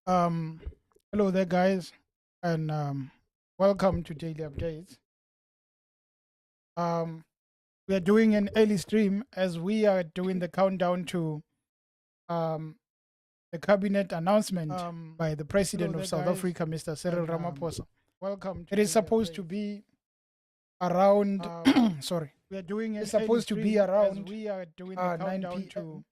Hello there, guys, and welcome to Daily Updates. We are doing an early stream as we are doing the countdown to the cabinet announcement by the President of South Africa, Mr. Cyril Ramaphosa. Welcome. It is supposed to be around. Sorry, we are doing. It's supposed to be around. We are doing the countdown to.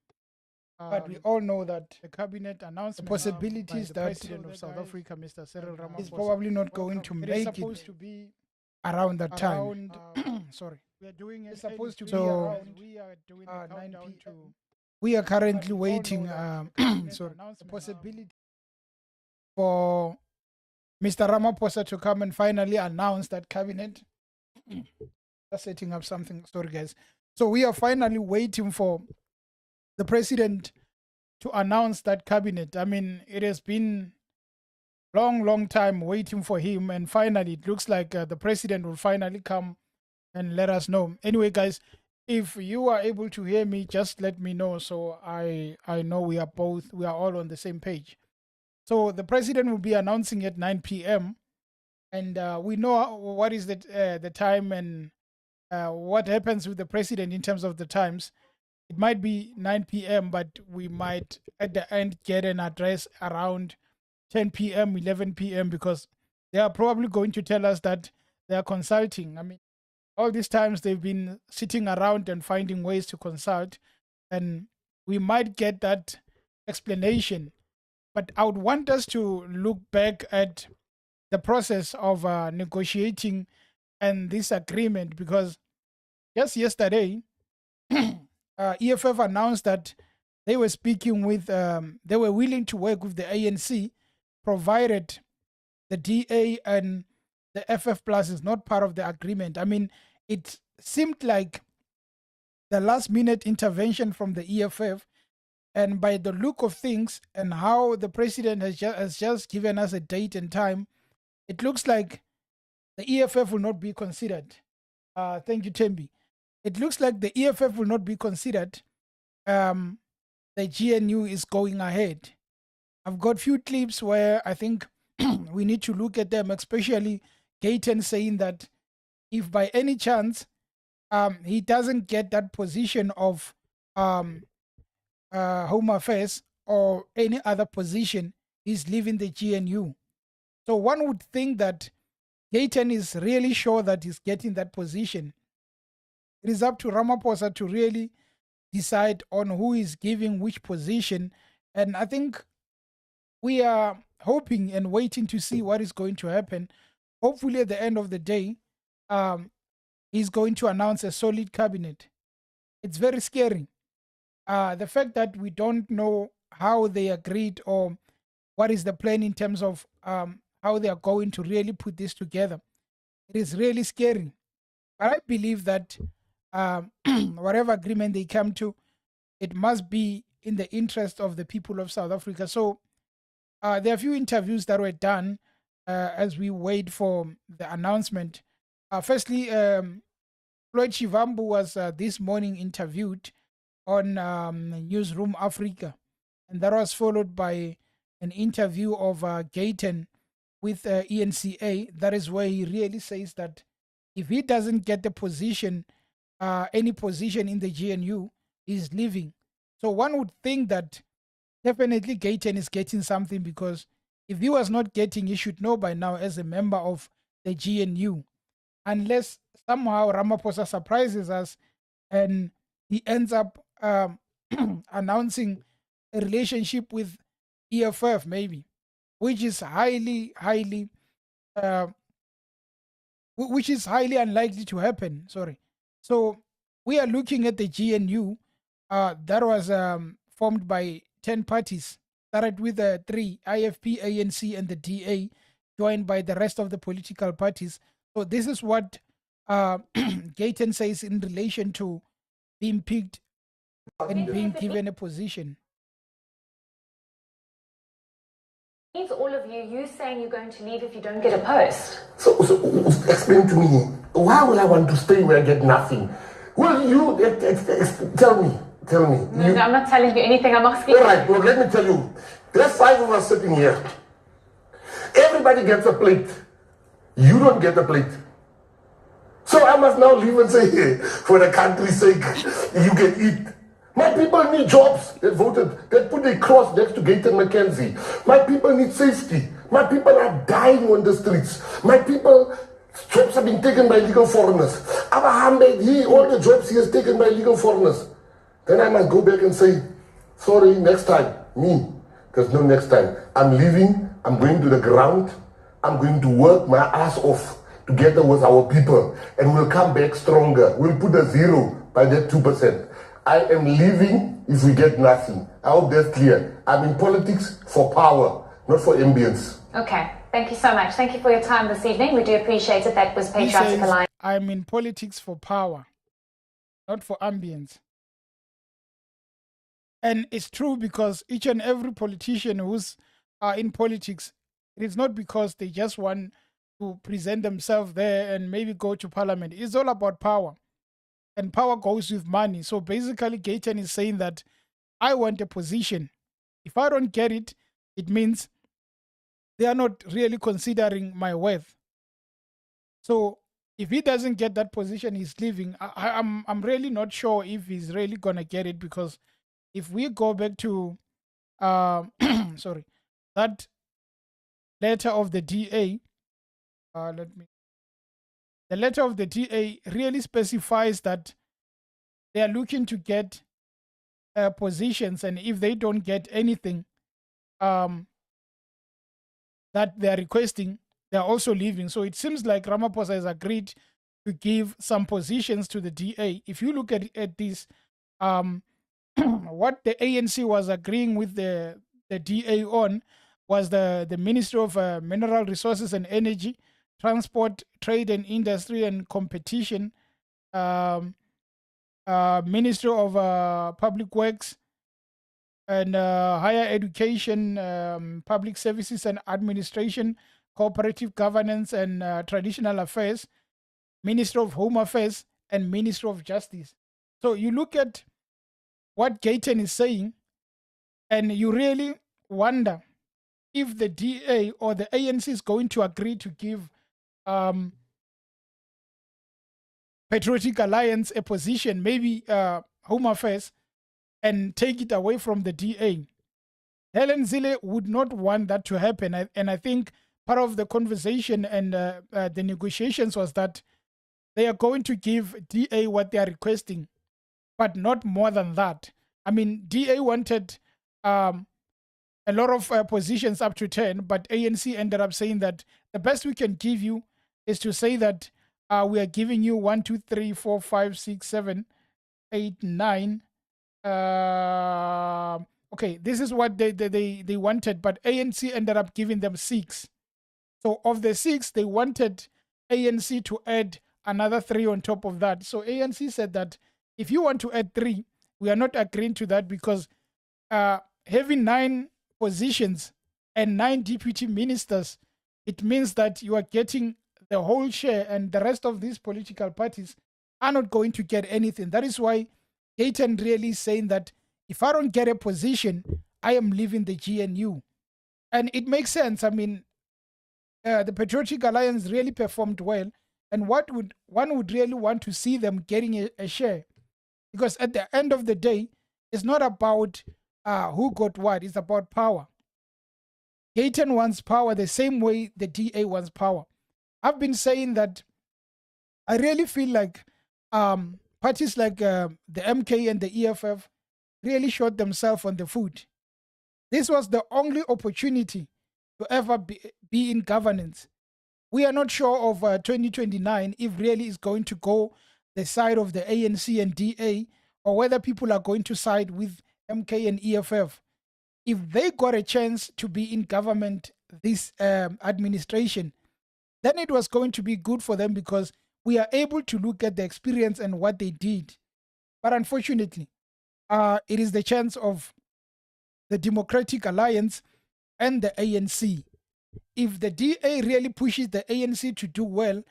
But we all know that the cabinet announcement, the possibilities that the President of South Africa, Mr. Cyril Ramaphosa, is probably not going to make it to be around that time. Sorry, we are doing it. It's supposed to be around. We are doing the countdown to. We are currently waiting. Sorry, the possibility for Mr. Ramaphosa to come and finally announce that cabinet. Just setting up something. Sorry, guys. So we are finally waiting for the president to announce that cabinet. I mean, it has been long time waiting for him, and finally it looks like the president will finally come and let us know. Anyway, guys, if you are able to hear me, just let me know so I know we are all on the same page. So the president will be announcing at 9 p.m. and we know what is the time and what happens with the president in terms of the times. It might be 9 p.m., but we might at the end get an address around 10 p.m., 11 p.m., because they are probably going to tell us that they are consulting. I mean, all these times they've been sitting around and finding ways to consult, and we might get that explanation. But I would want us to look back at the process of negotiating and this agreement, because just yesterday, EFF announced that they were speaking with, they were willing to work with the ANC, provided the DA and the FF Plus is not part of the agreement. I mean, it seemed like the last minute intervention from the EFF, and by the look of things and how the president has just given us a date and time, it looks like the EFF will not be considered. Thank you, Tembi. It looks like the EFF will not be considered. The GNU is going ahead. I've got few clips where I think we need to look at them, especially Gayton saying that if by any chance he doesn't get that position of Home Affairs or any other position, he's leaving the GNU. So one would think that Gayton is really sure that he's getting that position. It is up to Ramaphosa to really decide on who is giving which position. And I think we are hoping and waiting to see what is going to happen. Hopefully at the end of the day, he's going to announce a solid cabinet. It's very scary. The fact that we don't know how they agreed or what is the plan in terms of how they are going to really put this together. It is really scary. But I believe that whatever agreement they come to, it must be in the interest of the people of South Africa. So there are a few interviews that were done as we wait for the announcement. Firstly, Floyd Shivambu was this morning interviewed on Newsroom Africa, and that was followed by an interview of Gayton with ENCA. That is where he really says that if he doesn't get the position, any position in the GNU, he's leaving. So one would think that definitely Gayton is getting something, because if he was not getting, he should know by now as a member of the GNU. Unless somehow Ramaphosa surprises us and he ends up announcing a relationship with EFF maybe, which is highly unlikely to happen. Sorry. So we are looking at the GNU that was formed by 10 parties, started with 3, IFP, ANC, and the DA, joined by the rest of the political parties. So this is what Gayton says in relation to being picked and being given a position. Means all of you saying you're going to leave if you don't get a post. So explain to me, why will I want to stay where I get nothing? Well, you tell me. Tell me. No, I'm not telling you anything. I'm asking All right, well, let me tell you. There's 5 of us sitting here. Everybody gets a plate. You don't get a plate. So I must now leave and say, hey, for the country's sake, you can eat. My people need jobs. They voted. They put a cross next to Gayton McKenzie. My people need safety. My people are dying on the streets. My people, jobs have been taken by legal foreigners. Abraham, all the jobs he has taken by legal foreigners. Then I must go back and say, sorry, next time. Me. There's no next time. I'm leaving. I'm going to the ground. I'm going to work my ass off together with our people. And we'll come back stronger. We'll put a 0 by that 2%. I am leaving if we get nothing. I hope that's clear. I'm in politics for power, not for ambience. Okay. Thank you so much. Thank you for your time this evening. We do appreciate it. That was Patriotic Alliance. I'm in politics for power, not for ambience. And it's true because each and every politician who's in politics, it is not because they just want to present themselves there and maybe go to parliament. It's all about power. And power goes with money. So basically, Gayton is saying that I want a position. If I don't get it, it means they are not really considering my worth. So if he doesn't get that position, he's leaving. I'm really not sure if he's really gonna get it, because if we go back to sorry, that letter of the DA, the letter of the DA really specifies that they are looking to get positions, and if they don't get anything that they are requesting, they are also leaving. So it seems like Ramaphosa has agreed to give some positions to the DA. If you look at this, what the ANC was agreeing with the DA on was the Ministry of Mineral Resources and Energy, Transport, Trade and Industry and Competition, Ministry of Public Works and Higher Education, Public Services and Administration, Cooperative Governance and Traditional Affairs, Ministry of Home Affairs, and Ministry of Justice. So you look at what Gayton is saying, and you really wonder if the DA or the ANC is going to agree to give Patriotic Alliance a position, maybe Home Affairs, and take it away from the DA. Helen Zille would not want that to happen. And I think part of the conversation and the negotiations was that they are going to give DA what they are requesting, but not more than that. I mean, DA wanted a lot of positions up to 10, but ANC ended up saying that the best we can give you is to say that we are giving you 1, 2, 3, 4, 5, 6, 7, 8, 9. Okay, this is what they wanted, but ANC ended up giving them 6. So of the 6, they wanted ANC to add another 3 on top of that. So ANC said that if you want to add 3, we are not agreeing to that, because having 9 positions and 9 deputy ministers, it means that you are getting the whole share, and the rest of these political parties are not going to get anything. That is why Gayton really is saying that if I don't get a position, I am leaving the GNU. And it makes sense. I mean, the Patriotic Alliance really performed well, and one would really want to see them getting a share, because at the end of the day, it's not about who got what, it's about power. Gayton wants power the same way the DA wants power. I've been saying that I really feel like parties like the MK and the EFF really shot themselves on the foot. This was the only opportunity to ever be in governance. We are not sure of 2029 if really is going to go the side of the ANC and DA, or whether people are going to side with MK and EFF. If they got a chance to be in government this administration, then it was going to be good for them, because we are able to look at the experience and what they did. But unfortunately, it is the chance of the Democratic Alliance and the ANC. If the DA really pushes the ANC to do well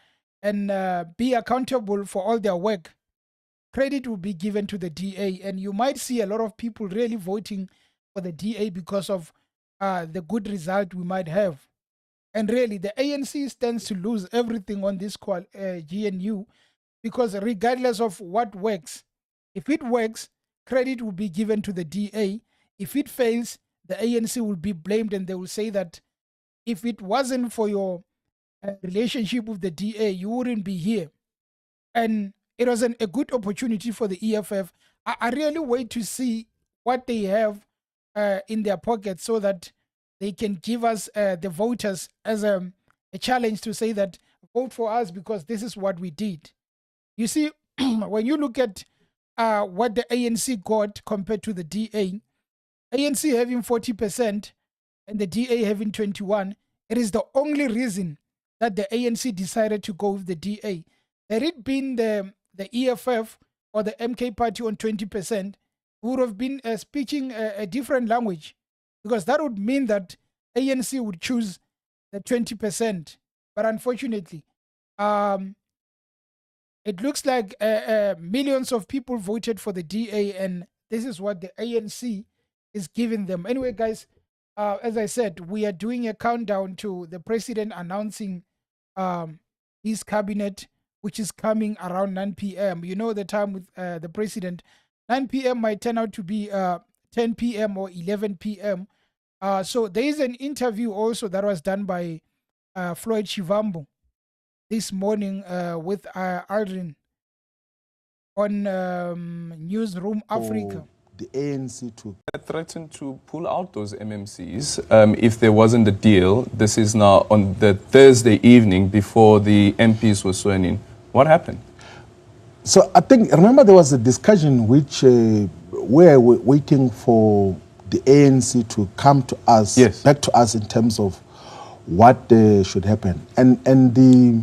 and be accountable for all their work, credit will be given to the DA. And you might see a lot of people really voting for the DA because of the good result we might have. And really, the ANC stands to lose everything on this GNU, because regardless of what works, if it works, credit will be given to the DA. If it fails, the ANC will be blamed, and they will say that if it wasn't for your relationship with the DA, you wouldn't be here. And it was a good opportunity for the EFF. I really wait to see what they have in their pocket, so that they can give us, the voters, as a challenge to say that vote for us because this is what we did. You see, when you look at what the ANC got compared to the DA, ANC having 40% and the DA having 21%, it is the only reason that the ANC decided to go with the DA. Had it been the EFF or the MK party on 20%, we would have been speaking a different language, because that would mean that ANC would choose the 20%. But unfortunately, it looks like millions of people voted for the DA, and this is what the ANC is giving them. Anyway, guys, as I said, we are doing a countdown to the president announcing his cabinet, which is coming around 9 p.m. You know the time with the president. 9 p.m. might turn out to be 10 p.m. or 11 p.m. So there is an interview also that was done by Floyd Shivambu this morning with Aldrin on Newsroom Africa. The ANC to threatened to pull out those MMCs if there wasn't a deal. This is now on the Thursday evening before the MPs were sworn in. What happened? So I think, remember there was a discussion which we're waiting for the ANC to come to us, yes, back to us in terms of what should happen. And the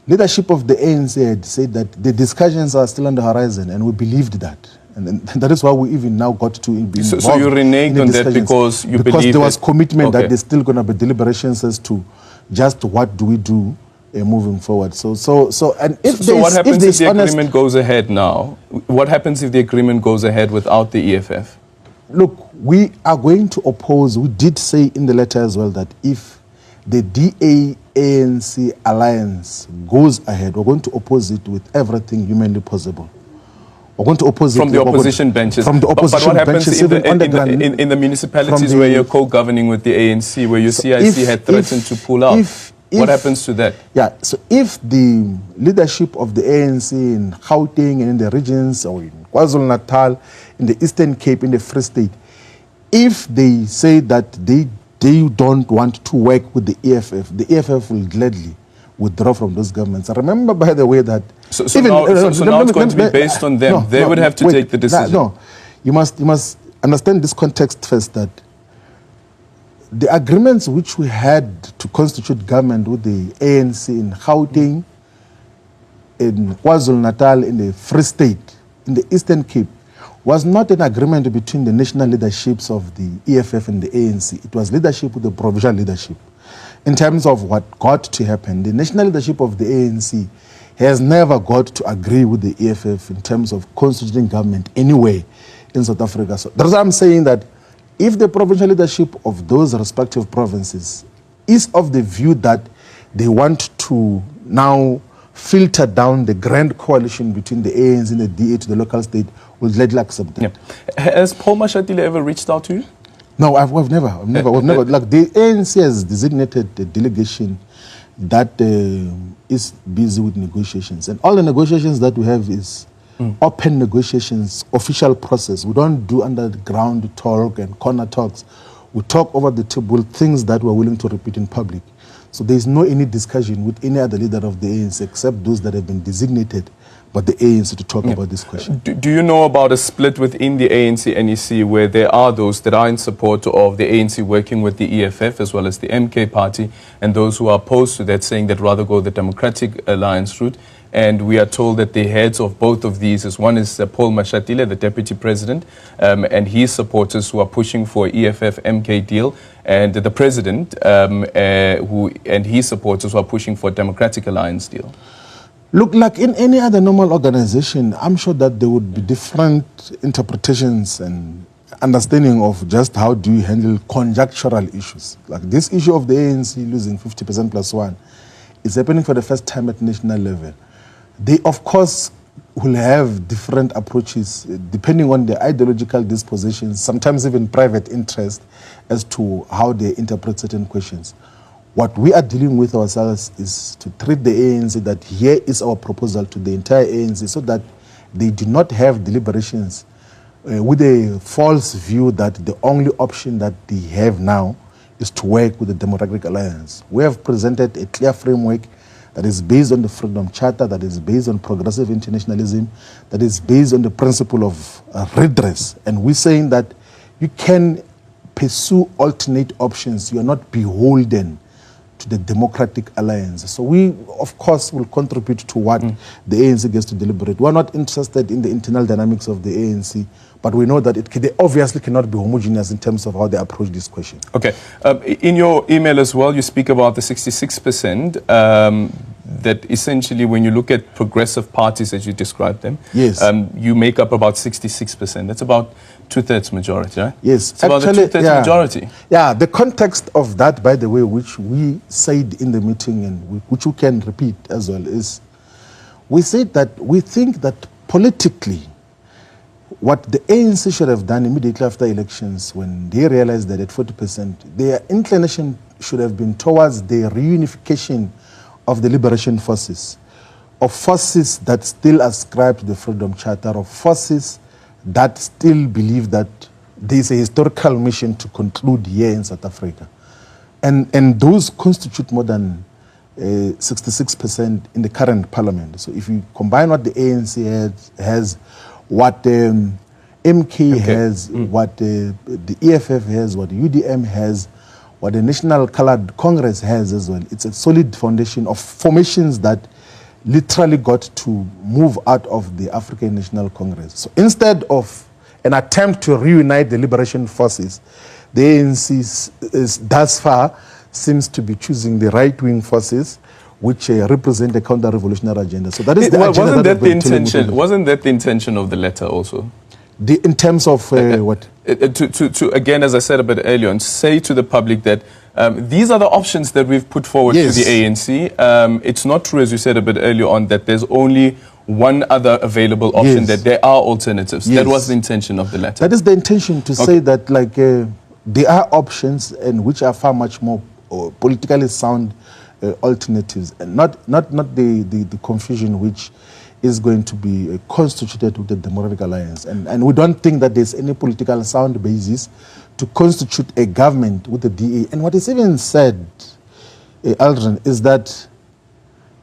leadership of the ANC had said that the discussions are still on the horizon, and we believed that. And that is why we even now got to be involved. So you reneged on that because you believe there was commitment that there's still going to be deliberations as to just what do we do moving forward. So what happens if the agreement goes ahead now? What happens if the agreement goes ahead without the EFF? Look, we are going to oppose. We did say in the letter as well that if the DA-ANC alliance goes ahead, we're going to oppose it with everything humanly possible. We're going to oppose from the opposition benches. From the opposition benches, but what happens in the municipalities where you're co-governing with the ANC, where your CIC had threatened to pull out? What happens to that? Yeah, so if the leadership of the ANC in Gauteng and in the regions, or in KwaZulu-Natal, in the Eastern Cape, in the Free State, if they say that they don't want to work with the EFF will gladly withdraw from those governments. I remember, by the way, that so now it's going to be based on them. They would have to take the decision. No, you must understand this context first, that the agreements which we had to constitute government with the ANC in Gauteng, in KwaZulu-Natal, in the Free State, in the Eastern Cape, was not an agreement between the national leaderships of the EFF and the ANC. It was leadership with the provincial leadership. In terms of what got to happen, the national leadership of the ANC has never got to agree with the EFF in terms of constituting government anywhere in South Africa. So that's why I'm saying that if the provincial leadership of those respective provinces is of the view that they want to now filter down the grand coalition between the ANC and the DA to the local state, will gladly accept that. Yeah. Has Paul Mashatile ever reached out to you? No, we've never. Like, the ANC has designated a delegation that is busy with negotiations, and all the negotiations that we have is open negotiations, official process. We don't do underground talk and corner talks. We talk over the table things that we're willing to repeat in public. So there is no any discussion with any other leader of the ANC except those that have been designated by the ANC to talk about this question. Do you know about a split within the ANC-NEC where there are those that are in support of the ANC working with the EFF as well as the MK party, and those who are opposed to that, saying that rather go the Democratic Alliance route? And we are told that the heads of both of these is one is Paul Mashatile, the deputy president, and his supporters who are pushing for EFF-MK deal, and the president and his supporters who are pushing for a Democratic Alliance deal. Look, like in any other normal organization, I'm sure that there would be different interpretations and understanding of just how do you handle conjunctural issues. Like this issue of the ANC losing 50% plus one is happening for the first time at national level. They, of course, will have different approaches depending on their ideological dispositions, sometimes even private interest as to how they interpret certain questions. What we are dealing with ourselves is to treat the ANC that here is our proposal to the entire ANC so that they do not have deliberations with a false view that the only option that they have now is to work with the Democratic Alliance. We have presented a clear framework that is based on the Freedom Charter, that is based on progressive internationalism, that is based on the principle of redress. And we're saying that you can pursue alternate options. You are not beholden to the Democratic Alliance. So we, of course, will contribute to what the ANC gets to deliberate. We're not interested in the internal dynamics of the ANC, but we know that they obviously cannot be homogeneous in terms of how they approach this question. Okay. In your email as well, you speak about the 66%, that essentially when you look at progressive parties as you describe them, yes, you make up about 66%. That's about two-thirds majority, right? Yes. It's about a two-thirds majority. Yeah, the context of that, by the way, which we said in the meeting and which we can repeat as well, is we said that we think that politically what the ANC should have done immediately after elections when they realized that at 40%, their inclination should have been towards the reunification of the liberation forces, of forces that still ascribe to the Freedom Charter, of forces that still believe that there is a historical mission to conclude here in South Africa. And those constitute more than 66% in the current parliament. So if you combine what the ANC has what MK has, what the EFF has, what the UDM has, what the National Coloured Congress has as well, it's a solid foundation of formations that literally got to move out of the African National Congress. So instead of an attempt to reunite the liberation forces, the ANC thus far seems to be choosing the right-wing forces which represent the counter-revolutionary agenda. So that is the agenda wasn't that the intention? Wasn't that the intention of the letter also? In terms of what? To again, as I said a bit earlier on, say to the public that these are the options that we've put forward to the ANC. It's not true, as you said a bit earlier on, that there's only one other available option, that there are alternatives. That was the intention of the letter. That is the intention, to say that like there are options and which are far much more politically sound alternatives, and not the confusion which is going to be constituted with the Democratic Alliance. And we don't think that there's any political sound basis to constitute a government with the DA. And what is even said, Aldrin, is that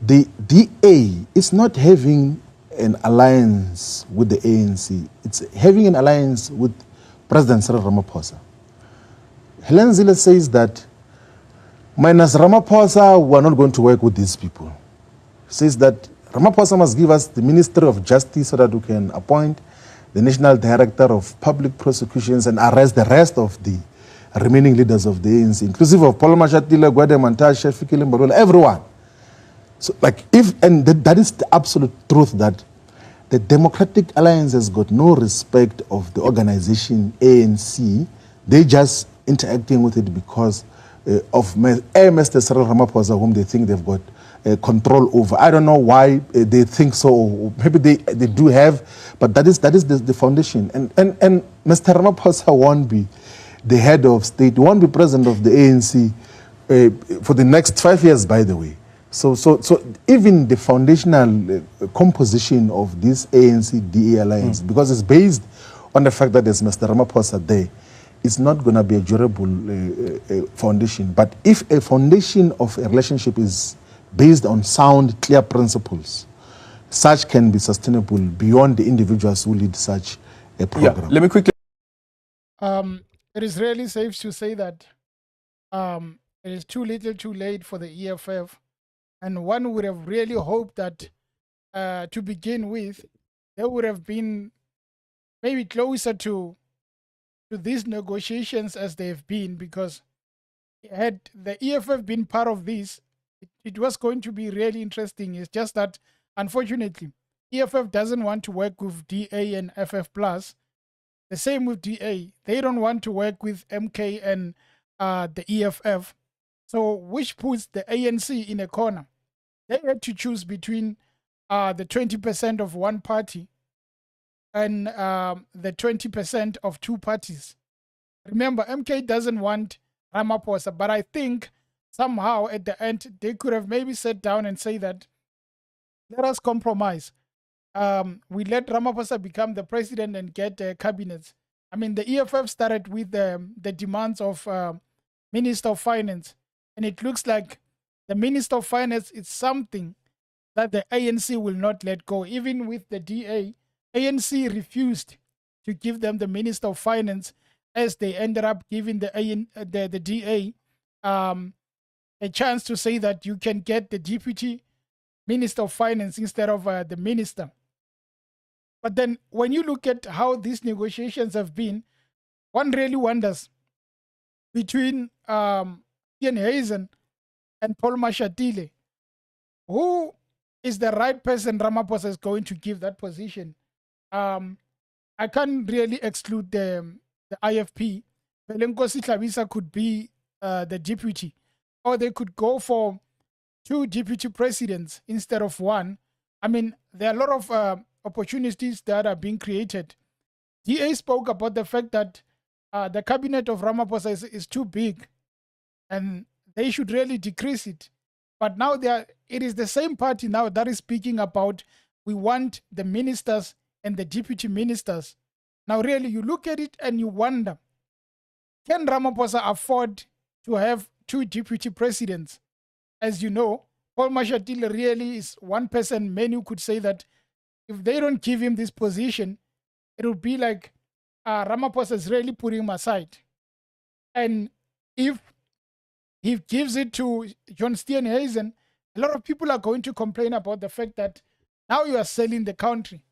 the DA is not having an alliance with the ANC. It's having an alliance with President Cyril Ramaphosa. Helen Zille says that minus Ramaphosa, we're not going to work with these people. Says that Ramaphosa must give us the Ministry of Justice so that we can appoint the National Director of Public Prosecutions and arrest the rest of the remaining leaders of the ANC, inclusive of Paul Mashatile, Gwede Mantashe, Fikile Mboweni, everyone. So, like, that is the absolute truth, that the Democratic Alliance has got no respect of the organization ANC. They just interacting with it because of Mr. Cyril Ramaphosa, whom they think they've got control over. I don't know why they think so. Maybe they do have, but that is the foundation. And Mr. Ramaphosa won't be the head of state, won't be president of the ANC for the next 5 years, by the way. So even the foundational composition of this ANC-DA alliance, because it's based on the fact that there's Mr. Ramaphosa there, it's not going to be a durable foundation. But if a foundation of a relationship is based on sound, clear principles, such can be sustainable beyond the individuals who lead such a program. Yeah, let me quickly... It is really safe to say that it is too little too late for the EFF. And one would have really hoped that, to begin with, they would have been maybe closer to these negotiations as they've been, because had the EFF been part of this, it was going to be really interesting. It's just that unfortunately, EFF doesn't want to work with DA and FF plus. The same with DA. They don't want to work with MK and the EFF. So which puts the ANC in a corner. They had to choose between the 20% of one party and the 20% of two parties. Remember, MK doesn't want Ramaphosa, but I think somehow at the end they could have maybe sat down and say that, let us compromise. We let Ramaphosa become the president and get cabinets. I mean, the EFF started with the demands of Minister of Finance, and it looks like the Minister of Finance is something that the ANC will not let go. Even with the DA, ANC refused to give them the Minister of Finance, as they ended up giving the DA a chance to say that you can get the Deputy Minister of Finance instead of the Minister. But then when you look at how these negotiations have been, one really wonders between Ian Hazen and Paul Mashatile, who is the right person Ramaphosa is going to give that position. I can't really exclude the IFP. Belenkosi Tlhabisa could be the deputy, or they could go for 2 deputy presidents instead of 1. I mean, there are a lot of opportunities that are being created. DA spoke about the fact that the cabinet of Ramaphosa is too big and they should really decrease it. But now it is the same party now that is speaking about, we want the ministers and the deputy ministers. Now really you look at it and you wonder, can Ramaphosa afford to have 2 deputy presidents? As you know, Paul Mashatile really is one person. Many could say that if they don't give him this position, it will be like Ramaphosa is really putting him aside. And if he gives it to John Steenhuisen, a lot of people are going to complain about the fact that now you are selling the country.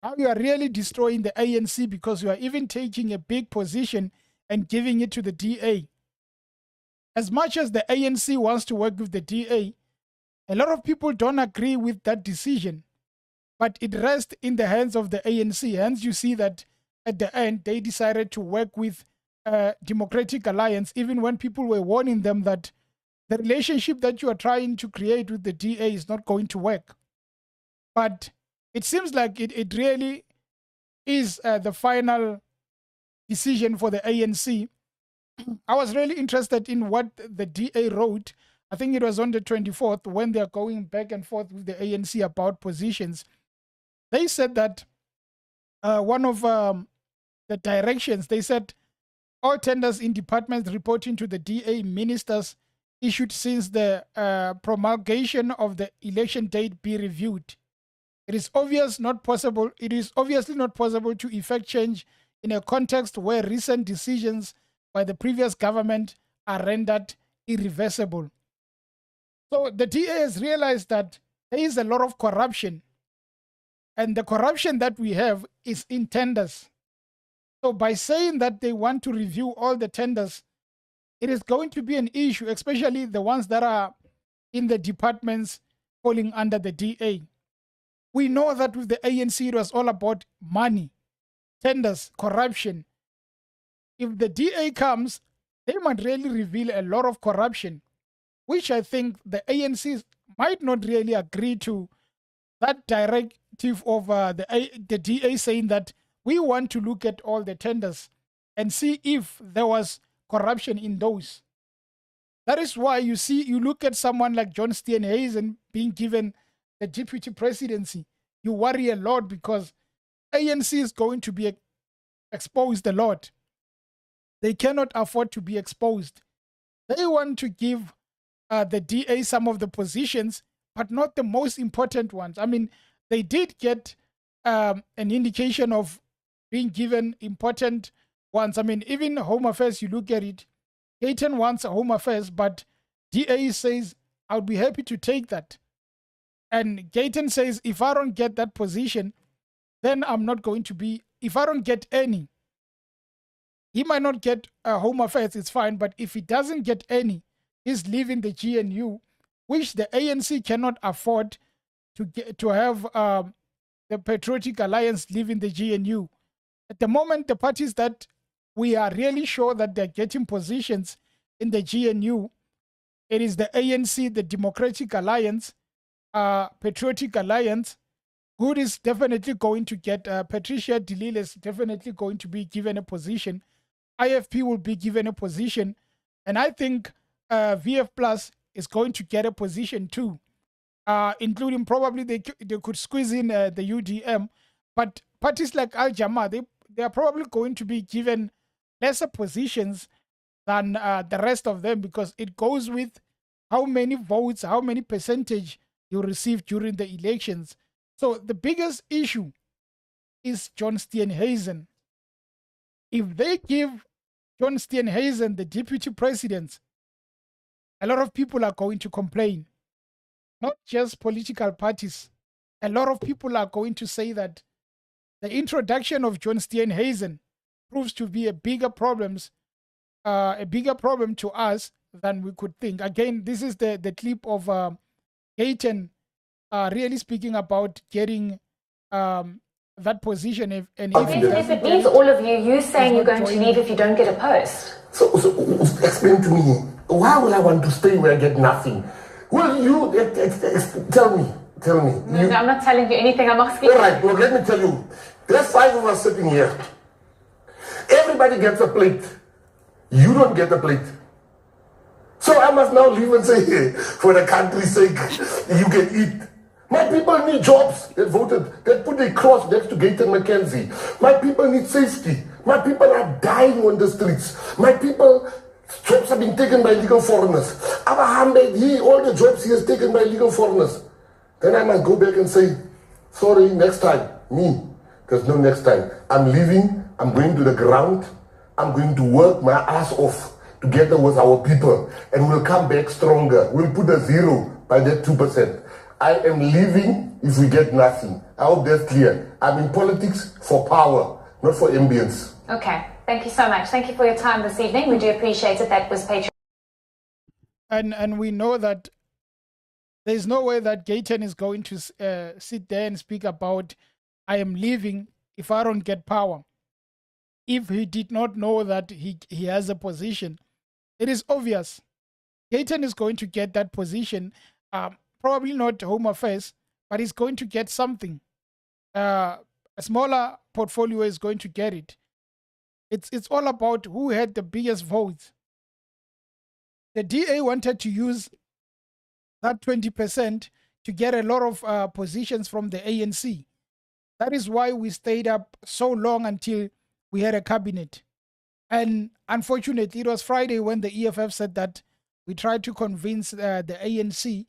Now you are really destroying the ANC because you are even taking a big position and giving it to the DA. As much as the ANC wants to work with the DA, a lot of people don't agree with that decision. But it rests in the hands of the ANC. Hence, you see that at the end, they decided to work with Democratic Alliance, even when people were warning them that the relationship that you are trying to create with the DA is not going to work. But it seems like it really is the final decision for the ANC. I was really interested in what the DA wrote. I think it was on the 24th when they're going back and forth with the ANC about positions. They said that one of the directions, they said all tenders in departments reporting to the DA ministers issued since the promulgation of the election date be reviewed. It is obviously not possible to effect change in a context where recent decisions by the previous government are rendered irreversible. So the DA has realized that there is a lot of corruption, and the corruption that we have is in tenders. So by saying that they want to review all the tenders, it is going to be an issue, especially the ones that are in the departments falling under the DA. We know that with the ANC, it was all about money, tenders, corruption. If the DA comes, they might really reveal a lot of corruption, which I think the ANC might not really agree to that directive of the DA saying that we want to look at all the tenders and see if there was corruption in those. That is why you look at someone like John Steenhuisen being given the deputy presidency. You worry a lot because ANC is going to be exposed a lot. They cannot afford to be exposed. They want to give the DA some of the positions, but not the most important ones. I mean, they did get an indication of being given important ones. I mean, even Home Affairs, you look at it, Gayton wants a Home Affairs, but DA says, I'll be happy to take that. And Gayton says, if I don't get that position, then I'm not going to be, if I don't get any, he might not get Home Affairs, it's fine, but if he doesn't get any, he's leaving the GNU, which the ANC cannot afford to have the Patriotic Alliance leave in the GNU. At the moment, the parties that we are really sure that they're getting positions in the GNU, it is the ANC, the Democratic Alliance, Patriotic Alliance. Good is definitely going to get, Patricia de Lille is definitely going to be given a position. IFP will be given a position. And I think VF Plus is going to get a position too, including probably they could squeeze in the UDM. But parties like Al Jama, they are probably going to be given lesser positions than the rest of them, because it goes with how many votes, how many percentage you receive during the elections. So the biggest issue is John Steenhuisen. If they give John Steenhuisen the deputy president, a lot of people are going to complain. Not just political parties. A lot of people are going to say that the introduction of John Steenhuisen proves to be a bigger problem to us than we could think. Again, this is the clip of Gayton really speaking about getting that position. If it means all of you saying you're going to leave if you don't get a post. So explain to me, why would I want to stay where I get nothing? Well, you tell me. No, I'm not telling you anything. I'm asking. All right, well, let me tell you. There's 5 of us sitting here. Everybody gets a plate. You don't get a plate. So I must now leave and say, hey, for the country's sake, you can eat. My people need jobs. They voted. They put a cross next to Gayton McKenzie. My people need safety. My people are dying on the streets. My people, jobs have been taken by illegal foreigners. Abahambe, all the jobs he has taken by illegal foreigners. Then I must go back and say, sorry, next time. Me. There's no next time. I'm leaving. I'm going to the ground. I'm going to work my ass off together with our people. And we'll come back stronger. We'll put a 0 by that 2%. I am leaving if we get nothing. I hope that's clear. I'm in politics for power, not for ambience. Okay. Thank you so much. Thank you for your time this evening. We do appreciate it. That was Patreon. And we know that there's no way that Gayton is going to sit there and speak about, I am leaving if I don't get power. If he did not know that he has a position, it is obvious. Gayton is going to get that position. Probably not Home Affairs, but he's going to get something. A smaller portfolio is going to get it. It's all about who had the biggest votes. The DA wanted to use that 20% to get a lot of positions from the ANC. That is why we stayed up so long until we had a cabinet. And unfortunately, it was Friday when the EFF said that we tried to convince the ANC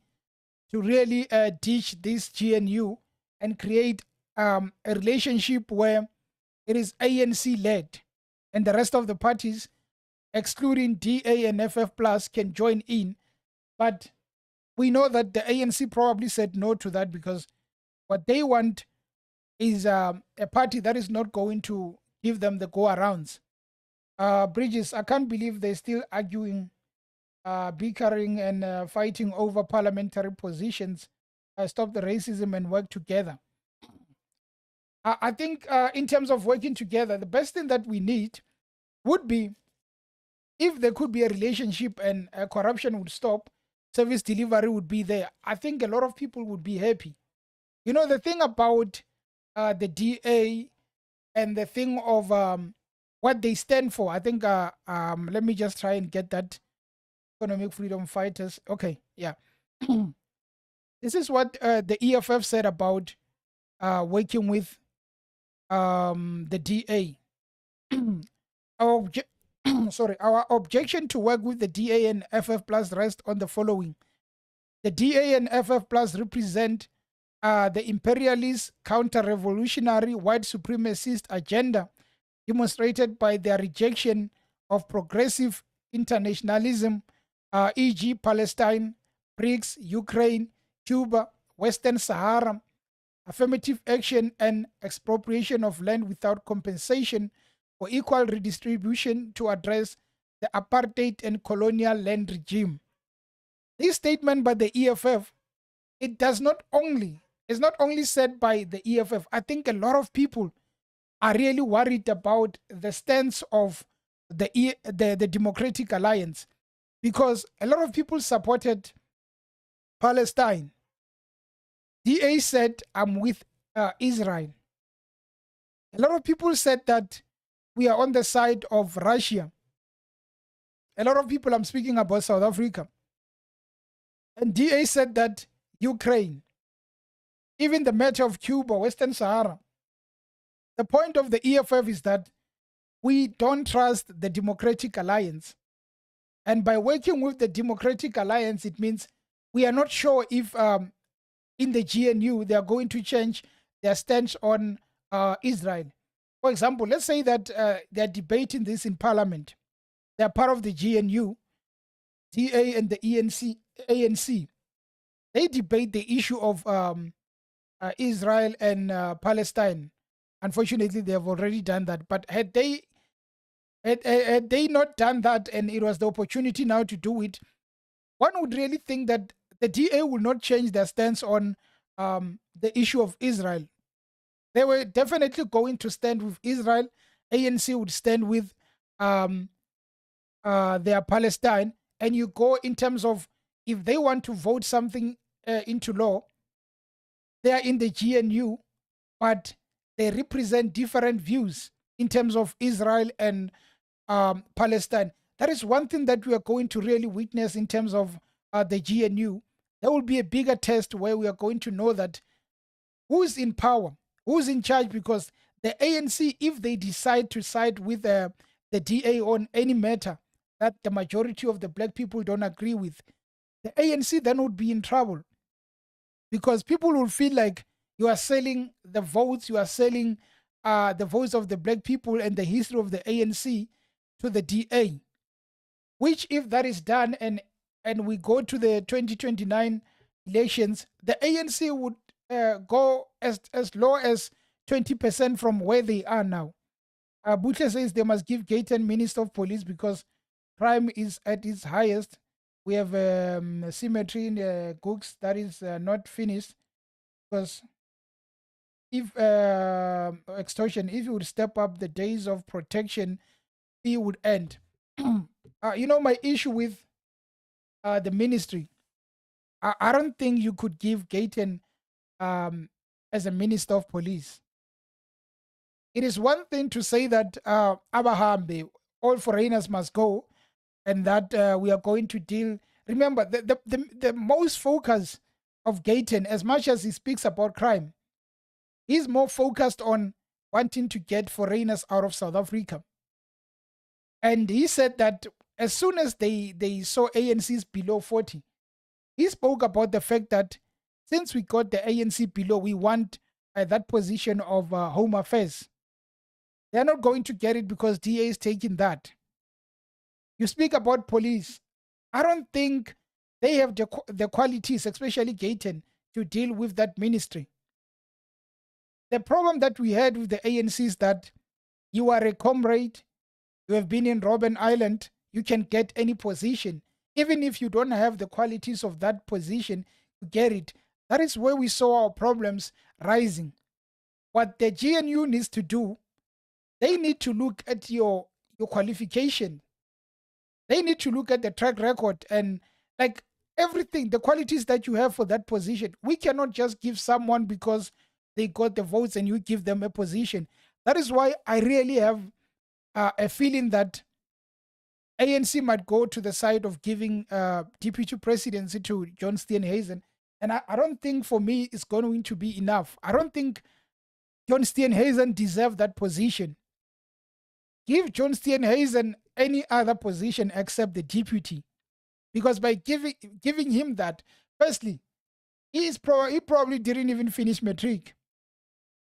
to really ditch this GNU and create a relationship where it is ANC-led and the rest of the parties, excluding DA and FF Plus, can join in. But we know that the ANC probably said no to that, because what they want is a party that is not going to give them the go-arounds. Bridges, I can't believe they're still arguing, bickering and fighting over parliamentary positions. Stop the racism and work together. I think in terms of working together, the best thing that we need would be if there could be a relationship and corruption would stop, service delivery would be there. I think a lot of people would be happy. You know, the thing about the DA and the thing of what they stand for, I think, let me just try and get that. Economic freedom fighters. Okay, yeah. This is what the EFF said about working with the DA. Our objection to work with the DA and FF Plus rests on the following. The DA and FF Plus represent the imperialist, counter-revolutionary, white supremacist agenda demonstrated by their rejection of progressive internationalism, e.g. Palestine, BRICS, Ukraine, Cuba, Western Sahara, affirmative action and expropriation of land without compensation for equal redistribution to address the apartheid and colonial land regime. This statement by the EFF, it does not only is not only said by the EFF. I think a lot of people are really worried about the stance of the Democratic Alliance, because a lot of people supported Palestine. DA said, I'm with Israel. A lot of people said that we are on the side of Russia. A lot of people, I'm speaking about South Africa. And DA said that Ukraine, even the matter of Cuba, Western Sahara. The point of the EFF is that we don't trust the Democratic Alliance. And by working with the Democratic Alliance, it means we are not sure if in the GNU they are going to change their stance on Israel. For example, let's say that they are debating this in Parliament. They are part of the GNU, DA and the ANC. They debate the issue of Israel and Palestine. Unfortunately, they have already done that. But had they not done that, and it was the opportunity now to do it, one would really think that the DA will not change their stance on the issue of Israel. They were definitely going to stand with Israel. ANC would stand with their Palestine. And you go in terms of if they want to vote something into law, they are in the GNU, but they represent different views in terms of Israel and Palestine. That is one thing that we are going to really witness in terms of the GNU. There will be a bigger test where we are going to know that who's in power, who's in charge, because the ANC, if they decide to side with the DA on any matter that the majority of the black people don't agree with, the ANC then would be in trouble, because people will feel like you are selling the votes, you are selling the votes of the black people and the history of the ANC to the DA, which if that is done and we go to the 2029 elections, the ANC would go as low as 20% from where they are now. Butler says they must give Gayton Minister of Police because crime is at its highest. We have symmetry in the Gooks that is not finished, because if extortion, if you would step up, the days of protection, it would end. My issue with the ministry, I don't think you could give Gayton as a minister of police. It is one thing to say that Abahambe, all foreigners must go, and that we are going to deal. Remember, the most focus of Gayton, as much as he speaks about crime, he's more focused on wanting to get foreigners out of South Africa. And he said that as soon as they saw ANCs below 40, he spoke about the fact that since we got the ANC below, we want that position of Home Affairs. They're not going to get it because DA is taking that. You speak about police. I don't think they have the qualities, especially Gayton, to deal with that ministry. The problem that we had with the ANC is that you are a comrade, you have been in Robben Island, you can get any position. Even if you don't have the qualities of that position, you get it. That is where we saw our problems rising. What the GNU needs to do, they need to look at your qualification. They need to look at the track record and like everything, the qualities that you have for that position. We cannot just give someone because they got the votes and you give them a position. That is why I really have a feeling that ANC might go to the side of giving deputy presidency to John Steenhuisen. And I don't think for me it's going to be enough. I don't think John Steenhuisen deserves that position. Give John Steenhuisen any other position except the deputy. Because by giving him that, firstly, he probably didn't even finish matric.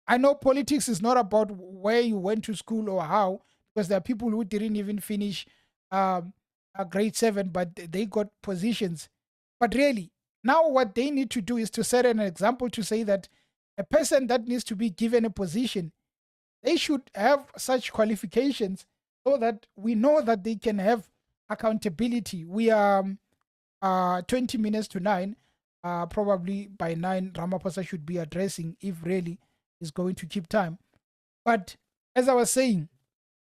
I know politics is not about where you went to school or how, because there are people who didn't even finish grade 7, but they got positions. But really, now what they need to do is to set an example to say that a person that needs to be given a position, they should have such qualifications so that we know that they can have accountability. We are 20 minutes to 9. probably by 9, Ramaphosa should be addressing if really is going to keep time. But as I was saying,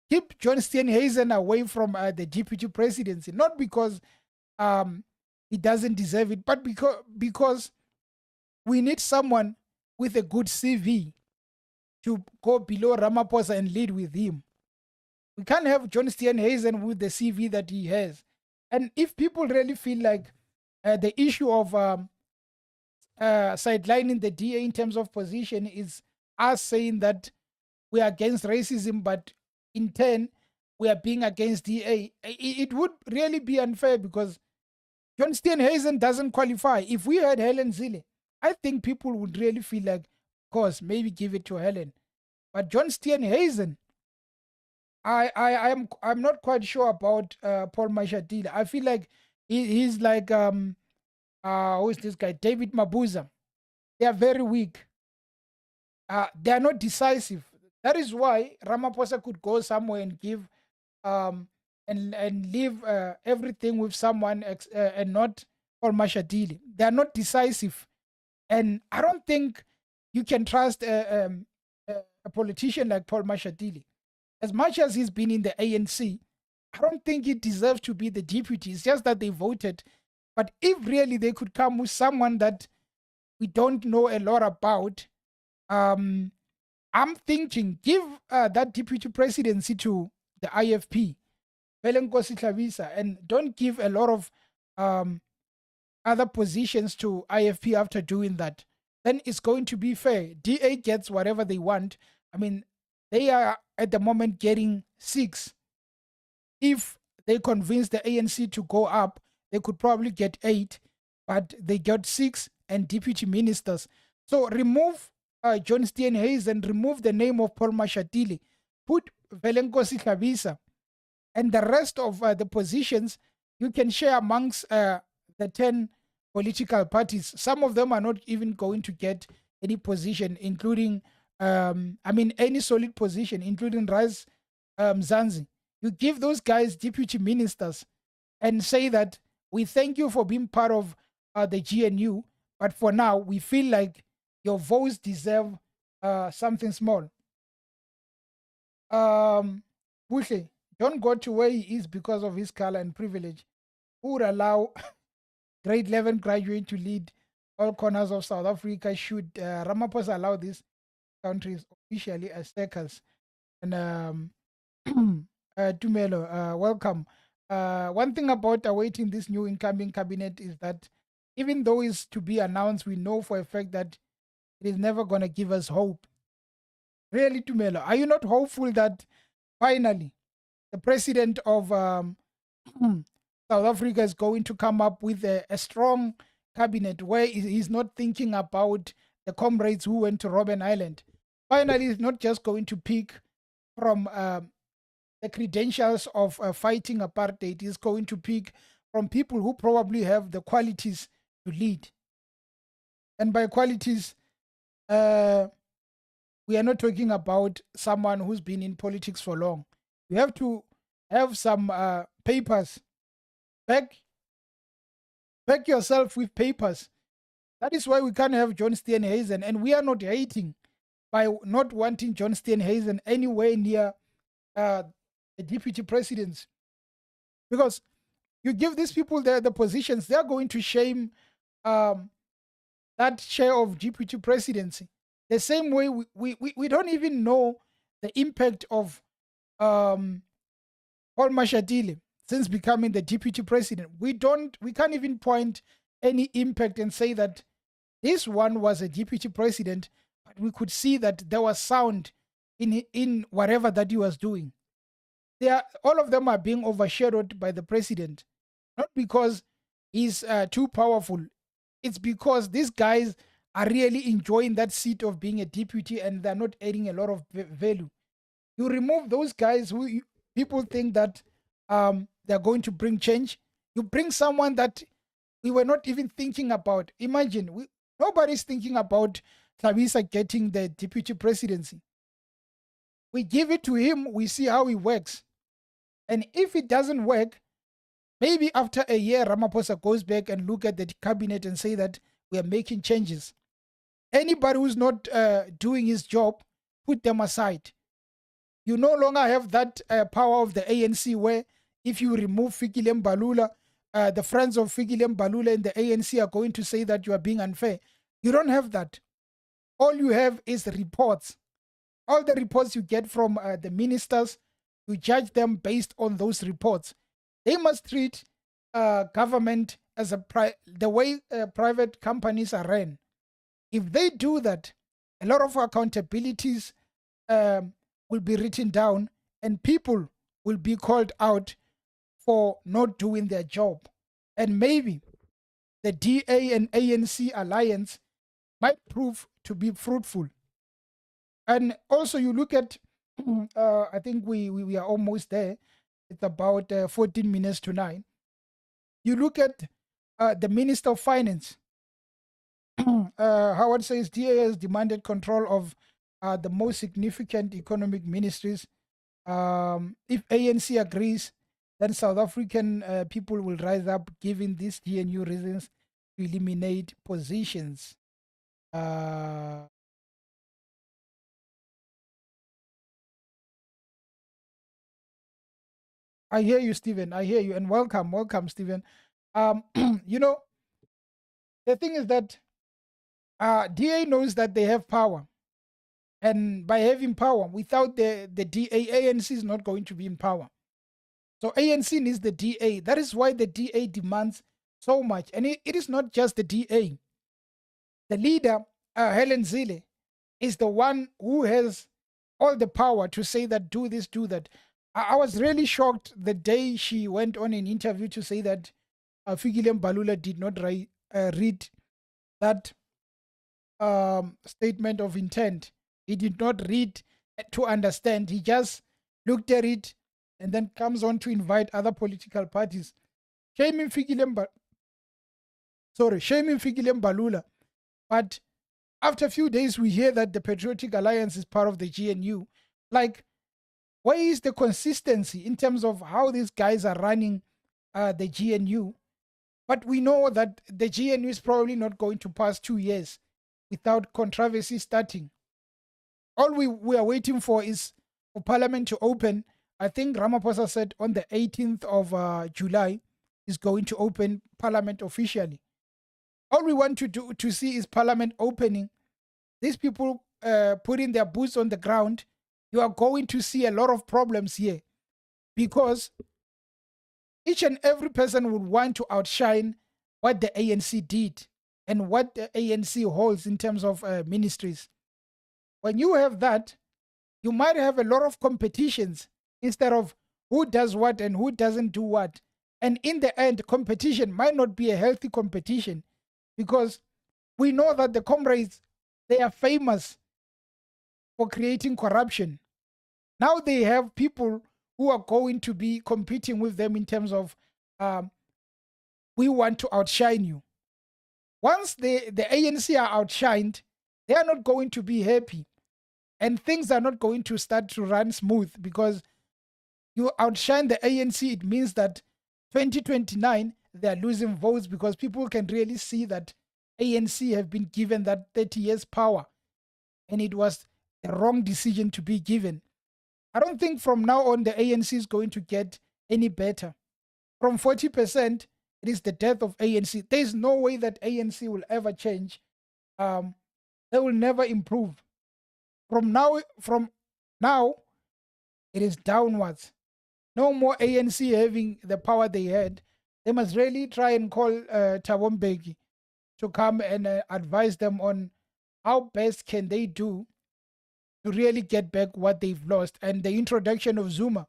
keep John Steenhuisen away from the deputy presidency, not because he doesn't deserve it, but because we need someone with a good CV to go below Ramaphosa and lead with him. We can't have John Steenhuisen with the CV that he has. And if people really feel like the issue of sidelining the DA in terms of position is us saying that we are against racism, but in turn, we are being against DA, it would really be unfair because John Steenhuisen doesn't qualify. If we had Helen Zille, I think people would really feel like, of course, maybe give it to Helen. But John Steenhuisen, I'm not quite sure about Paul Mashatile. I feel like he's like who is this guy? David Mabuza. They are very weak. They are not decisive. That is why Ramaphosa could go somewhere and give and leave everything with someone and not Paul Mashatile. They are not decisive, and I don't think you can trust a politician like Paul Mashatile. As much as he's been in the ANC, I don't think he deserves to be the deputy. It's just that they voted. But if really they could come with someone that we don't know a lot about, I'm thinking give that deputy presidency to the IFP, Velenkosi Tlhabisa, and don't give a lot of other positions to IFP after doing that. Then it's going to be fair. DA gets whatever they want. I mean, they are at the moment getting 6. If they convince the ANC to go up, they could probably get 8, but they got 6 and deputy ministers. So remove John Steenhuisen, remove the name of Paul Mashatile, put Velenkosi Tlhabisa, and the rest of the positions you can share amongst the 10 political parties. Some of them are not even going to get any position, including, any solid position, including Raz Mzansi. You give those guys deputy ministers and say that we thank you for being part of the GNU, but for now, we feel like your votes deserve something small. Bushle, don't go to where he is because of his color and privilege. Who would allow grade 11 graduate to lead all corners of South Africa? Should Ramaphosa allow these countries officially as stakeholders? And Tumelo, welcome. One thing about awaiting this new incoming cabinet is that even though it's to be announced, we know for a fact that it is never going to give us hope. Really, Tumelo, are you not hopeful that finally the president of South Africa is going to come up with a strong cabinet where he's not thinking about the comrades who went to Robben Island? Finally, he's not just going to pick from the credentials of fighting apartheid. He's going to pick from people who probably have the qualities to lead. And by qualities, we are not talking about someone who's been in politics for long. You have to have some papers. Back yourself with papers. That is why we can't have John Steenhuisen. And we are not hating by not wanting John Steenhuisen anywhere near the deputy presidency. Because you give these people the positions, they're going to shame that share of deputy presidency. The same way we don't even know the impact of Paul Mashatile since becoming the deputy president. We can't even point any impact and say that this one was a deputy president, but we could see that there was sound in whatever that he was doing. All of them are being overshadowed by the president, not because he's too powerful. It's because these guys are really enjoying that seat of being a deputy and they're not adding a lot of value. You remove those guys who people think that they're going to bring change. You bring someone that we were not even thinking about. Imagine, nobody's thinking about Tlhabisa getting the deputy presidency. We give it to him, we see how he works. And if it doesn't work, maybe after a year, Ramaphosa goes back and look at the cabinet and say that We are making changes. Anybody who's not doing his job, put them aside. You no longer have that power of the ANC where if you remove Fikile Mbalula, the friends of Fikile Mbalula in the ANC are going to say that you are being unfair. You don't have that. All you have is reports. All the reports you get from the ministers, you judge them based on those reports. They must treat government as the way private companies are run. If they do that, a lot of accountabilities will be written down and people will be called out for not doing their job. And maybe the DA and ANC alliance might prove to be fruitful. And also you look at, I think we are almost there. It's about 14 minutes to 9. You look at the Minister of Finance. Howard says DA has demanded control of the most significant economic ministries. If ANC agrees, then South African people will rise up, giving these GNU reasons to eliminate positions. I hear you, Stephen. I hear you, and welcome, Stephen. You know, the thing is that DA knows that they have power. And by having power, without the DA, ANC is not going to be in power. So ANC needs the DA. That is why the DA demands so much. And it is not just the DA. The leader, Helen Zille, is the one who has all the power to say that do this, do that. I was really shocked the day she went on an interview to say that Fikile Mbalula did not read that statement of intent. He did not read to understand. He just looked at it and then comes on to invite other political parties. Shaming Fikile Mbalula. But after a few days, we hear that the Patriotic Alliance is part of the GNU. Like, where is the consistency in terms of how these guys are running the GNU? But we know that the GNU is probably not going to pass 2 years without controversy starting. All we are waiting for is for Parliament to open. I think Ramaphosa said on the 18th of July is going to open Parliament officially. All we want to see is Parliament opening. These people putting their boots on the ground. You are going to see a lot of problems here because each and every person would want to outshine what the ANC did and what the ANC holds in terms of ministries. When you have that, you might have a lot of competitions instead of who does what and who doesn't do what. And in the end, competition might not be a healthy competition because we know that the comrades, they are famous for creating corruption. Now they have people who are going to be competing with them in terms of we want to outshine you. Once the ANC are outshined, they are not going to be happy. And things are not going to start to run smooth because you outshine the ANC. It means that 2029, they are losing votes because people can really see that ANC have been given that 30 years power. And it was a wrong decision to be given. I don't think from now on the ANC is going to get any better. From 40%, it is the death of ANC. There is no way that ANC will ever change. They will never improve. From now, it is downwards. No more ANC having the power they had. They must really try and call Thabo Mbeki to come and advise them on how best can they do to really get back what they've lost. And the introduction of Zuma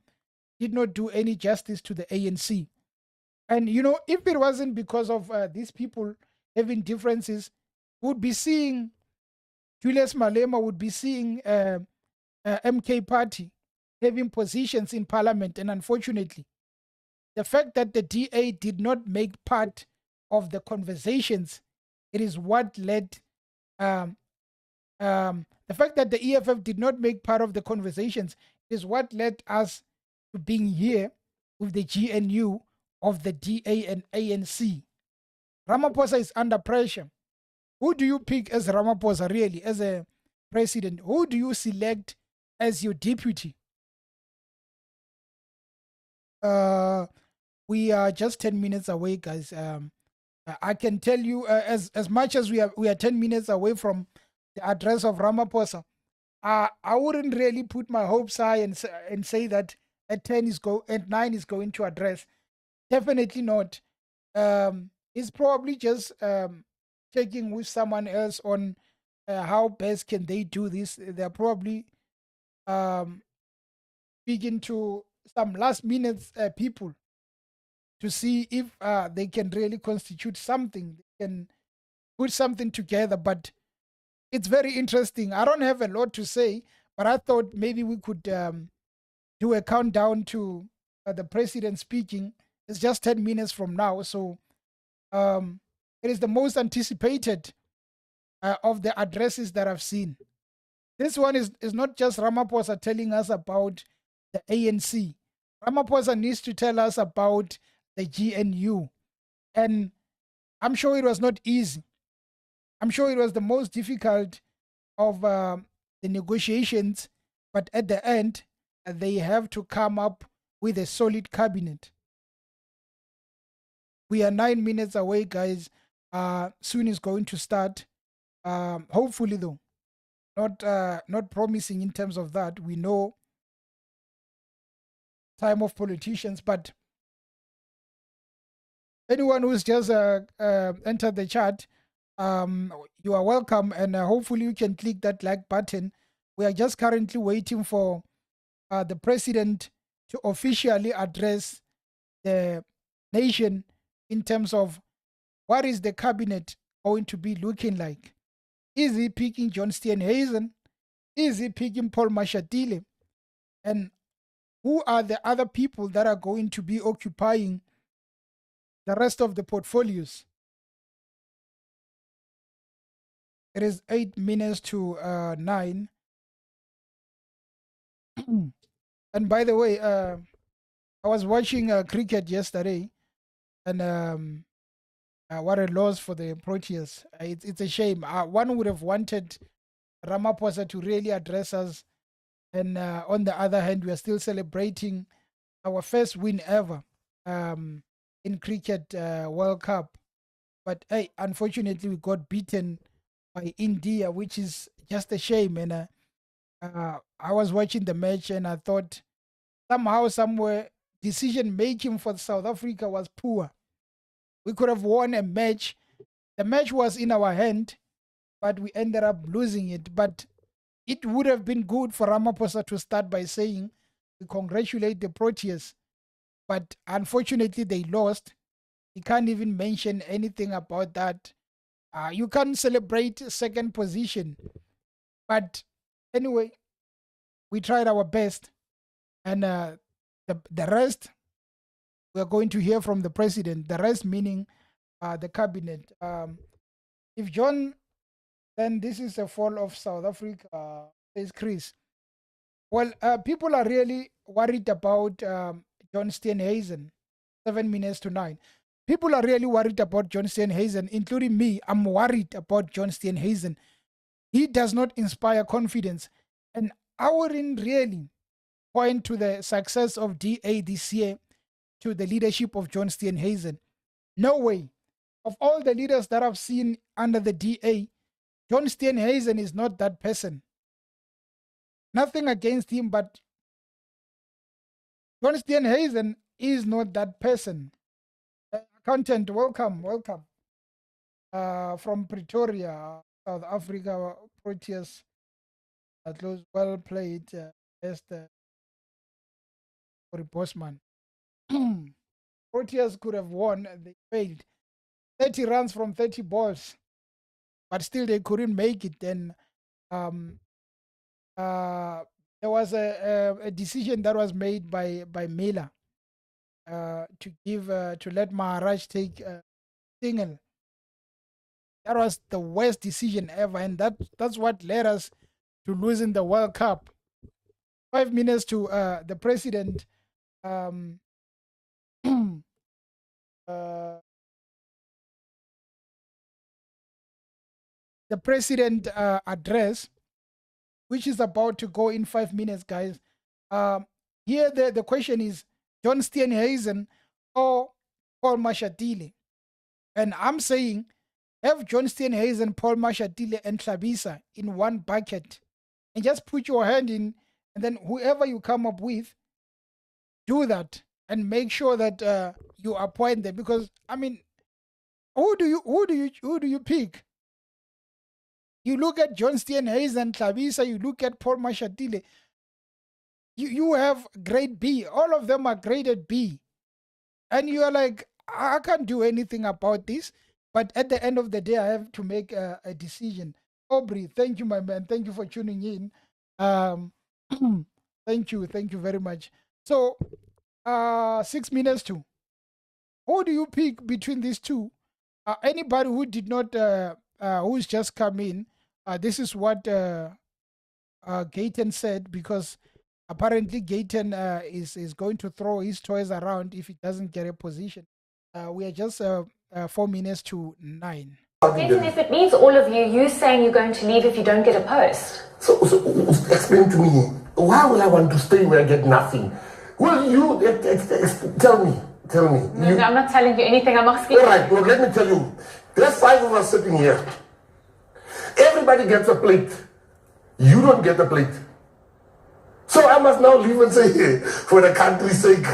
did not do any justice to the ANC. And, you know, if it wasn't because of these people having differences, we would be seeing Julius Malema, would be seeing MK Party having positions in parliament. And unfortunately, the fact that the DA did not make part of the conversations, it is what led, the fact that the EFF did not make part of the conversations is what led us to being here with the GNU of the DA and ANC. Ramaphosa is under pressure. who do you pick as Ramaphosa really, as a president? Who do you select as your deputy? We are just 10 minutes away, guys. I can tell you, as much as we are 10 minutes away from the address of Ramaphosa, I wouldn't really put my hopes high and say that at 9 is going to address. Definitely not. It's probably just checking with someone else on how best can they do this. They're probably speaking to some last minute people to see if they can really constitute something, they can put something together. But it's very interesting. I don't have a lot to say, but I thought maybe we could do a countdown to the president speaking. It's just 10 minutes from now. So it is the most anticipated of the addresses that I've seen. This one is not just Ramaphosa telling us about the ANC. Ramaphosa needs to tell us about the GNU. And I'm sure it was not easy. I'm sure it was the most difficult of the negotiations, but at the end, they have to come up with a solid cabinet. We are 9 minutes away, guys. Soon is going to start. Hopefully, though, not promising in terms of that. We know time of politicians, but anyone who's just entered the chat, you are welcome, and hopefully you can click that like button. We are just currently waiting for the president to officially address the nation in terms of what is the cabinet going to be looking like. Is he picking John Steenhuisen? Is he picking Paul Mashatile? And who are the other people that are going to be occupying the rest of the portfolios? It is 8 minutes to 9. And by the way, I was watching cricket yesterday, and what a loss for the Proteas. It's a shame. One would have wanted Ramaphosa to really address us, and on the other hand, we are still celebrating our first win ever in cricket World Cup. But hey, unfortunately, we got beaten by India, which is just a shame. And I was watching the match, and I thought somehow, somewhere, decision making for South Africa was poor. We could have won a match. The match was in our hand, but we ended up losing it. But it would have been good for Ramaphosa to start by saying, we congratulate the Proteas. But unfortunately, they lost. He can't even mention anything about that. You can't celebrate second position. But anyway, we tried our best. And the rest, we're going to hear from the president. The rest meaning the cabinet. If John, then this is the fall of South Africa, says Chris. Well, people are really worried about John Steenhuisen, 7 minutes to 9. People are really worried about John Steenhuisen, including me. I'm worried about John Steenhuisen. He does not inspire confidence. And I wouldn't really point to the success of DA this year to the leadership of John Steenhuisen. No way. Of all the leaders that I've seen under the DA, John Steenhuisen is not that person. Nothing against him, but John Steenhuisen is not that person. Accountant, welcome. From Pretoria, South Africa, Proteas. That was well played. Best for Bosman. Proteas could have won. They failed. 30 runs from 30 balls, but still they couldn't make it. Then there was a decision that was made by Mela to let Maharaj take single. That was the worst decision ever, and that's what led us to losing the World Cup. 5 minutes to the president. the president address, which is about to go in 5 minutes, guys. Here the question is John Steenhuisen or Paul Mashatile. And I'm saying have John Steenhuisen, Paul Mashatile, and Tlhabisa in one bucket and just put your hand in, and then whoever you come up with, do that and make sure that you appoint them. Because I mean, who do you pick? You look at John Steenhuisen, Tlhabisa, you look at Paul Mashatile. You have grade B. All of them are graded B. And you are like, I can't do anything about this. But at the end of the day, I have to make a decision. Aubrey, thank you, my man. Thank you for tuning in. Thank you very much. So, 6 minutes to. Who do you pick between these two? Anybody who did not, who's just come in, this is what Gayton said, because apparently Gayton is going to throw his toys around if he doesn't get a position. We are just 4 minutes to 9. Gayton, if it needs all of you, you saying you're going to leave if you don't get a post. So explain to me, why will I want to stay where I get nothing? Well, you tell me. No, I'm not telling you anything. I'm asking. All right, well, let me tell you. There's 5 of us sitting here. Everybody gets a plate. You don't get a plate. So I must now leave and say, hey, for the country's sake,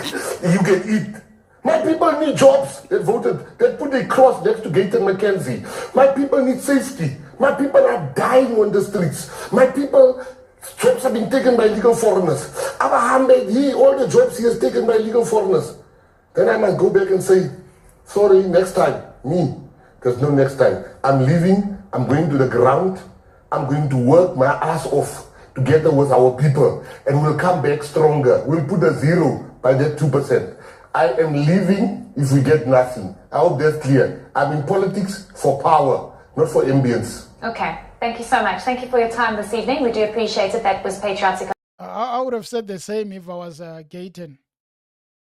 you can eat. My people need jobs. They voted. They put a cross next to Gayton McKenzie. My people need safety. My people are dying on the streets. My people, jobs have been taken by illegal foreigners. All the jobs he has taken by illegal foreigners. Then I must go back and say, sorry, next time. Me. There's no next time. I'm leaving. I'm going to the ground. I'm going to work my ass off together with our people. And we'll come back stronger. We'll put a 0 by that 2%. I am leaving if we get nothing. I hope that's clear. I'm in politics for power, not for ambience. Okay. Thank you so much. Thank you for your time this evening. We do appreciate it. That was patriotic. I would have said the same if I was Gayton.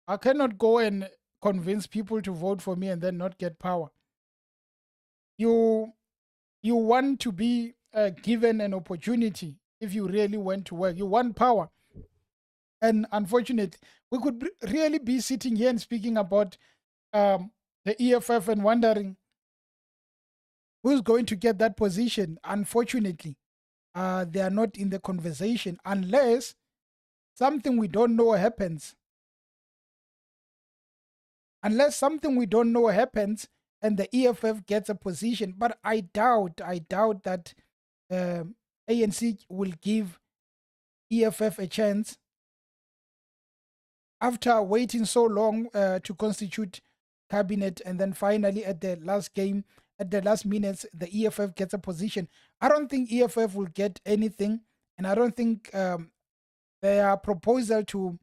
I cannot go and convince people to vote for me and then not get power. You want to be given an opportunity if you really want to work. You want power. And unfortunately, we could really be sitting here and speaking about the EFF and wondering who's going to get that position. Unfortunately, they are not in the conversation unless something we don't know happens. Unless something we don't know happens and the EFF gets a position. But I doubt that ANC will give EFF a chance after waiting so long to constitute cabinet, and then finally at the last minutes, the EFF gets a position. I don't think EFF will get anything, and I don't think their proposal to,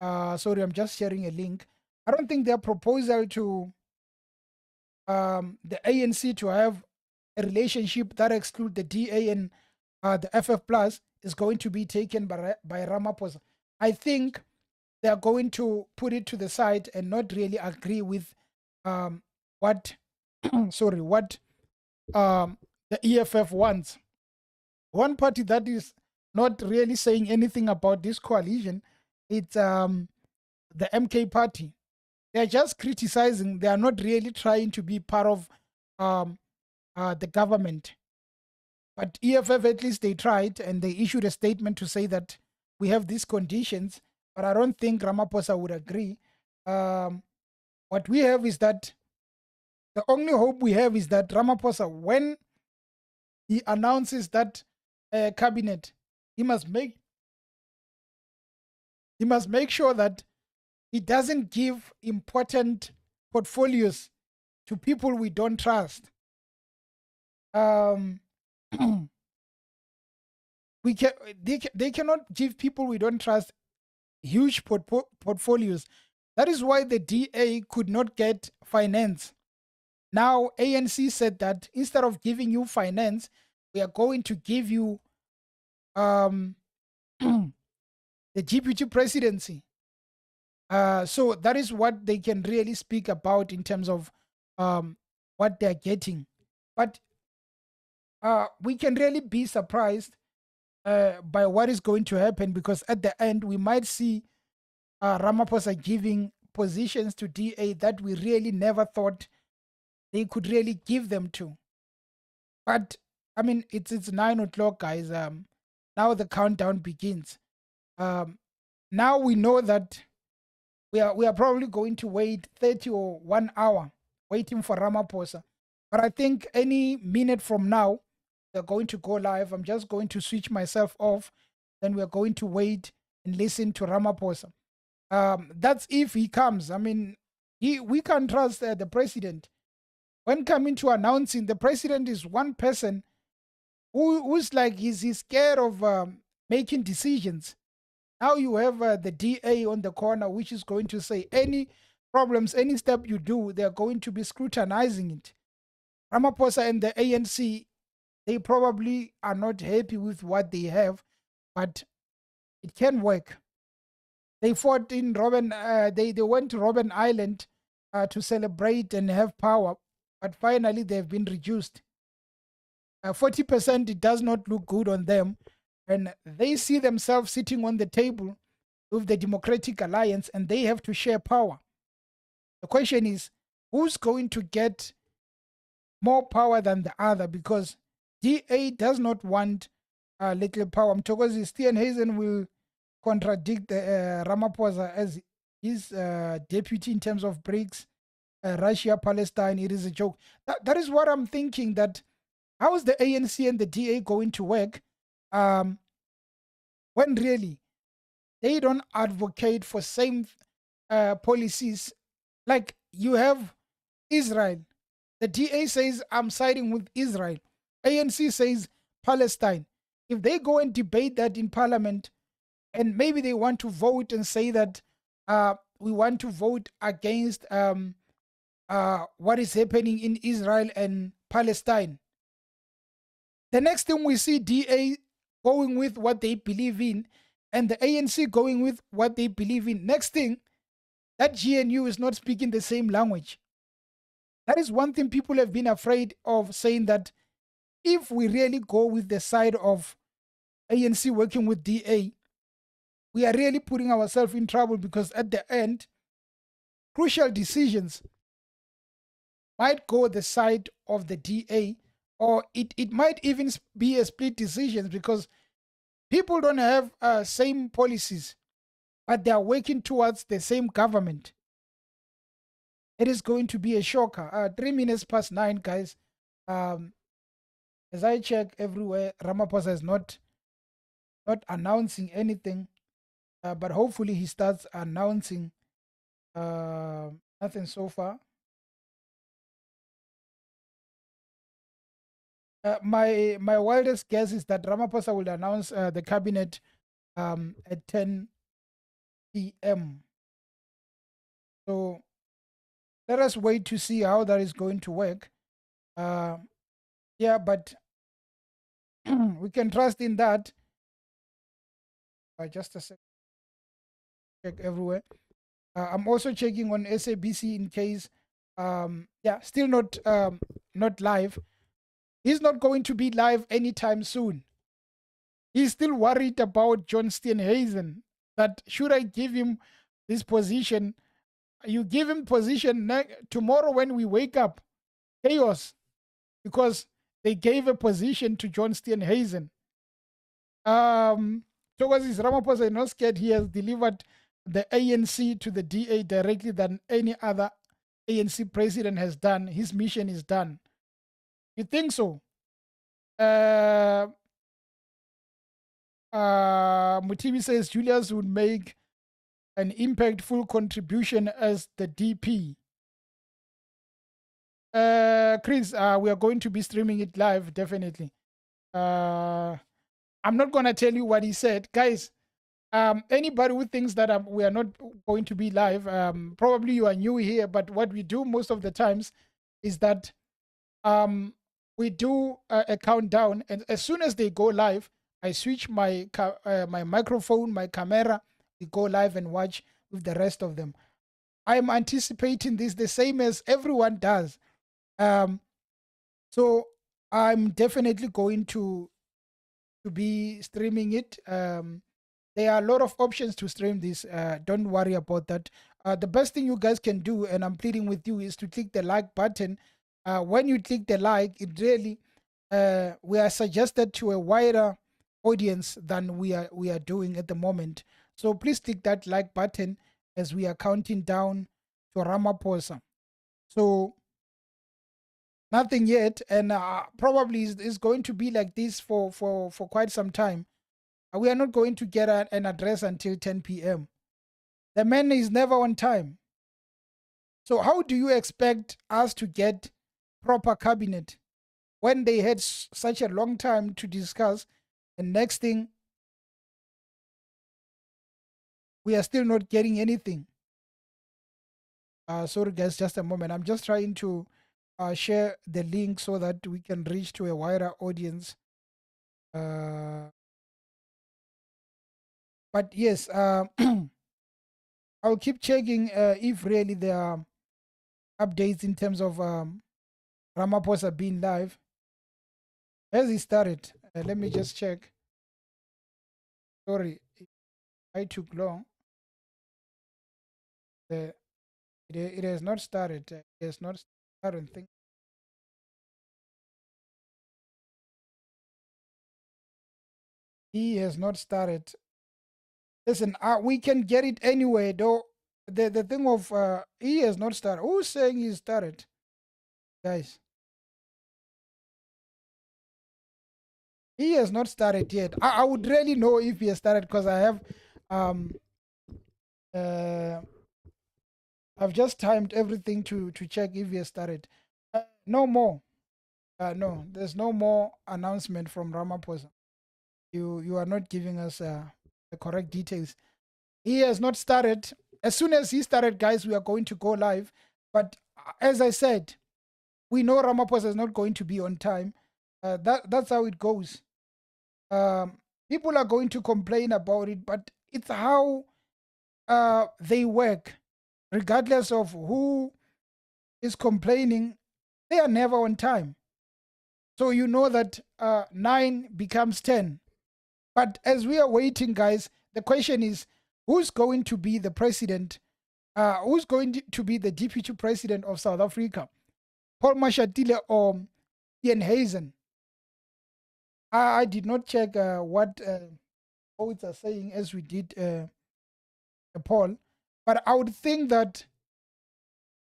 sorry, I'm just sharing a link. I don't think their proposal to the ANC to have a relationship that excludes the DA and the FF Plus is going to be taken by Ramaphosa. I think they are going to put it to the side and not really agree with what the EFF wants. One party that is not really saying anything about this coalition, it's the MK party. They're just criticizing. They are not really trying to be part of the government. But EFF, at least they tried, and they issued a statement to say that we have these conditions, but I don't think Ramaphosa would agree. What we have is that the only hope we have is that Ramaphosa, when he announces that cabinet, he must make sure that he doesn't give important portfolios to people we don't trust. They cannot give people we don't trust huge portfolios. That is why the DA could not get finance. Now ANC said that instead of giving you finance, we are going to give you the deputy presidency. So that is what they can really speak about in terms of what they're getting. But we can really be surprised by what is going to happen, because at the end we might see Ramaphosa giving positions to DA that we really never thought they could really give them to. But I mean, it's 9 o'clock, guys. Now the countdown begins. Now we know that we are probably going to wait 30 or 1 hour waiting for Ramaphosa. But I think any minute from now, they're going to go live. I'm just going to switch myself off. Then we're going to wait and listen to Ramaphosa. That's if he comes. I mean, we can't trust the president. When coming to announcing, the president is one person who's like, he's scared of making decisions. Now you have the DA on the corner, which is going to say any problems, any step you do, they're going to be scrutinizing it. Ramaphosa and the ANC, they probably are not happy with what they have, but it can work. They fought in Robben, they went to Robben Island to celebrate and have power, but finally they've been reduced. 40%, it does not look good on them. And they see themselves sitting on the table with the Democratic Alliance, and they have to share power. The question is, who's going to get more power than the other? Because DA does not want little power. Mtokozi Steenhuisen will contradict Ramaphosa as his deputy in terms of BRICS, Russia, Palestine. It is a joke. That is what I'm thinking, that how is the ANC and the DA going to work when really they don't advocate for same policies? Like you have Israel. The DA says, I'm siding with Israel. ANC says Palestine. If they go and debate that in parliament, and maybe they want to vote and say that we want to vote against what is happening in Israel and Palestine. The next thing we see, DA going with what they believe in, and the ANC going with what they believe in. Next thing, that GNU is not speaking the same language. That is one thing people have been afraid of, saying that if we really go with the side of ANC working with DA, we are really putting ourselves in trouble, because at the end, crucial decisions might go the side of the DA, or it might even be a split decision, because people don't have same policies, but they are working towards the same government. It is going to be a shocker. 3 minutes past 9, guys. As I check everywhere, Ramaphosa is not announcing anything, but hopefully he starts announcing. Nothing so far. My wildest guess is that Ramaphosa will announce the cabinet at 10 p.m. So let us wait to see how that is going to work. Yeah, but we can trust in that. Just a second. Check everywhere. I'm also checking on SABC in case. Yeah, still not live. He's not going to be live anytime soon. He's still worried about John Steenhuisen, that should I give him this position? You give him position tomorrow when we wake up. Chaos. Because they gave a position to John Steenhuisen. Tokosi Ramaphosa is not scared. He has delivered the ANC to the DA directly than any other ANC president has done. His mission is done. You think so? Mutibi says Julius would make an impactful contribution as the DP. Chris, we are going to be streaming it live, definitely. I'm not going to tell you what he said. Guys, anybody who thinks that we are not going to be live, probably you are new here, but what we do most of the times is that we do a countdown, and as soon as they go live, I switch my my microphone, my camera, we go live and watch with the rest of them. I'm anticipating this the same as everyone does. So I'm definitely going to be streaming it. There are a lot of options to stream this. Don't worry about that. The best thing you guys can do, and I'm pleading with you, is to click the like button. When you click the like, it really we are suggested to a wider audience than we are doing at the moment. So please click that like button as we are counting down to Ramaphosa. So nothing yet, and probably is going to be like this for quite some time. We are not going to get an address until 10 p.m. The man is never on time. So how do you expect us to get proper cabinet when they had such a long time to discuss, and next thing, we are still not getting anything? Sorry guys, just a moment. I'm just trying to share the link so that we can reach to a wider audience. But yes, I'll keep checking if really there are updates in terms of Ramaphosa being live. Has he started? Let me just check. Sorry, I took long. It has not started. It has not started. He has not started. Listen, we can get it anyway, though. The thing of he has not started. Who's saying he started, guys? He has not started yet. I would really know if he has started, because I have I've just timed everything to check if he has started. No more. No, there's no more announcement from Ramaphosa. You are not giving us the correct details. He has not started. As soon as he started, guys, we are going to go live. But as I said, we know Ramaphosa is not going to be on time. That's how it goes. People are going to complain about it, but it's how they work. Regardless of who is complaining, they are never on time. So you know that 9 becomes 10. But as we are waiting, guys, the question is, who's going to be the president? Who's going to be the deputy president of South Africa? Paul Mashatile or Ian Hazen? I did not check what votes are saying as we did a poll. But I would think that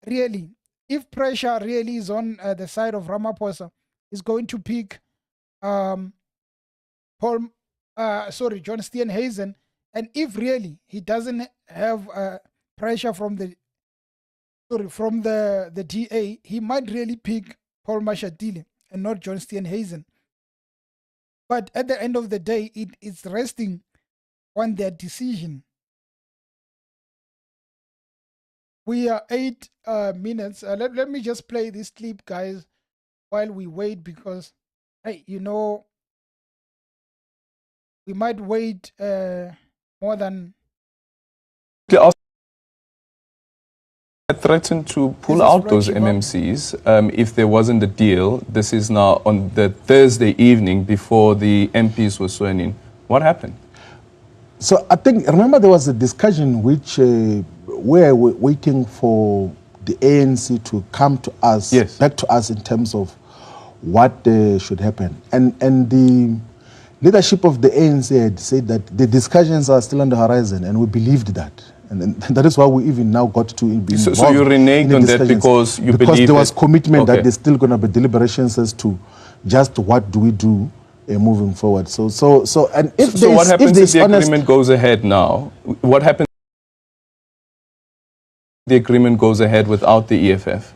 really, if pressure really is on the side of Ramaphosa, is going to pick John Steenhuisen, and if really he doesn't have pressure from the DA, he might really pick Paul Mashatile and not John Steenhuisen. But at the end of the day, it's resting on their decision. We are 8 minutes. Let me just play this clip, guys, while we wait, because, hey, you know, we might wait more than... Threatened to pull out those MMCs if there wasn't a deal. This is now on the Thursday evening before the MPs were sworn in. What happened? So I think, remember there was a discussion which we're waiting for the ANC to come to us, yes, back to us in terms of what should happen. And the leadership of the ANC had said that the discussions are still on the horizon, and we believed that. And that is why we even now got to be involved. So you reneged on that because you believe there was commitment that there's still going to be deliberations as to just what do we do moving forward. So what happens if the agreement goes ahead now? What happens if the agreement goes ahead without the EFF?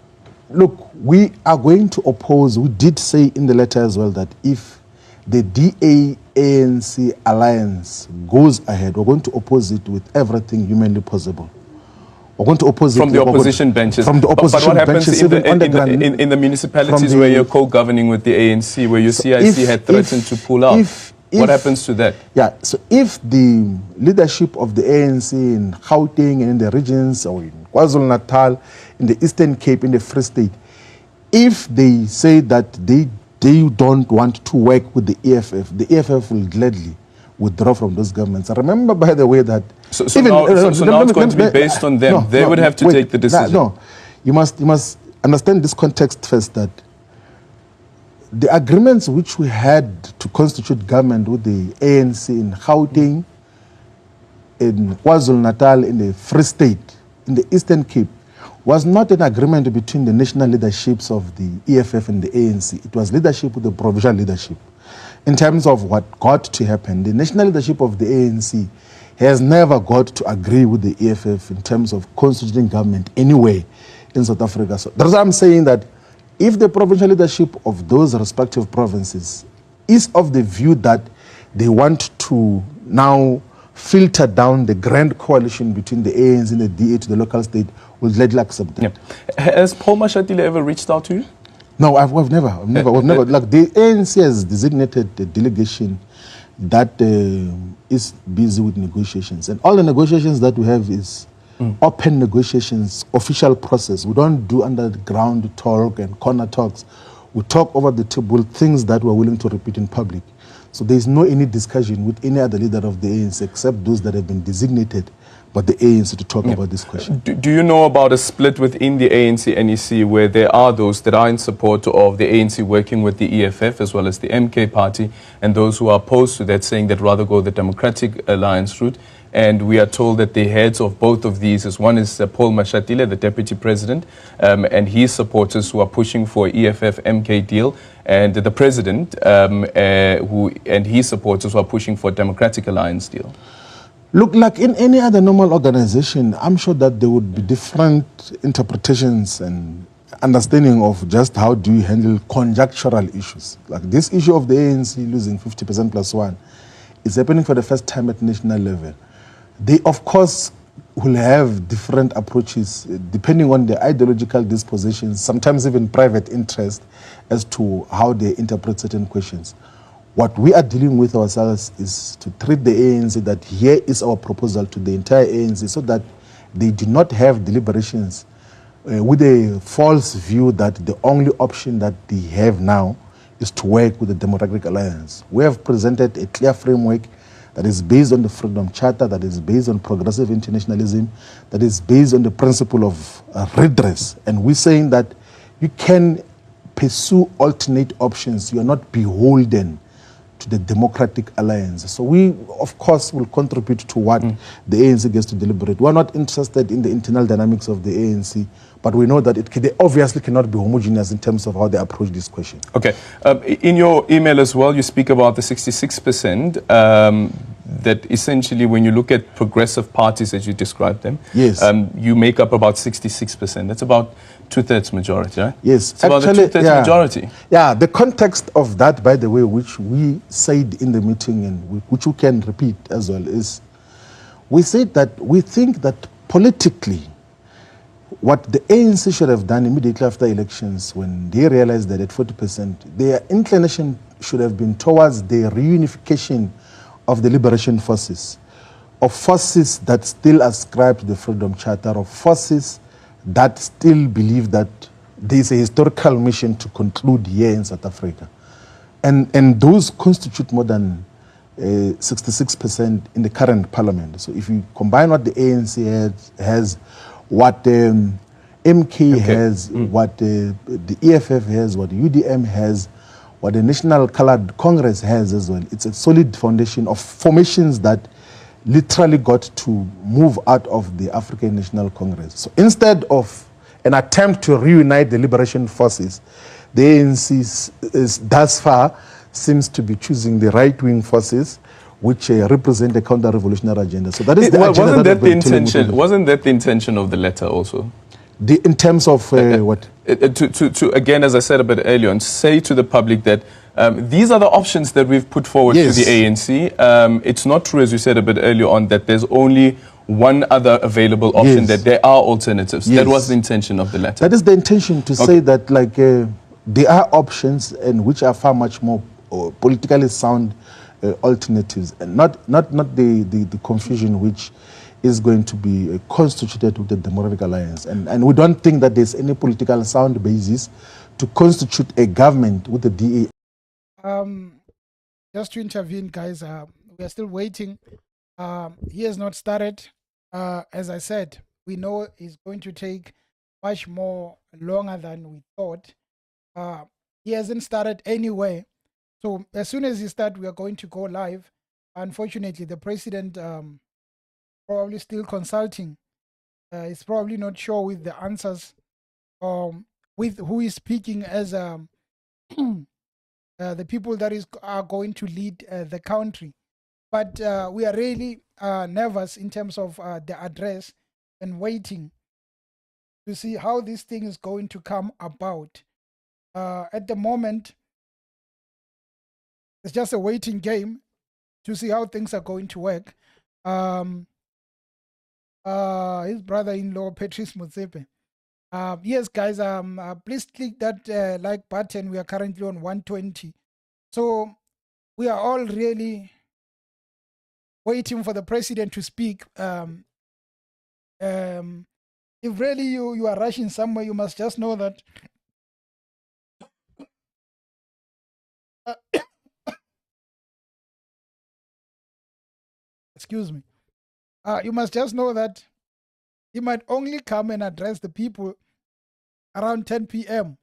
Look, we are going to oppose. We did say in the letter as well that if the DA-ANC alliance goes ahead, we're going to oppose it with everything humanly possible. We're going to oppose it from the opposition benches. From the opposition benches, but what happens in the municipalities where you're co-governing with the ANC, where your CIC had threatened to pull out? What happens to that? Yeah, so if the leadership of the ANC in Gauteng and in the regions, or in KwaZulu-Natal, in the Eastern Cape, in the Free State, if they say that they they don't want to work with the EFF will gladly withdraw from those governments. I remember, by the way, that so now it's going to be based on them. They would have to take the decision. No, you must understand this context first, that the agreements which we had to constitute government with the ANC in Gauteng, in KwaZulu-Natal, in the Free State, in the Eastern Cape, was not an agreement between the national leaderships of the EFF and the ANC. It was leadership with the provincial leadership. In terms of what got to happen, the national leadership of the ANC has never got to agree with the EFF in terms of constituting government anywhere in South Africa. So that's why I'm saying that if the provincial leadership of those respective provinces is of the view that they want to now filter down the grand coalition between the ANC and the DA to the local state, will gladly accept that. Yeah. Has Paul Mashatile ever reached out to you? No, we've never. Like, the ANC has designated a delegation that is busy with negotiations, and all the negotiations that we have is open negotiations, official process. We don't do underground talk and corner talks. We talk over the table things that we're willing to repeat in public. So there is no any discussion with any other leader of the ANC except those that have been designated by the ANC to talk about this question. Do you know about a split within the ANC-NEC where there are those that are in support of the ANC working with the EFF as well as the MK party, and those who are opposed to that, saying that rather go the Democratic Alliance route? And we are told that the heads of both of these is one is Paul Mashatile, the deputy president, and his supporters who are pushing for EFF-MK deal, and the president and his supporters who are pushing for a Democratic Alliance deal. Look, like in any other normal organization, I'm sure that there would be different interpretations and understanding of just how do you handle conjunctural issues. Like this issue of the ANC losing 50% plus one is happening for the first time at national level. They, of course, will have different approaches depending on their ideological dispositions, sometimes even private interest, as to how they interpret certain questions. What we are dealing with ourselves is to treat the ANC that here is our proposal to the entire ANC, so that they do not have deliberations with a false view that the only option that they have now is to work with the Democratic Alliance. We have presented a clear framework that is based on the Freedom Charter, that is based on progressive internationalism, that is based on the principle of redress. And we're saying that you can pursue alternate options. You are not beholden to the Democratic Alliance. So we, of course, will contribute to what the ANC gets to deliberate. We're not interested in the internal dynamics of the ANC, but we know that they obviously cannot be homogeneous in terms of how they approach this question. Okay. In your email as well, you speak about the 66%, that essentially when you look at progressive parties as you describe them, yes, you make up about 66%. That's about two-thirds majority, right? Yes. It's about a two-thirds majority. Yeah, the context of that, by the way, which we said in the meeting and which we can repeat as well, is we said that we think that politically, what the ANC should have done immediately after elections, when they realized that at 40%, their inclination should have been towards the reunification of the liberation forces, of forces that still ascribe to the Freedom Charter, of forces that still believe that there is a historical mission to conclude here in South Africa. And those constitute more than 66% in the current parliament. So if you combine what the ANC has, what MK has, what the EFF has, what the UDM has, what the National Coloured Congress has as well, it's a solid foundation of formations that literally got to move out of the African National Congress. So instead of an attempt to reunite the liberation forces, the ANC thus far seems to be choosing the right-wing forces, which represent a counter-revolutionary agenda. So that is the agenda. Wasn't that the intention of the letter also? In terms of what? To again, as I said a bit earlier, and say to the public that these are the options that we've put forward to the ANC. It's not true, as you said a bit earlier on, that there's only one other available option, that there are alternatives. That was the intention of the letter. That is the intention, to say that like there are options, and which are far much more politically sound alternatives, and not the confusion which is going to be constituted with the Democratic Alliance. And we don't think that there's any political sound basis to constitute a government with the DA. Just to intervene, guys, we are still waiting. He has not started. As I said, we know it's going to take much more longer than we thought. He hasn't started anyway. So as soon as he starts, we are going to go live. Unfortunately, the president probably still consulting. He's probably not sure with the answers, with who is speaking as the people that are going to lead the country. But we are really nervous in terms of the address and waiting to see how this thing is going to come about. At the moment, it's just a waiting game to see how things are going to work. His brother-in-law, Patrice Motsepe. Yes, guys, please click that like button. We are currently on 120. So we are all really waiting for the president to speak. If really you are rushing somewhere, you must just know that excuse me. You must just know that he might only come and address the people around 10 p.m.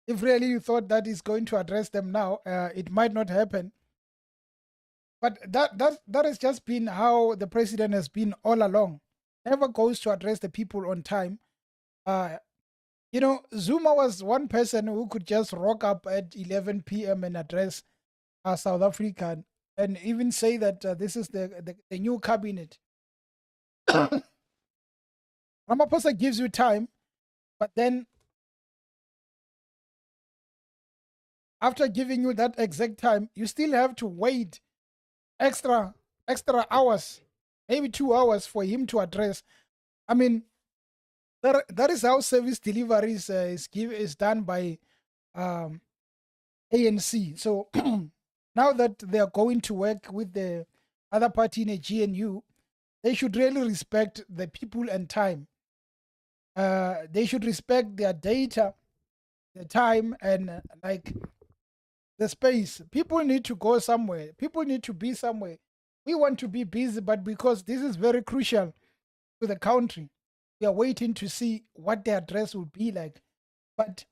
If really you thought that he's going to address them now, it might not happen. But that has just been how the president has been all along. Never goes to address the people on time. You know, Zuma was one person who could just rock up at 11 p.m. and address South Africa and even say that this is the new cabinet. Ramaphosa gives you time, but then after giving you that exact time, you still have to wait extra hours, maybe 2 hours for him to address. I mean, that is how service deliveries is done by ANC. So now that they are going to work with the other party in a GNU, they should really respect the people and time. They should respect their data, the time, and like the space. People need to go somewhere. People need to be somewhere. We want to be busy, but because this is very crucial to the country, we are waiting to see what the address will be like. But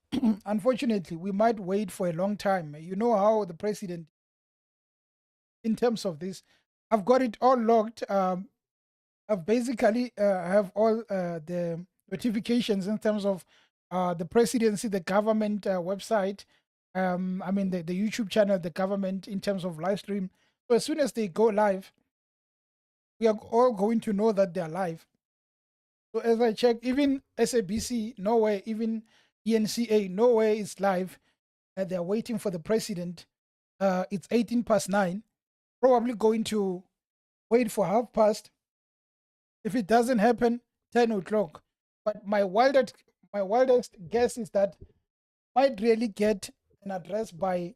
unfortunately, we might wait for a long time. You know how the president, in terms of this, I've got it all logged. I've basically have all the notifications in terms of the presidency, the government website. I mean, the YouTube channel, the government in terms of live stream. So as soon as they go live, we are all going to know that they're live. So as I check, even SABC, nowhere, even ENCA, nowhere is live. They're waiting for the president. It's 9:18. Probably going to wait for 9:30. If it doesn't happen, 10 o'clock. But my wildest guess is that might really get an address by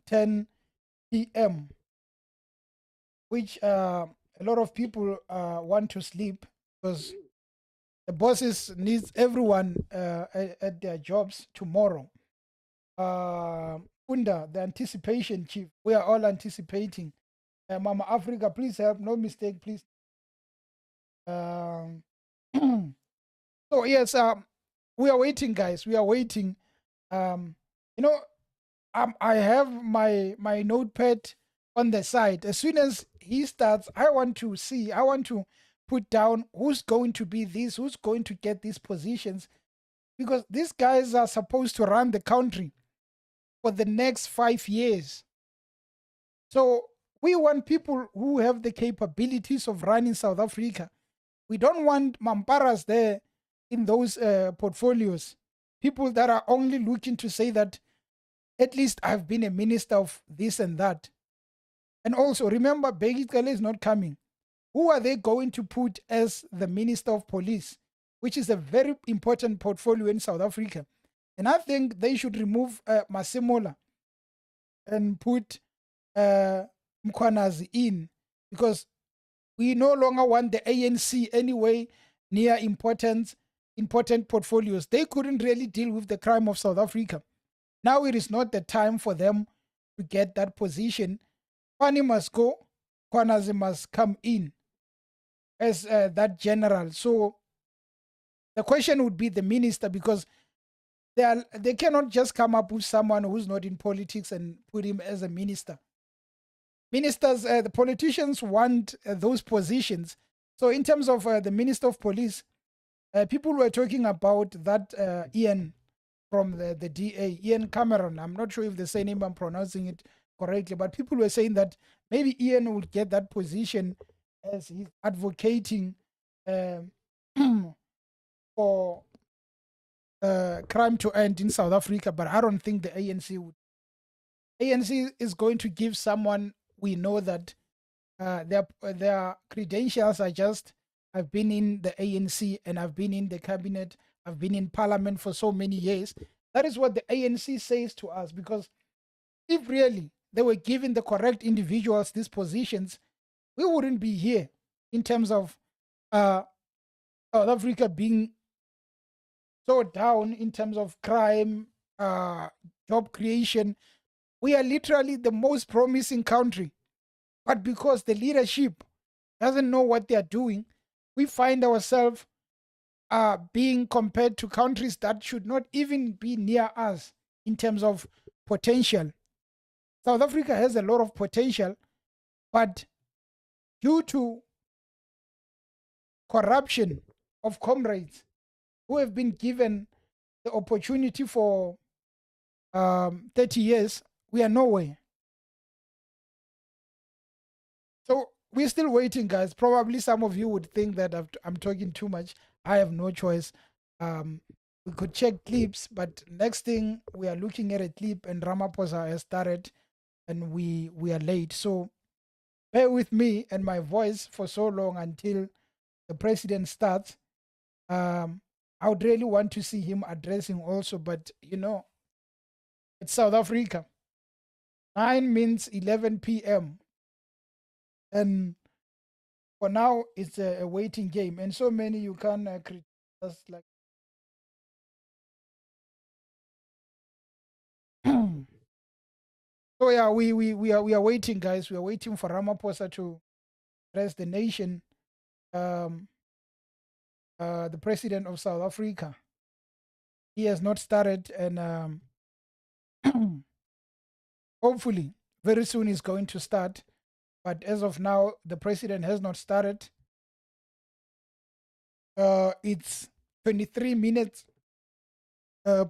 10 p.m., which a lot of people want to sleep because the bosses needs everyone at their jobs tomorrow. Funda, the anticipation chief, we are all anticipating. Mama Africa, please help, no mistake, please. So yes, we are waiting, guys. We are waiting. You know, I have my notepad on the side. As soon as he starts, I want to put down who's going to be this, who's going to get these positions, because these guys are supposed to run the country for the next 5 years. So we want people who have the capabilities of running South Africa. We don't want mamparas there in those portfolios. People that are only looking to say that at least I've been a minister of this and that. And also remember, Begitele is not coming. Who are they going to put as the Minister of Police, which is a very important portfolio in South Africa? And I think they should remove Masemola and put Mkhwanazi in, because we no longer want the ANC anyway near important portfolios. They couldn't really deal with the crime of South Africa. Now it is not the time for them to get that position. Kwani must go, Kwanazi must come in as that general. So the question would be the minister, because they cannot just come up with someone who's not in politics and put him as a minister. Ministers, the politicians want those positions. So in terms of the Minister of Police, people were talking about that Ian from the DA, Ian Cameron. I'm not sure if they say name I'm pronouncing it correctly, but people were saying that maybe Ian would get that position as he's advocating for crime to end in South Africa, but I don't think the ANC would. ANC is going to give someone we know that their credentials are just, I've been in the ANC and I've been in the cabinet, I've been in parliament for so many years. That is what the ANC says to us, because if really they were giving the correct individuals these positions, we wouldn't be here in terms of South Africa being so down in terms of crime, job creation. We are literally the most promising country. But because the leadership doesn't know what they are doing, we find ourselves being compared to countries that should not even be near us in terms of potential. South Africa has a lot of potential, but due to corruption of comrades who have been given the opportunity for 30 years, we are nowhere. So we're still waiting, guys. Probably some of you would think that I'm talking too much. I have no choice. We could check clips, but next thing we are looking at a clip and Ramaphosa has started and we are late. So bear with me and my voice for so long until the president starts. I would really want to see him addressing also, but you know, it's South Africa. 9 means 11 p.m. And for now, it's a waiting game. And so many you can criticize like. So yeah, we are waiting, guys. We are waiting for Ramaphosa to address the nation. The president of South Africa. He has not started, and hopefully very soon he's going to start. But as of now, the president has not started. It's 23 minutes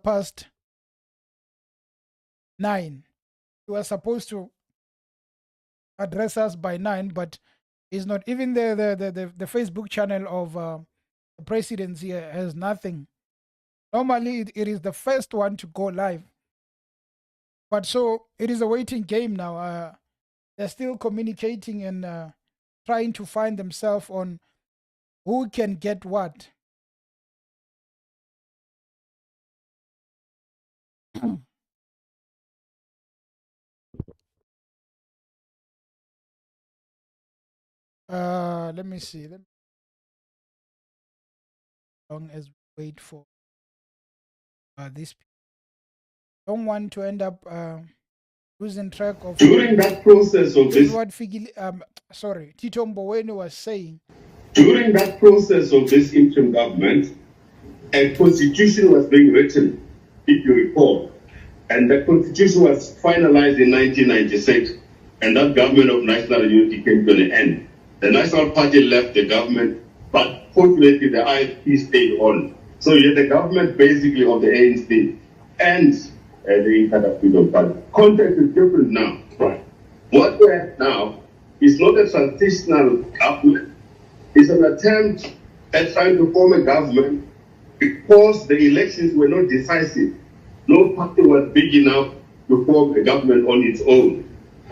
past 9. He was supposed to address us by 9, but it's not. Even the Facebook channel of the presidency has nothing. Normally, it is the first one to go live. But so it is a waiting game now. They're still communicating and trying to find themselves on who can get what. Let me see. Long as we wait for this. Don't want to end up losing track of. During that process of this, what Tito Mboweni was saying. During that process of this interim government, a constitution was being written, if you recall, and the constitution was finalized in 1996, and that government of national unity came to an end. The National Party left the government, but fortunately the IFP stayed on. So you had the government basically of the ANC and the Inkatha Freedom Party. Context is different now. Right. What we have now is not a transitional government. It's an attempt at trying to form a government because the elections were not decisive. No party was big enough to form a government on its own.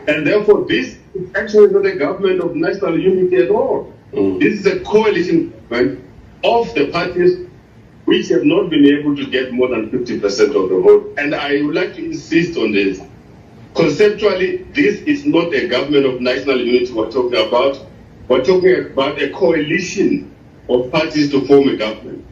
And therefore, this is actually not a government of national unity at all. This is a coalition government of the parties which have not been able to get more than 50% of the vote. And I would like to insist on this. Conceptually, this is not a government of national unity we're talking about. We're talking about a coalition of parties to form a government.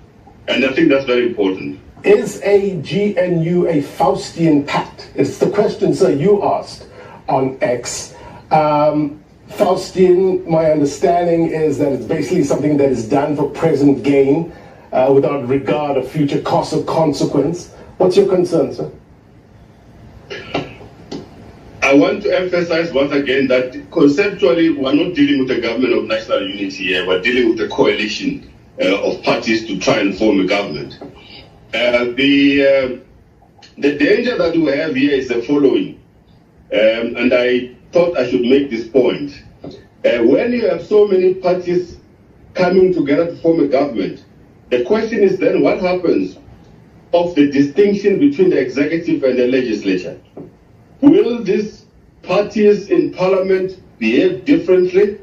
And I think that's very important. Is a GNU a Faustian pact? It's the question, sir, you asked on X. Faustian, my understanding is that it's basically something that is done for present gain without regard of future cost or consequence. What's your concern, sir? I want to emphasize once again that conceptually we're not dealing with a government of national unity here. We're dealing with a coalition of parties to try and form a government. The danger that we have here is the following, and I thought I should make this point. When you have so many parties coming together to form a government, the question is then what happens of the distinction between the executive and the legislature? Will these parties in parliament behave differently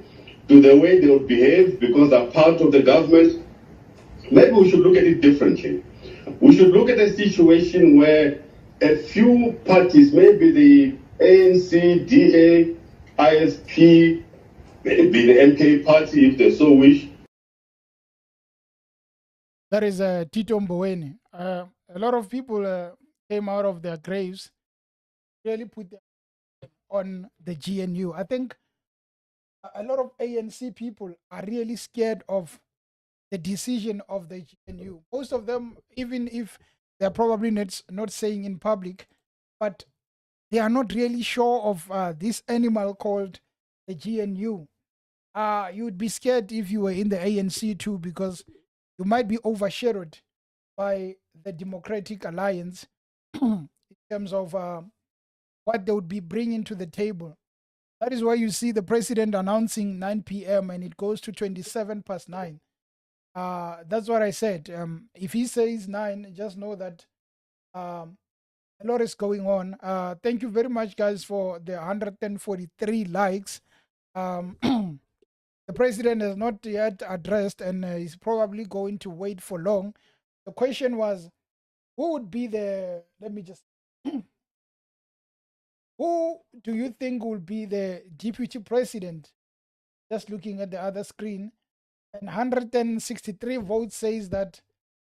to the way they would behave because they're part of the government? Maybe we should look at it differently. We should look at a situation where a few parties, maybe the ANC, DA, ISP, maybe the MK party, if they so wish. That is Tito Mboweni. A lot of people came out of their graves, really put them on the GNU. I think a lot of ANC people are really scared of the decision of the GNU. Most of them, even if they're probably not saying in public, but they are not really sure of this animal called the GNU. You would be scared if you were in the ANC too, because you might be overshadowed by the Democratic Alliance in terms of what they would be bringing to the table. That is why you see the president announcing 9 p.m. and it goes to 27 past 9. That's what I said. If he says 9, just know that a lot is going on. Thank you very much, guys, for the 143 likes. The president has not yet addressed and is probably going to wait for long. The question was, who would be the, let me just, who do you think will be the deputy president? Just looking at the other screen. And 163 votes says that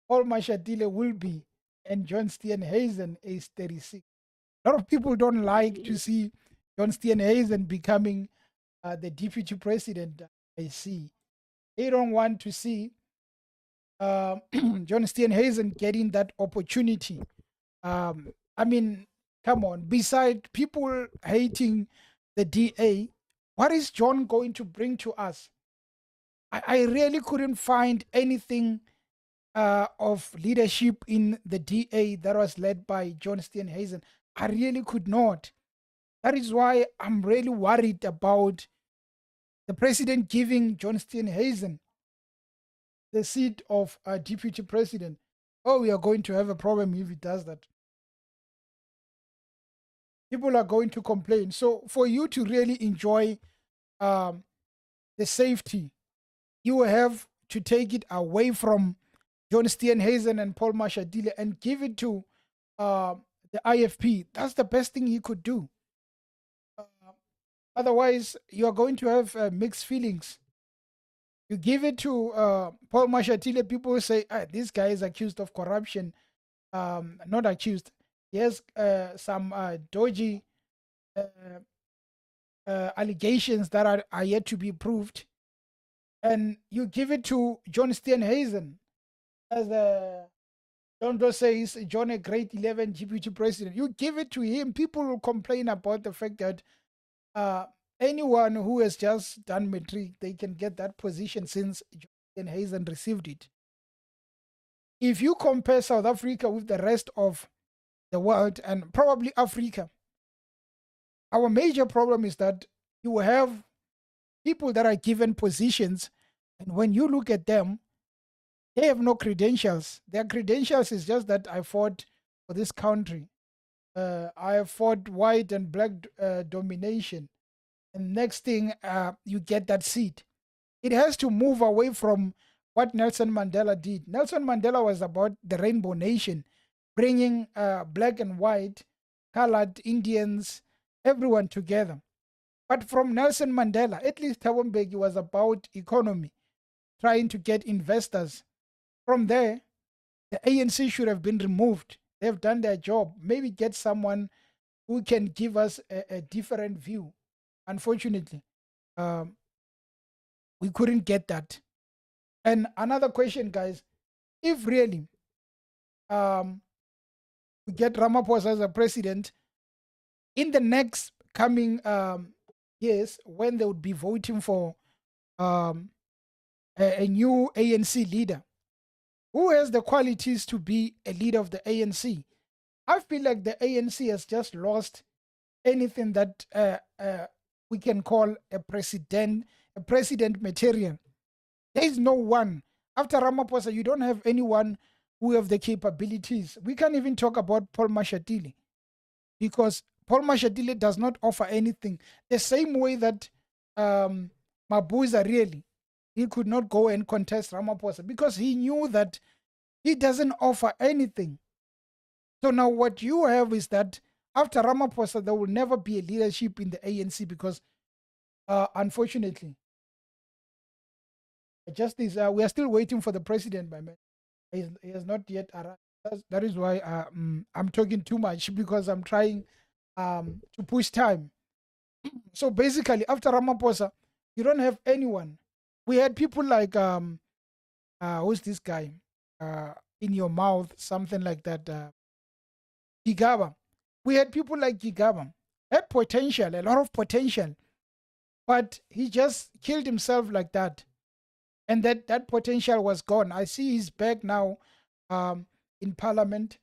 Paul Mashatile will be, and John Steenhuisen is 36. A lot of people don't like to see John Steenhuisen becoming the deputy president. I see. They don't want to see John Steenhuisen getting that opportunity. I mean, come on. Beside people hating the DA, what is John going to bring to us? I really couldn't find anything of leadership in the DA that was led by John Steenhuisen. I really could not. That is why I'm really worried about the president giving John Steenhuisen the seat of deputy president. Oh, we are going to have a problem if he does that. People are going to complain. So for you to really enjoy the safety, you will have to take it away from John Steenhuisen and Paul Mashatile and give it to the IFP. That's the best thing he could do. Otherwise, you are going to have mixed feelings. You give it to Paul Mashatile, people will say, this guy is accused of corruption. Not accused. He has some dodgy allegations that are yet to be proved. And you give it to John Steenhuisen as don't just say is John a grade 11 deputy president. You give it to him, people will complain about the fact that anyone who has just done matric, they can get that position since John Steenhuisen received it. If you compare South Africa with the rest of the world and probably Africa, our major problem is that you have people that are given positions, and when you look at them, they have no credentials. Their credentials is just that I fought for this country. I have fought white and black domination. And next thing, you get that seat. It has to move away from what Nelson Mandela did. Nelson Mandela was about the rainbow nation, bringing black and white, colored Indians, everyone together. But from Nelson Mandela, at least Thabo Mbeki was about economy, trying to get investors. From there, the ANC should have been removed. They've done their job. Maybe get someone who can give us a different view. Unfortunately, we couldn't get that. And another question, guys, if really we get Ramaphosa as a president, in the next coming years, when they would be voting for a new ANC leader, who has the qualities to be a leader of the ANC? I feel like the ANC has just lost anything that we can call a president material. There is no one. After Ramaphosa, you don't have anyone who have the capabilities. We can't even talk about Paul Mashatile, because Paul Mashatile does not offer anything. The same way that Mabuza really, he could not go and contest Ramaphosa because he knew that he doesn't offer anything. So now what you have is that after Ramaphosa, there will never be a leadership in the ANC because, unfortunately, justice, we are still waiting for the president, my man. He has not yet arrived. That is why I'm talking too much, because I'm trying to push time. So basically, after Ramaphosa, you don't have anyone. We had people like, who's this guy? In your mouth, something like that. Gigaba. We had people like Gigaba. Had potential, a lot of potential. But he just killed himself like that. And that potential was gone. I see he's back now in parliament.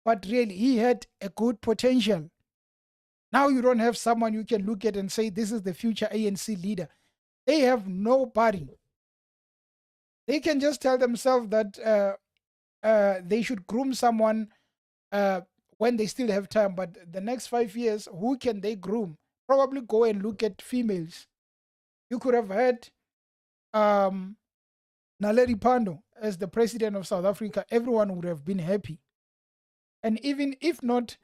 But really, he had a good potential. Now you don't have someone you can look at and say, this is the future ANC leader. They have nobody. They can just tell themselves that they should groom someone when they still have time. But the next 5 years, who can they groom? Probably go and look at females. You could have had Naledi Pandor as the president of South Africa. Everyone would have been happy. And even if not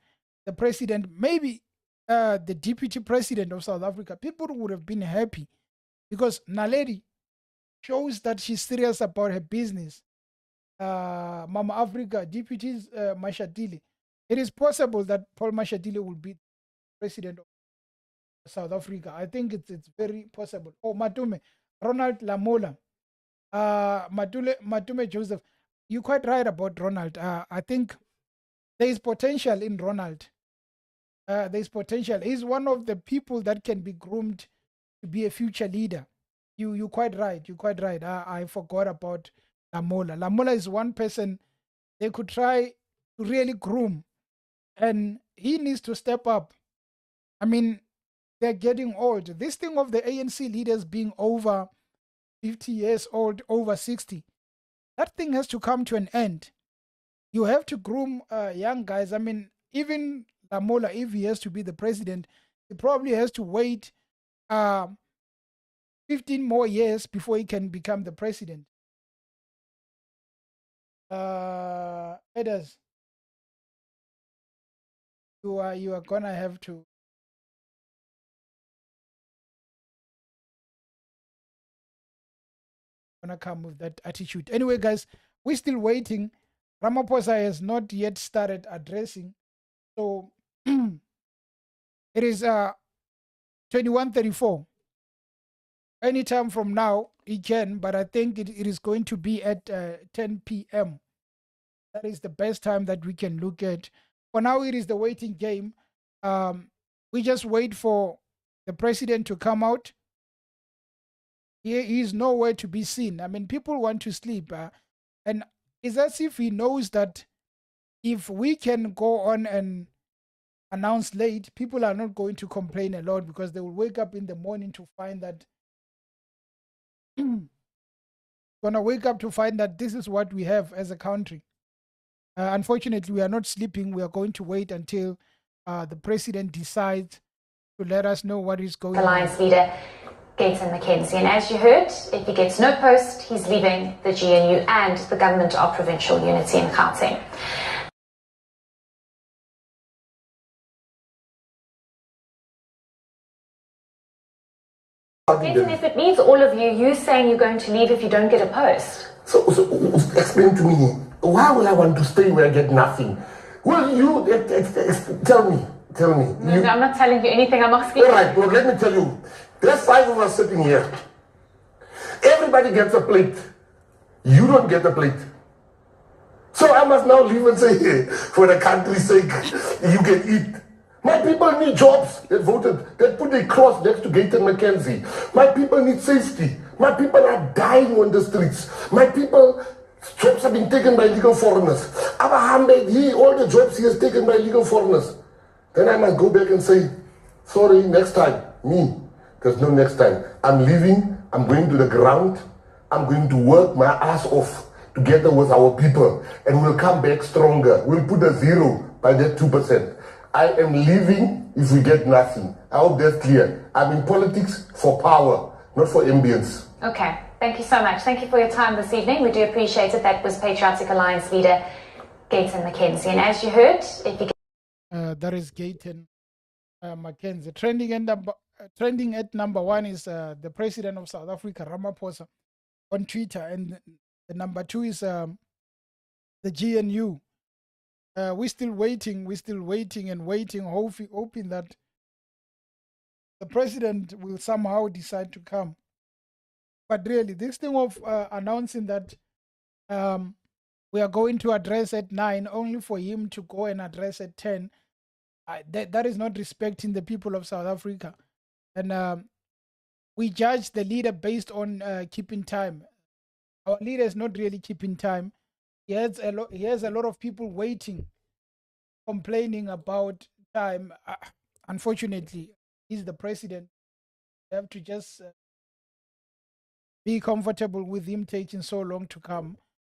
the president, maybe the deputy president of South Africa, people would have been happy, because Naledi shows that she's serious about her business. Mama Africa, deputies Mashatile. It is possible that Paul Mashatile will be president of South Africa. I think it's very possible. Oh, Matume, Ronald Lamola, Matume Joseph. You're quite right about Ronald. I think there is potential in Ronald. There's potential. He's one of the people that can be groomed to be a future leader. You're quite right. You're quite right. I forgot about Lamola. Lamola is one person they could try to really groom, and he needs to step up. I mean, they're getting old. This thing of the ANC leaders being over 50 years old, over 60, that thing has to come to an end. You have to groom young guys. I mean, even Lamola, if he has to be the president, he probably has to wait 15 more years before he can become the president. Edas, you are gonna have to come with that attitude. Anyway, guys, we're still waiting. Ramaphosa has not yet started addressing. So it is 21:34. Anytime from now, he can, but I think it is going to be at 10 p.m. That is the best time that we can look at. For now, it is the waiting game. We just wait for the president to come out. He is nowhere to be seen. I mean, people want to sleep. And it's as if he knows that if we can go on and announce late, people are not going to complain a lot, because they will wake up in the morning to find that this is what we have as a country. Unfortunately, we are not sleeping. We are going to wait until the president decides to let us know what is going on. Alliance leader Gayton McKenzie. And as you heard, if he gets no post, he's leaving the GNU and the Government of Provincial Unity in Gauteng. something Gayton, if it needs all of you, you saying you're going to leave if you don't get a post. So explain to me, why will I want to stay where I get nothing? Well, you tell me. No, I'm not telling you anything. I'm asking. All right, well, let me tell you. There's 5 of us sitting here. Everybody gets a plate. You don't get a plate. So I must now leave and say, hey, for the country's sake, you can eat. My people need jobs. They voted. They put a cross next to Gayton McKenzie. My people need safety. My people are dying on the streets. My people, jobs have been taken by illegal foreigners. Abraham, all the jobs he has taken by illegal foreigners. Then I must go back and say, sorry, next time. Me. There's no next time. I'm leaving. I'm going to the ground. I'm going to work my ass off together with our people. And we'll come back stronger. We'll put a 0 by that 2%. I am leaving if we get nothing. I hope that's clear. I'm in politics for power, not for ambience. Okay. Thank you so much. Thank you for your time this evening. We do appreciate it. That was Patriotic Alliance leader Gayton McKenzie. And as you heard, if you that is Gayton McKenzie. Trending at number 1 is the president of South Africa, Ramaphosa, on Twitter. And the number 2 is the GNU. We're still waiting and waiting, hoping that the president will somehow decide to come. But really, this thing of announcing that we are going to address at 9, only for him to go and address at 10, that is not respecting the people of South Africa. And we judge the leader based on keeping time. Our leader is not really keeping time. He has a lot of people waiting, complaining about time. Unfortunately, he's the president. You have to just be comfortable with him taking so long to come.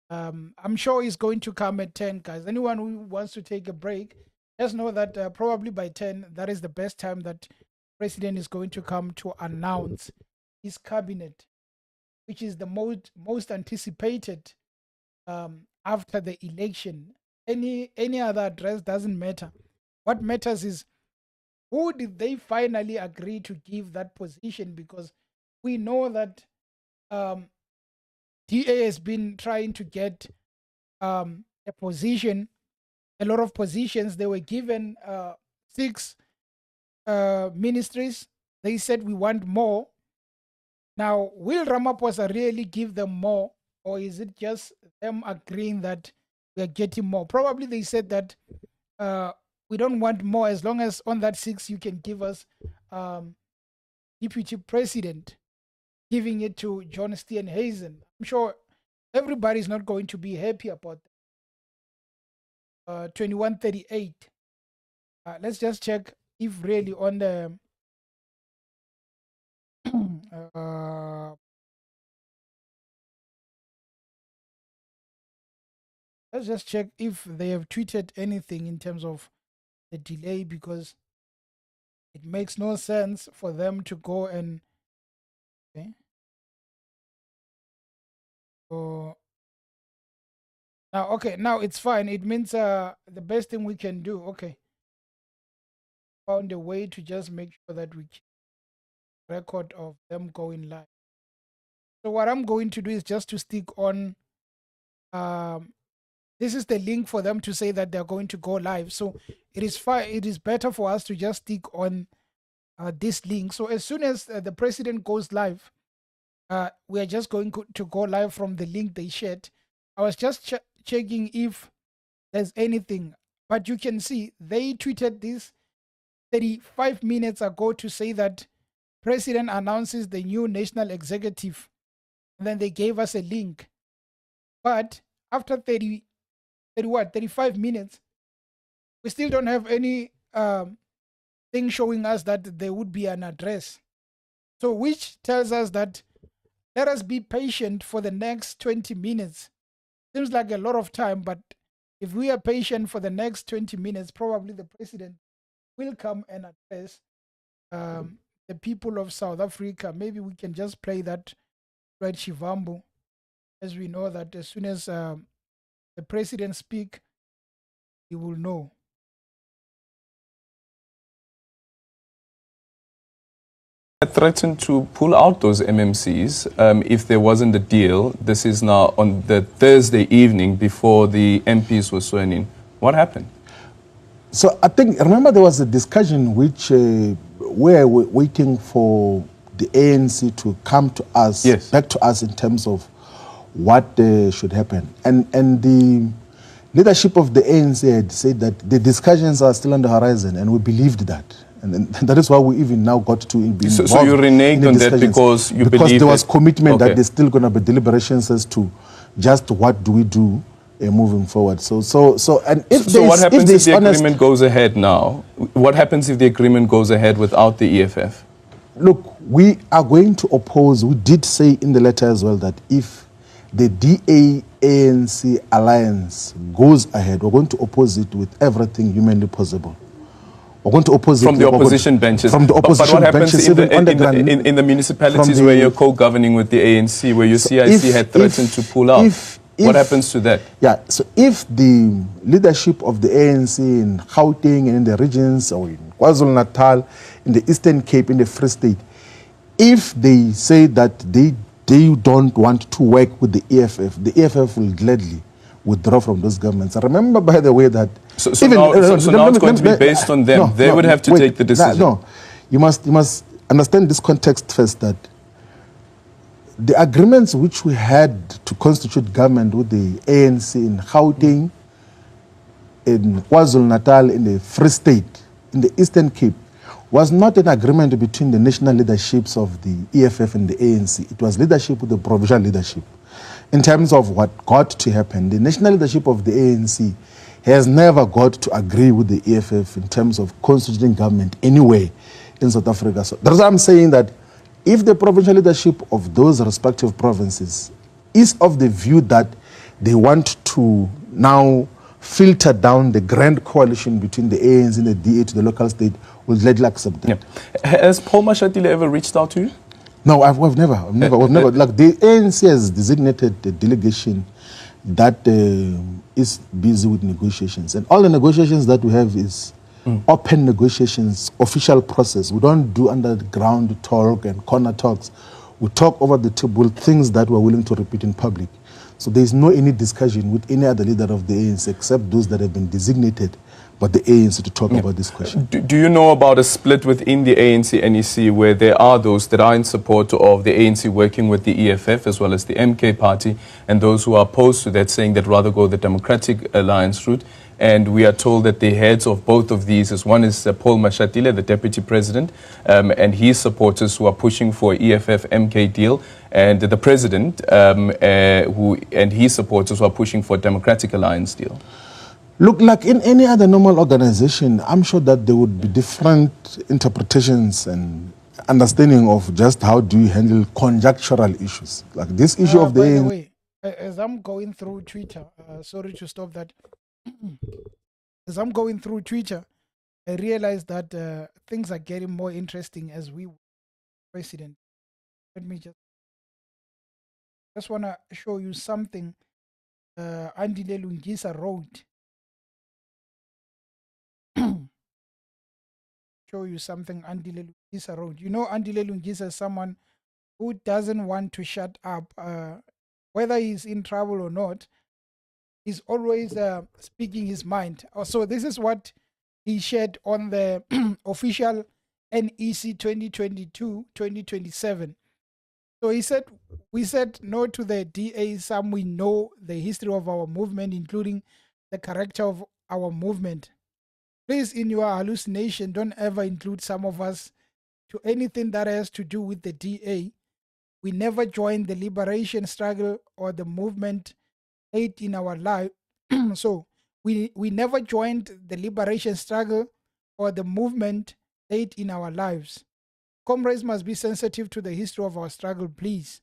I'm sure he's going to come at 10, guys. Anyone who wants to take a break, just know that probably by 10, that is the best time that the president is going to come to announce his cabinet, which is the most anticipated after the election. Any other address doesn't matter. What matters is who did they finally agree to give that position, because we know that DA has been trying to get a position, a lot of positions. They were given 6 ministries. They said we want more. Now, will Ramaphosa really give them more, or is it just them agreeing that we are getting more? Probably they said that we don't want more, as long as on that 6 you can give us deputy president, giving it to John Steenhuisen. I'm sure everybody's not going to be happy about that. 2138. Let's just check if really on the let's just check if they have tweeted anything in terms of the delay, because it makes no sense for them to go and okay. So now it's fine. It means the best thing we can do, okay, found a way to just make sure that we keep record of them going live. So what I'm going to do is just to stick on this is the link for them to say that they're going to go live. So it is fine. It is better for us to just stick on this link. So as soon as the president goes live, we are just going to go live from the link they shared. I was just checking if there's anything, but you can see they tweeted this 35 minutes ago to say that president announces the new national executive, and then they gave us a link. But after 35 minutes, we still don't have any thing showing us that there would be an address. So which tells us that let us be patient for the next 20 minutes. Seems like a lot of time, but if we are patient for the next 20 minutes, probably the president will come and address the people of South Africa. Maybe we can just play that right, Shivambu, as we know that as soon as the president speak, he will know. threatened to pull out those MMCs if there wasn't a deal. This is now on the Thursday evening before the MPs were sworn in. What happened? So I think, remember there was a discussion which we're waiting for the ANC to come to us, yes, back to us in terms of what should happen. And the leadership of the ANC had said that the discussions are still on the horizon, and we believed that. And that is why we even now got to be involved. So you reneged on that because you believe there was commitment that there's still going to be deliberations as to just what do we do moving forward. So what happens if the agreement goes ahead now? What happens if the agreement goes ahead without the EFF? Look, we are going to oppose. We did say in the letter as well that if the DA-ANC alliance goes ahead, we're going to oppose it with everything humanly possible. We're going to oppose from the opposition benches. From the opposition benches, but what happens in the municipalities where you're co-governing with the ANC, where your CIC had threatened to pull out? What happens to that? Yeah, so if the leadership of the ANC in Gauteng and in the regions, or in KwaZulu-Natal, in the Eastern Cape, in the Free State, if they say that they don't want to work with the EFF will gladly withdraw from those governments. And remember, by the way, that now it's going to be based on them. They would have to take the decision. No, you must understand this context first, that the agreements which we had to constitute government with the ANC in Gauteng, in KwaZulu-Natal, in the Free State, in the Eastern Cape, was not an agreement between the national leaderships of the EFF and the ANC. It was leadership with the provincial leadership. In terms of what got to happen, the national leadership of the ANC has never got to agree with the EFF in terms of constituting government anywhere in South Africa. So that's why I'm saying that if the provincial leadership of those respective provinces is of the view that they want to now filter down the grand coalition between the ANC and the DA to the local state, will gladly accept that. Yeah. Has Paul Mashatile ever reached out to you? No, we've never. Like, the ANC has designated a delegation that is busy with negotiations, and all the negotiations that we have is open negotiations, official process. We don't do underground talk and corner talks. We talk over the table things that we're willing to repeat in public. So there is no any discussion with any other leader of the ANC except those that have been designated by the ANC to talk about this question. Do you know about a split within the ANC NEC where there are those that are in support of the ANC working with the EFF as well as the MK party, and those who are opposed to that, saying that rather go the Democratic Alliance route? And we are told that the heads of both of these is Paul Mashatile, the deputy president, and his supporters who are pushing for EFF-MK deal, and the president and his supporters who are pushing for a Democratic Alliance deal. Look, like in any other normal organization, I'm sure that there would be different interpretations and understanding of just how do you handle conjunctural issues. Like this issue of the... By the way, as I'm going through Twitter, sorry to stop that. As I'm going through Twitter, I realized that things are getting more interesting as we president. Let me just want to show you something Andile Lungisa wrote. Show you something Andile Lungisa wrote. You know, Andile Lungisa is someone who doesn't want to shut up, whether he's in trouble or not. He's always speaking his mind. So this is what he shared on the official NEC 2022-2027. So he said, we said no to the DA. Some we know the history of our movement, including the character of our movement. Please, in your hallucination, don't ever include some of us to anything that has to do with the DA. We never joined the liberation struggle or the movement late in our life. So we never joined the liberation struggle or the movement late in our lives. Comrades must be sensitive to the history of our struggle, please.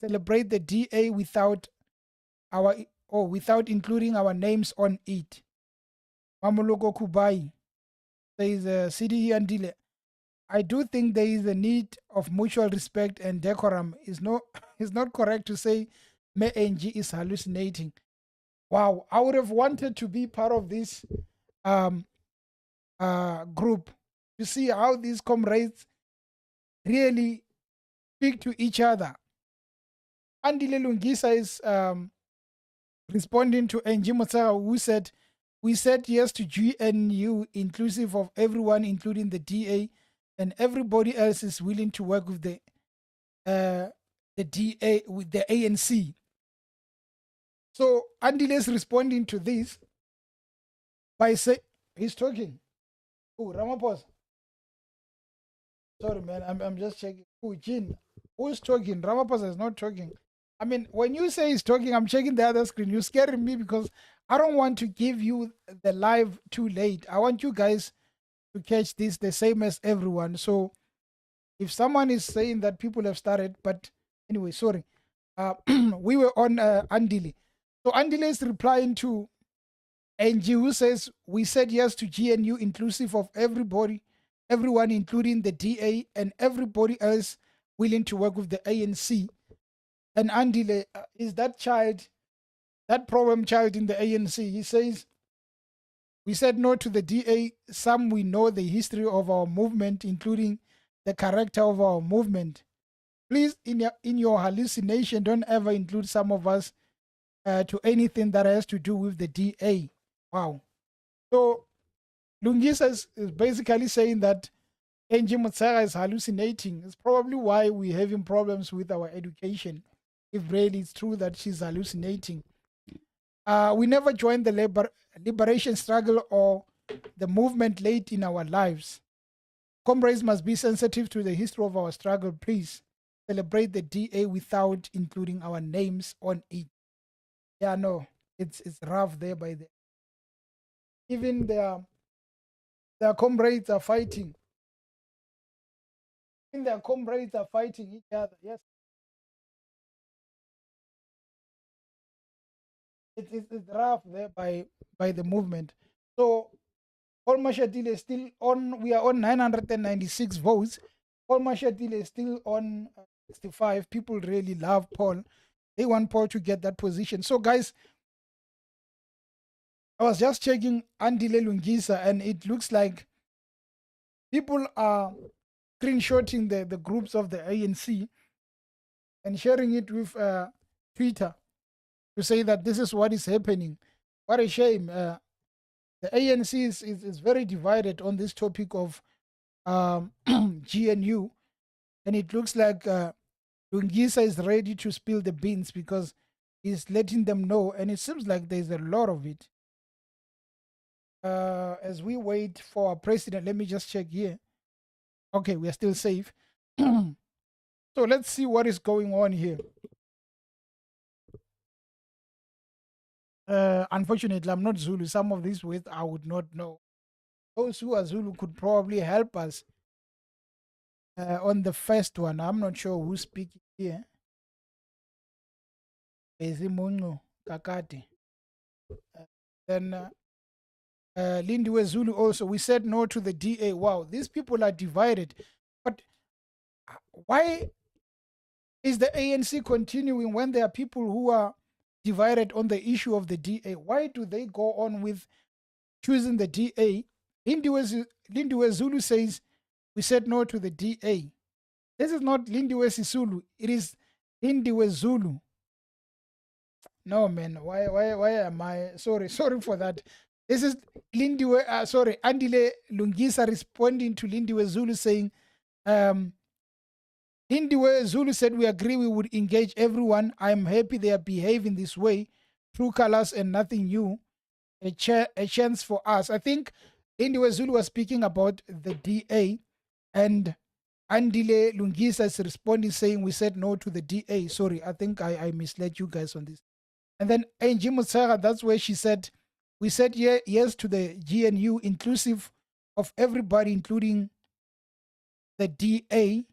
Celebrate the DA without including our names on it. Mamuloko Kubai says, CDE Andile, I do think there is a need of mutual respect and decorum. It's not correct to say MNG is hallucinating. Wow, I would have wanted to be part of this group to see how these comrades really speak to each other. Andile Lungisa is responding to Angie Motsaga, who said, "We said yes to GNU, inclusive of everyone, including the DA, and everybody else is willing to work with the DA, with the ANC." So Andile is responding to this by saying, he's talking. Oh, Ramaphosa. Sorry, man, I'm just checking. Oh, Jean, who's talking? Ramaphosa is not talking. I mean, when you say he's talking, I'm checking the other screen. You're scaring me because I don't want to give you the live too late. I want you guys to catch this the same as everyone. So if someone is saying that people have started, but anyway, sorry. We were on Andile. So Andile is replying to Angie, who says, "We said yes to GNU, inclusive of everybody, everyone, including the DA, and everybody else willing to work with the ANC." And Andile is that child, that problem child in the ANC. He says, "We said no to the DA. Some we know the history of our movement, including the character of our movement. Please, in your hallucination, don't ever include some of us to anything that has to do with the DA." Wow. So Lungisa is basically saying that Angie Motsaga is hallucinating. It's probably why we're having problems with our education, if really it's true that she's hallucinating. We never joined the liberation struggle or the movement late in our lives. Comrades must be sensitive to the history of our struggle. Please celebrate the DA without including our names on it. Yeah, no, it's rough there by the. Even their comrades are fighting. Even their comrades are fighting each other. Yes. It's rough there by the movement. So Paul Mashatile is still on. We are on 996 votes. Paul Mashatile is still on 65. People really love Paul. They want Paul to get that position. So guys, I was just checking Andile Lungisa, and it looks like people are screenshotting the groups of the ANC and sharing it with Twitter to say that this is what is happening. What a shame. The ANC is very divided on this topic of GNU, and it looks like Lungisa is ready to spill the beans because he's letting them know, and it seems like there's a lot of it. As we wait for our president, let me just check here. Okay, we are still safe. So let's see what is going on here. Unfortunately, I'm not Zulu. Some of these words I would not know. Those who are Zulu could probably help us on the first one. I'm not sure who's speaking here. Bezimungu Kakati. Then Lindiwe Zulu also. We said no to the DA. Wow, these people are divided. But why is the ANC continuing when there are people who are divided on the issue of the DA? Why do they go on with choosing the DA? Lindiwe Zulu says, "We said no to the DA." This is not Lindiwe Sisulu. It is Lindiwe Zulu. No, man. Why am I? Sorry for that. This is Lindiwe, Andile Lungisa responding to Lindiwe Zulu saying, Lindiwe Zulu said, "We agree we would engage everyone. I'm happy they are behaving this way. True colors and nothing new. A chance for us." I think Lindiwe Zulu was speaking about the DA, and Andile Lungisa is responding saying, "We said no to the DA." Sorry, I think I misled you guys on this. And then Angie Motsaga, that's where she said, "We said yes to the GNU, inclusive of everybody, including the DA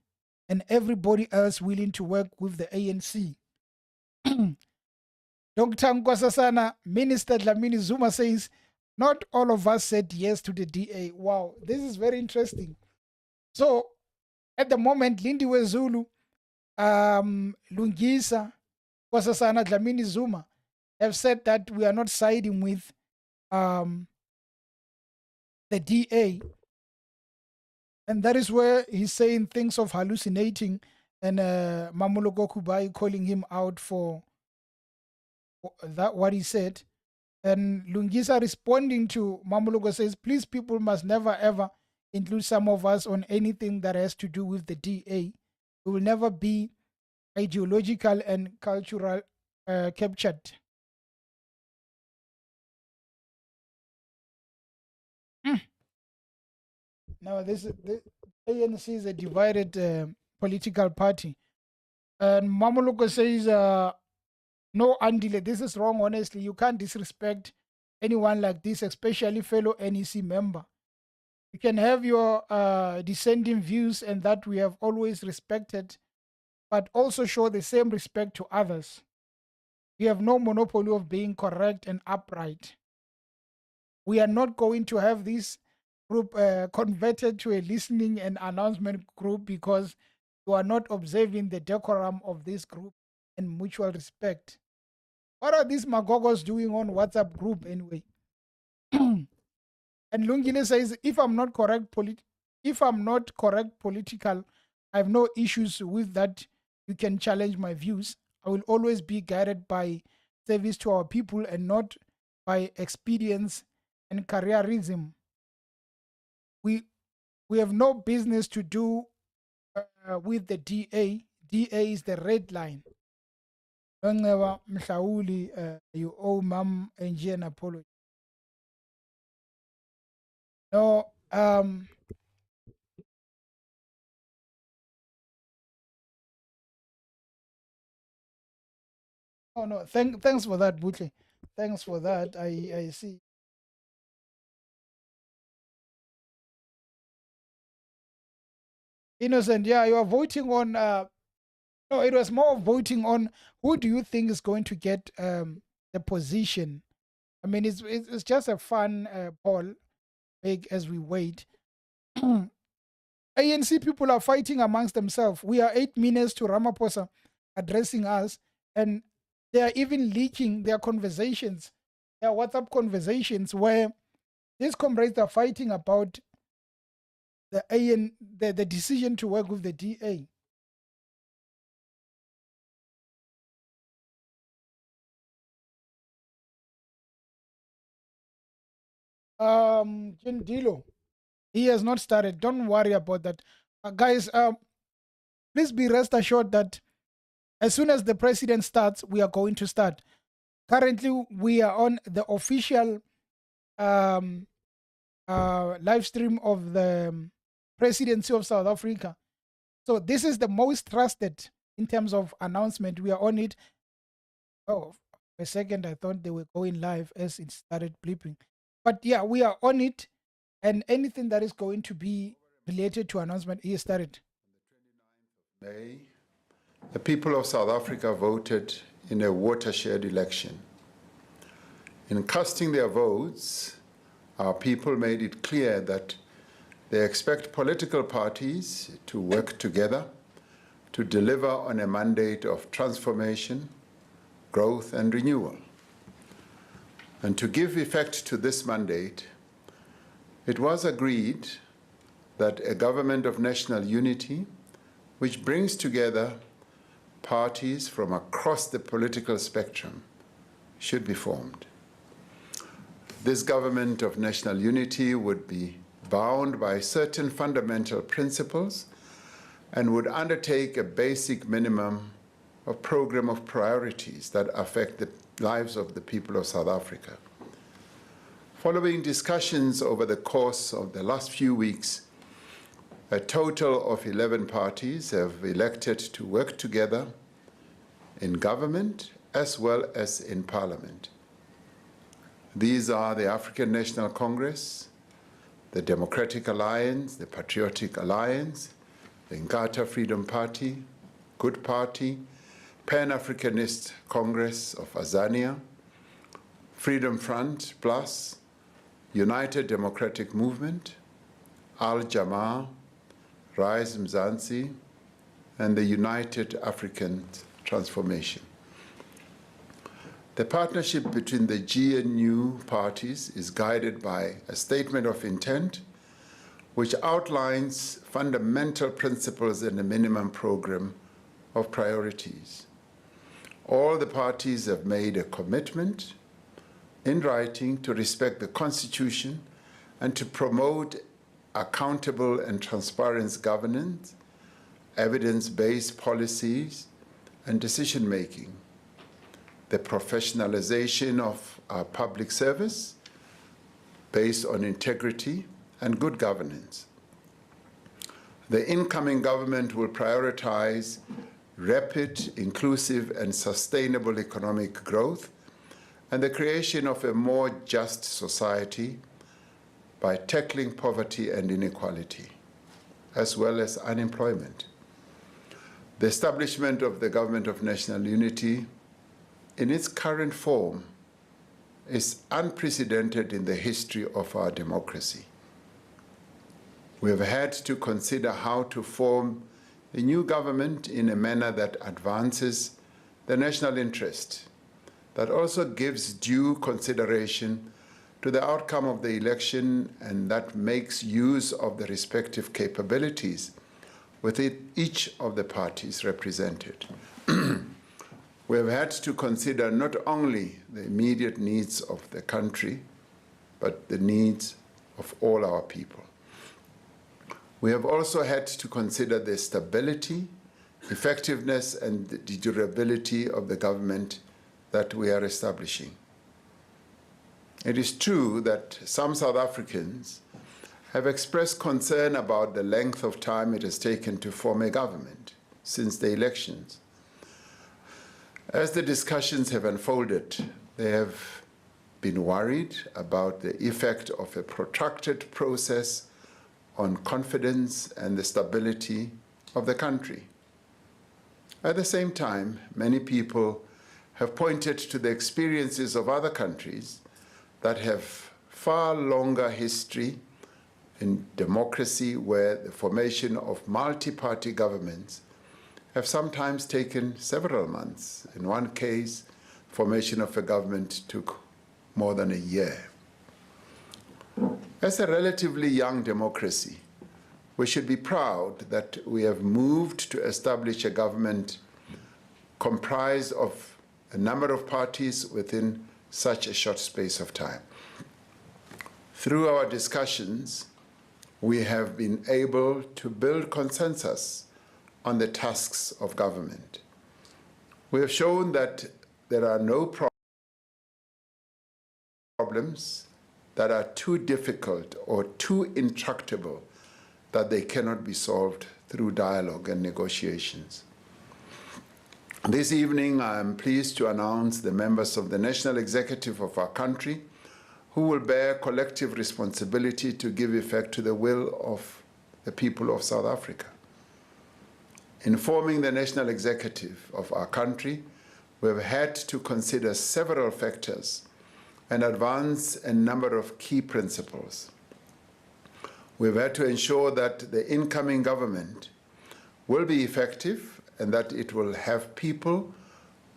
and everybody else willing to work with the ANC." Dr. Nkwasasana, Minister Dlamini Zuma says, "Not all of us said yes to the DA." Wow, this is very interesting. So at the moment, Lindiwe Zulu, Lungisa, Nkwasasana, Dlamini Zuma have said that we are not siding with the DA. And that is where he's saying things of hallucinating, and Mamoloko Kubai calling him out for that, what he said. And Lungisa responding to Mamoloko says, please, people must never ever include some of us on anything that has to do with the DA. We will never be ideological and cultural captured. Now, the ANC is a divided political party. And Mamoloko says, no, Andile, this is wrong, honestly. You can't disrespect anyone like this, especially fellow NEC member. You can have your dissenting views, and that we have always respected, but also show the same respect to others. We have no monopoly of being correct and upright. We are not going to have this group converted to a listening and announcement group because you are not observing the decorum of this group and mutual respect. What are these magogos doing on WhatsApp group anyway? And Lungile says, if I'm not correct political, I have no issues with that. You can challenge my views. I will always be guided by service to our people and not by expedience and careerism. We have no business to do with the DA. DA is the red line. You owe Mom and an apology. No, oh no, thanks for that, Butle. Thanks for that. I see. Innocent, yeah, you are voting on no, it was more of voting on who do you think is going to get the position. I mean, it's just a fun poll as we wait. ANC people are fighting amongst themselves. We are 8 minutes to Ramaphosa addressing us, and they are even leaking their conversations, their WhatsApp conversations, where these comrades are fighting about the decision to work with the DA. Jindilo, he has not started. Don't worry about that. Guys, please be rest assured that as soon as the president starts, we are going to start. Currently, we are on the official live stream of the presidency of South Africa. So this is the most trusted in terms of announcement. We are on it. Oh, for a second, I thought they were going live as it started bleeping. But yeah, we are on it. And anything that is going to be related to announcement is started. On the 29th of May, the people of South Africa voted in a watershed election. In casting their votes, our people made it clear that they expect political parties to work together to deliver on a mandate of transformation, growth, and renewal. And to give effect to this mandate, it was agreed that a government of national unity, which brings together parties from across the political spectrum, should be formed. This government of national unity would be bound by certain fundamental principles and would undertake a basic minimum of program of priorities that affect the lives of the people of South Africa. Following discussions over the course of the last few weeks, a total of 11 parties have elected to work together in government as well as in parliament. These are the African National Congress, the Democratic Alliance, the Patriotic Alliance, the Inkatha Freedom Party, Good Party, Pan-Africanist Congress of Azania, Freedom Front Plus, United Democratic Movement, Al-Jamaa, Rise Mzansi, and the United African Transformation. The partnership between the GNU parties is guided by a statement of intent which outlines fundamental principles and a minimum program of priorities. All the parties have made a commitment in writing to respect the Constitution and to promote accountable and transparent governance, evidence-based policies, and decision-making, the professionalization of our public service based on integrity and good governance. The incoming government will prioritize rapid, inclusive, and sustainable economic growth and the creation of a more just society by tackling poverty and inequality, as well as unemployment. The establishment of the Government of National Unity in its current form is unprecedented in the history of our democracy. We have had to consider how to form a new government in a manner that advances the national interest, that also gives due consideration to the outcome of the election and that makes use of the respective capabilities within each of the parties represented. We have had to consider not only the immediate needs of the country, but the needs of all our people. We have also had to consider the stability, effectiveness, and the durability of the government that we are establishing. It is true that some South Africans have expressed concern about the length of time it has taken to form a government since the elections. As the discussions have unfolded, they have been worried about the effect of a protracted process on confidence and the stability of the country. At the same time, many people have pointed to the experiences of other countries that have far longer history in democracy, where the formation of multi-party governments have sometimes taken several months. In one case, formation of a government took more than a year. As a relatively young democracy, we should be proud that we have moved to establish a government comprised of a number of parties within such a short space of time. Through our discussions, we have been able to build consensus on the tasks of government. We have shown that there are no problems that are too difficult or too intractable that they cannot be solved through dialogue and negotiations. This evening, I am pleased to announce the members of the National Executive of our country who will bear collective responsibility to give effect to the will of the people of South Africa. In forming the National Executive of our country, we have had to consider several factors and advance a number of key principles. We've had to ensure that the incoming government will be effective and that it will have people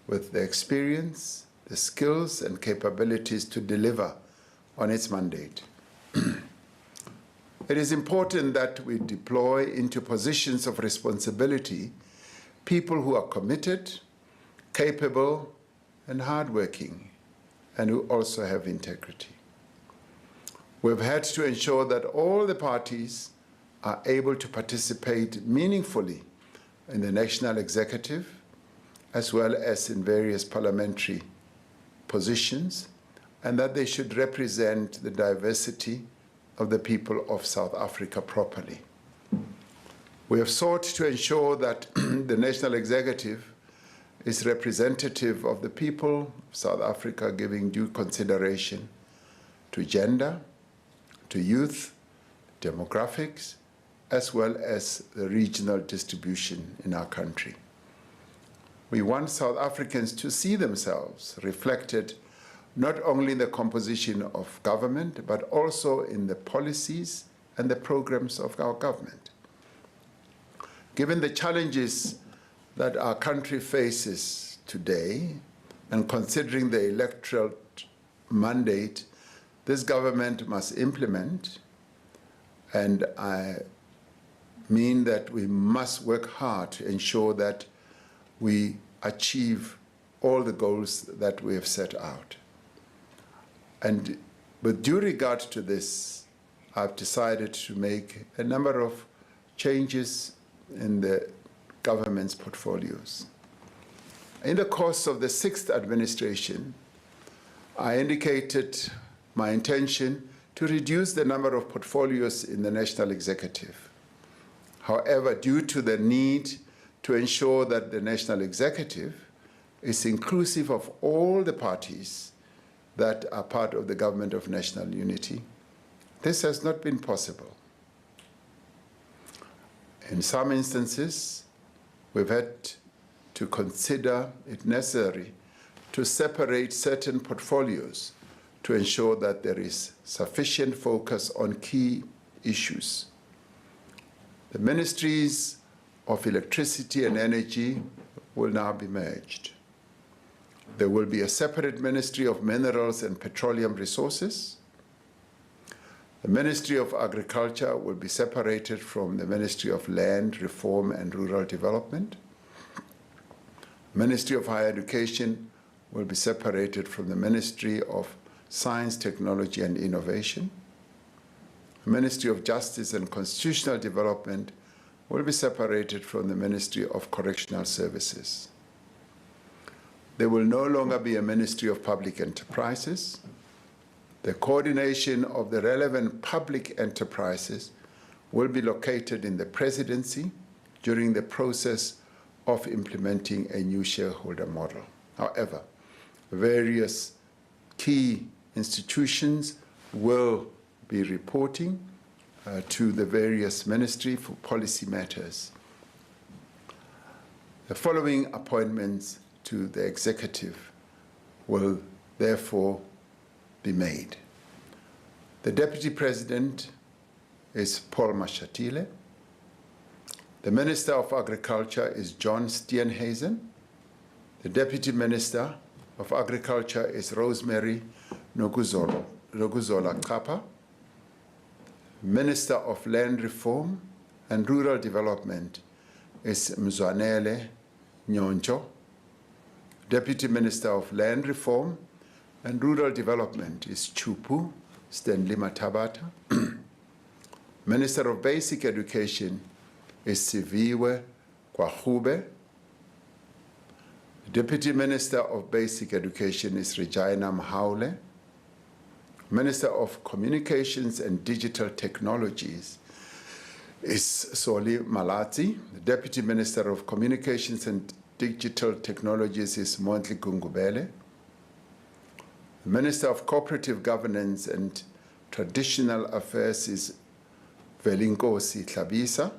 with the experience, the skills, and capabilities to deliver on its mandate. It is important that we deploy into positions of responsibility people who are committed, capable, and hardworking, and who also have integrity. We've had to ensure that all the parties are able to participate meaningfully in the national executive, as well as in various parliamentary positions, and that they should represent the diversity of the people of South Africa properly. We have sought to ensure that the national executive is representative of the people of South Africa, giving due consideration to gender, to youth, demographics, as well as the regional distribution in our country. We want South Africans to see themselves reflected not only in the composition of government, but also in the policies and the programs of our government. Given the challenges that our country faces today, and considering the electoral mandate this government must implement, And I mean that we must work hard to ensure that we achieve all the goals that we have set out. And with due regard to this, I've decided to make a number of changes in the government's portfolios. In the course of the 6th administration, I indicated my intention to reduce the number of portfolios in the National Executive. However, due to the need to ensure that the National Executive is inclusive of all the parties that are part of the Government of National Unity, this has not been possible. In some instances, we've had to consider it necessary to separate certain portfolios to ensure that there is sufficient focus on key issues. The ministries of electricity and energy will now be merged. There will be a separate Ministry of Minerals and Petroleum Resources. The Ministry of Agriculture will be separated from the Ministry of Land, Reform and Rural Development. The Ministry of Higher Education will be separated from the Ministry of Science, Technology and Innovation. The Ministry of Justice and Constitutional Development will be separated from the Ministry of Correctional Services. There will no longer be a Ministry of Public Enterprises. The coordination of the relevant public enterprises will be located in the Presidency during the process of implementing a new shareholder model. However, various key institutions will be reporting to the various ministries for policy matters. The following appointments to the executive will therefore be made. The Deputy President is Paul Mashatile. The Minister of Agriculture is John Steenhuisen. The Deputy Minister of Agriculture is Rosemary Nokuzola Kapa. Minister of Land Reform and Rural Development is Mzwanele Nyoncho. Deputy Minister of Land Reform and Rural Development is Chupu Stanley Matabata. Minister of Basic Education is Siviwe Kwahube. Deputy Minister of Basic Education is Regina Mahaule. Minister of Communications and Digital Technologies is Soli Malati. The Deputy Minister of Communications and Digital Technologies is Mondli Gungubele. The Minister of Cooperative Governance and Traditional Affairs is Velinkosi Tlabisa.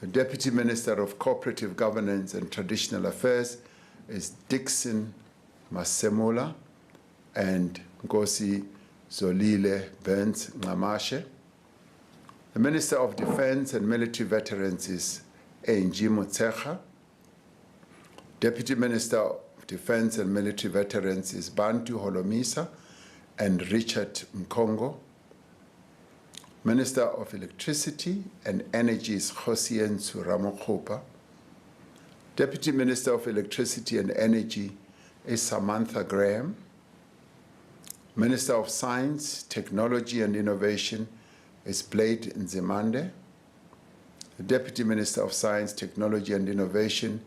The Deputy Minister of Cooperative Governance and Traditional Affairs is Dixon Masemola and Ngosi Zolile Burns Ngamashe. The Minister of Defense and Military Veterans is Angie Motsecha. Deputy Minister of Defense and Military Veterans is Bantu Holomisa and Richard Mkongo. Minister of Electricity and Energy is Hosien Suramokhopa. Deputy Minister of Electricity and Energy is Samantha Graham. Minister of Science, Technology and Innovation is Blade Nzimande. The Deputy Minister of Science, Technology and Innovation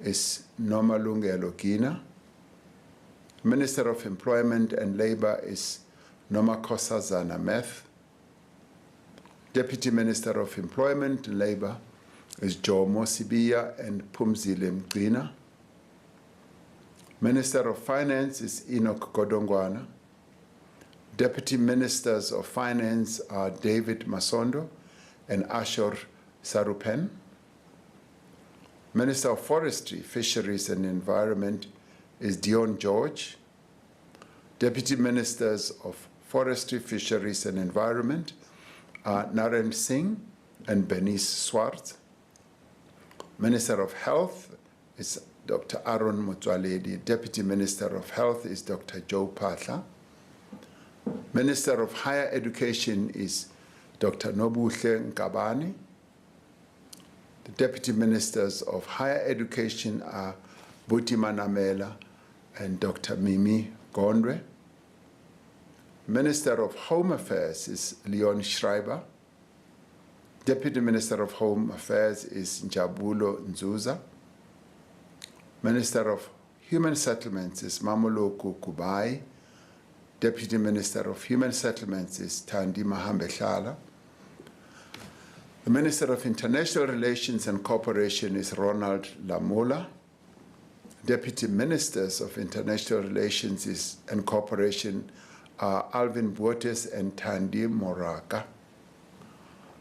is Nomalungelo Gina. Minister of Employment and Labor is Nomakosa Zana Meth. Deputy Minister of Employment and Labor is Jomo Sibiya and Pumzile Mgcina. Minister of Finance is Enoch Godongwana. Deputy Ministers of Finance are David Masondo and Ashor Sarupen. Minister of Forestry, Fisheries and Environment is Dion George. Deputy Ministers of Forestry, Fisheries and Environment are Naren Singh and Bernice Swart. Minister of Health is Dr. Aaron Mutwaledi. Deputy Minister of Health is Dr. Joe Patla. Minister of Higher Education is Dr. Nobuhle Nkabani. The Deputy Ministers of Higher Education are Buti Manamela and Dr. Mimi Gondwe. Minister of Home Affairs is Leon Schreiber. Deputy Minister of Home Affairs is Njabulo Nzuza. Minister of Human Settlements is Mamoloku Kubai. Deputy Minister of Human Settlements is Thandi Mahambeshala. The Minister of International Relations and Cooperation is Ronald Lamola. Deputy Ministers of International Relations and Cooperation are Alvin Buotes and Thandi Moraka.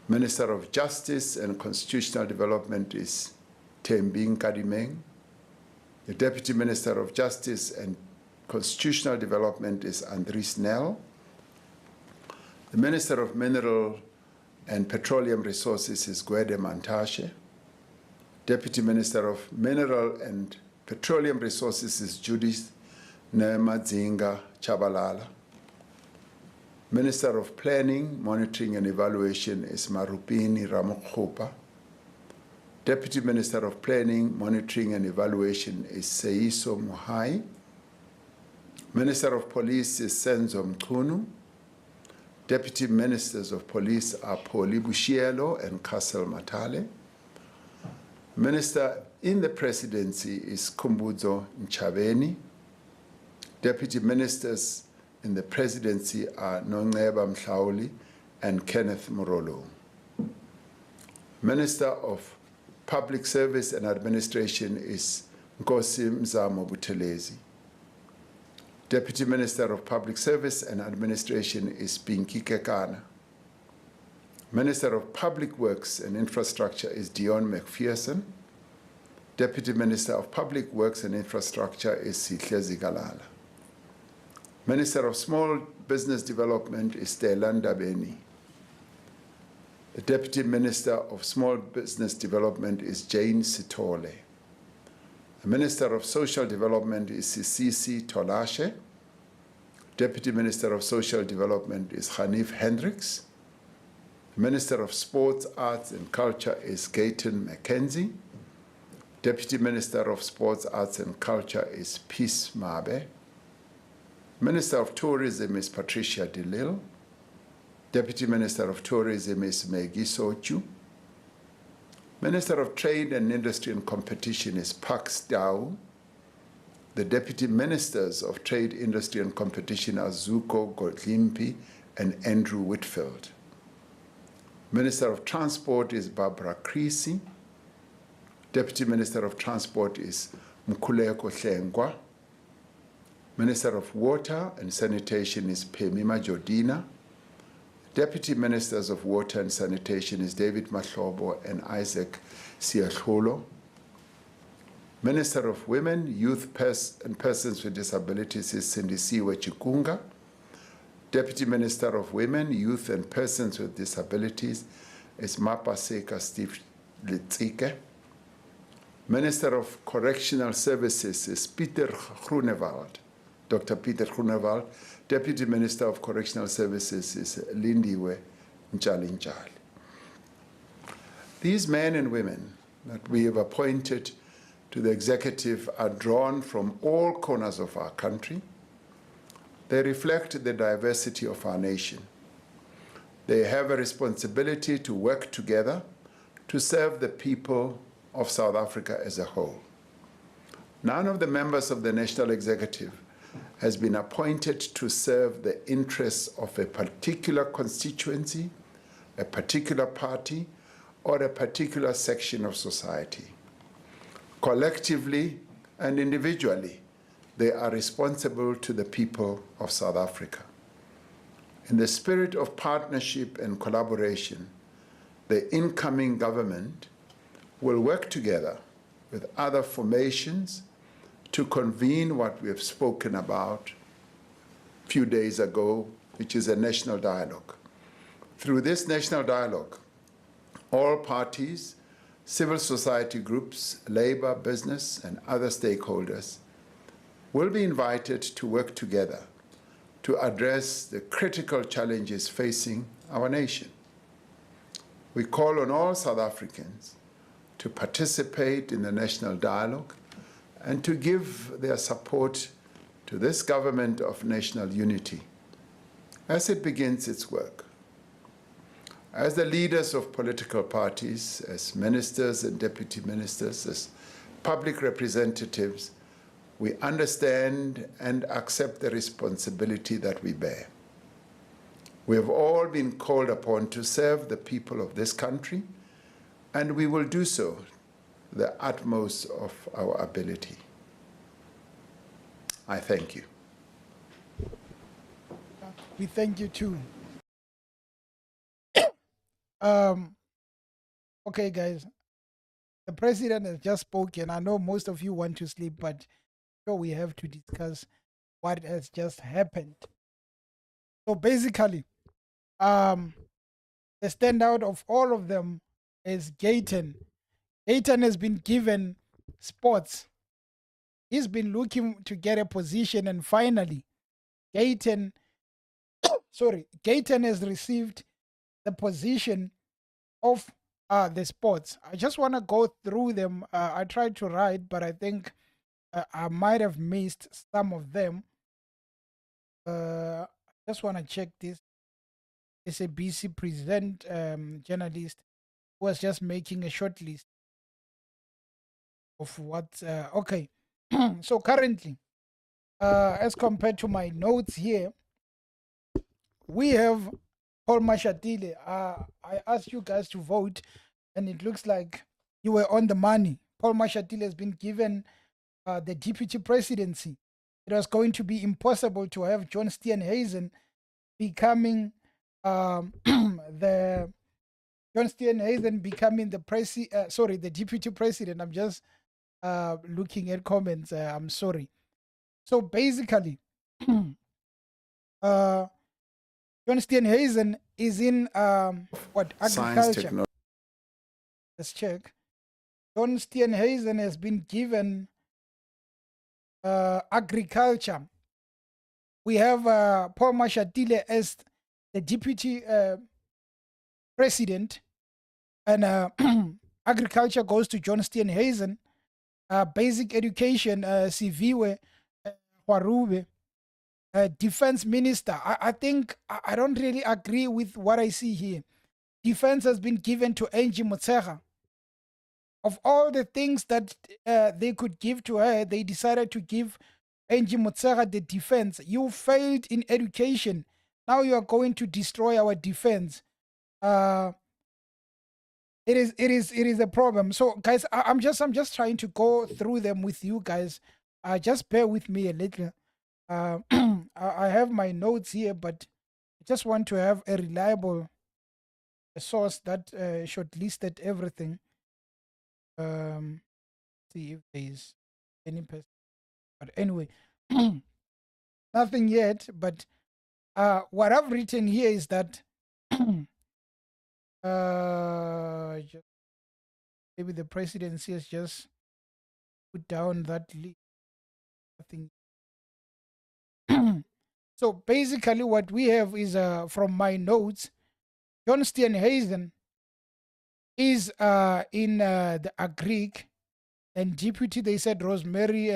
Minister of Justice and Constitutional Development is Tembing Kadimeng. The Deputy Minister of Justice and Constitutional Development is Andries Nel. The Minister of Mineral and Petroleum Resources is Gwede Mantashe. Deputy Minister of Mineral and Petroleum Resources is Judith Nemadzinga Chabalala. Minister of Planning, Monitoring and Evaluation is Marupini Ramokgopa. Deputy Minister of Planning, Monitoring and Evaluation is Seiso Muhai. Minister of Police is Senzo Mkunu. Deputy Ministers of Police are Poli Bushielo and Kassel Matale. Minister in the Presidency is Kumbuzo Nchabeni. Deputy Ministers in the Presidency are Nongeba Mhlauli and Kenneth Morolo. Minister of Public Service and Administration is Nkosi Mzamo Buthelezi. Deputy Minister of Public Service and Administration is Pinky Kekana. Minister of Public Works and Infrastructure is Dion McPherson. Deputy Minister of Public Works and Infrastructure is Sihlezi Galala. Minister of Small Business Development is Delanda Beni. The Deputy Minister of Small Business Development is Jane Sitole. The Minister of Social Development is Sisisi Tolashe. Deputy Minister of Social Development is Hanif Hendricks. The Minister of Sports, Arts and Culture is Gayton McKenzie. Deputy Minister of Sports, Arts and Culture is Peace Mabe. Minister of Tourism is Patricia DeLille. Deputy Minister of Tourism is Maggie Sochu. Minister of Trade and Industry and Competition is Pax Dao. The Deputy Ministers of Trade, Industry and Competition are Zuko Godlimpi and Andrew Whitfield. Minister of Transport is Barbara Creasy. Deputy Minister of Transport is Mkhuleko Hlengwa. Minister of Water and Sanitation is Phemima Jodina. Deputy Ministers of Water and Sanitation is David Mahlobo and Isaac Siahlolo. Minister of Women, Youth and Persons with Disabilities is Sindisiwe Chikunga. Deputy Minister of Women, Youth and Persons with Disabilities is Mapaseka Steve Litzike. Minister of Correctional Services is Peter Groenewald. Dr. Peter Groenewald. Deputy Minister of Correctional Services is Lindiwe Nchalinchali. These men and women that we have appointed to the executive are drawn from all corners of our country. They reflect the diversity of our nation. They have a responsibility to work together to serve the people of South Africa as a whole. None of the members of the National Executive has been appointed to serve the interests of a particular constituency, a particular party, or a particular section of society. Collectively and individually, they are responsible to the people of South Africa. In the spirit of partnership and collaboration, the incoming government will work together with other formations to convene what we have spoken about a few days ago, which is a national dialogue. Through this national dialogue, all parties, civil society groups, labor, business, and other stakeholders will be invited to work together to address the critical challenges facing our nation. We call on all South Africans to participate in the national dialogue and to give their support to this government of national unity as it begins its work. As the leaders of political parties, as ministers and deputy ministers, as public representatives, we understand and accept the responsibility that we bear. We have all been called upon to serve the people of this country, and we will do so to the utmost of our ability. I thank you. We thank you too. Okay, guys. The president has just spoken. I know most of you want to sleep, but sure we have to discuss what has just happened. So basically, the standout of all of them is Gayton. Gayton has been given sports. He's been looking to get a position, and finally, Gayton has received the position of the sports. I just want to go through them. I tried to write, but I think I might have missed some of them. I just want to check this. SABC present journalist was just making a short list of what. Okay, so currently, as compared to my notes here, we have Paul Mashatile. I asked you guys to vote, and it looks like you were on the money. Paul Mashatile has been given the deputy presidency. It was going to be impossible to have John Steenhuisen becoming the deputy president. I'm just looking at comments. I'm sorry. So basically, John Steenhuisen is in agriculture. Let's check. John Steenhuisen has been given agriculture. We have Paul Mashatile as the deputy president, and agriculture goes to John Steenhuisen. Basic education, Siviwe Warube. Defense minister, I think I don't really agree with what I see here. Defense has been given to Angie Motshekga. Of all the things that they could give to her, they decided to give Angie Motshekga the defense. You failed in education. Now you are going to destroy our defense. It is a problem. So guys, I'm just trying to go through them with you guys. Just bear with me a little. I have my notes here, but I just want to have a reliable source that shortlisted everything. See if there is any person. But anyway, nothing yet. But what I've written here is that maybe the presidency has just put down that list. Nothing. So basically what we have is from my notes, John Steenhuisen is in the Agric, and deputy they said Rosemary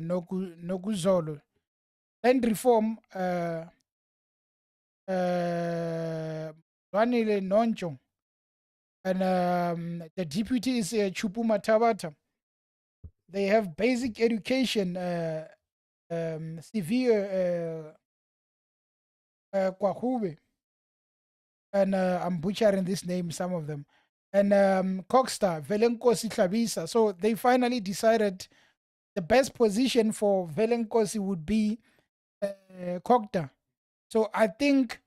Noguzolo. Land reform Vanile Noncho, and the deputy is Chupuma Tabata. They have basic education, severe Kwahube, and I'm butchering this name, some of them, and Coxstar, Velenkosi Tlabisa. So they finally decided the best position for Velenkosi would be Coxstar. So I think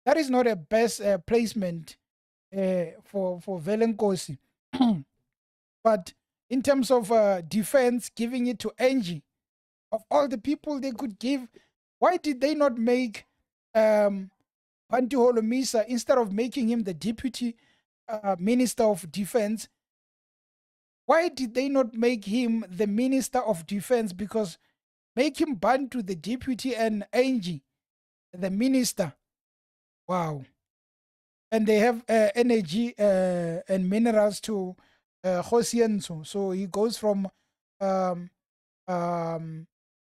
that is not a best placement for Velenkosi. But in terms of defense, giving it to Angie, of all the people they could give, why did they not make Pantu Holomisa, instead of making him the deputy minister of defense? Why did they not make him the minister of defense? Because make him Bantu the deputy and Angie the minister. Wow. and they have energy and minerals to Hosienzo. So he goes from um,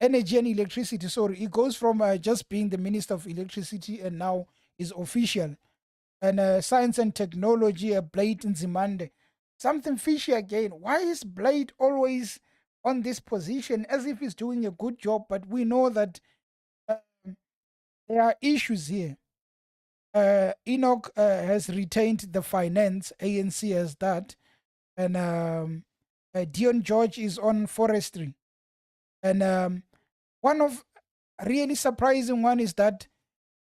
energy and electricity. So he goes from just being the Minister of Electricity and now is official. And science and technology, Blade Nzimande. Something fishy again. Why is Blade always on this position as if he's doing a good job? But we know that there are issues here. Enoch has retained the finance, ANC has that. And Dion George is on forestry. And one of really surprising one is that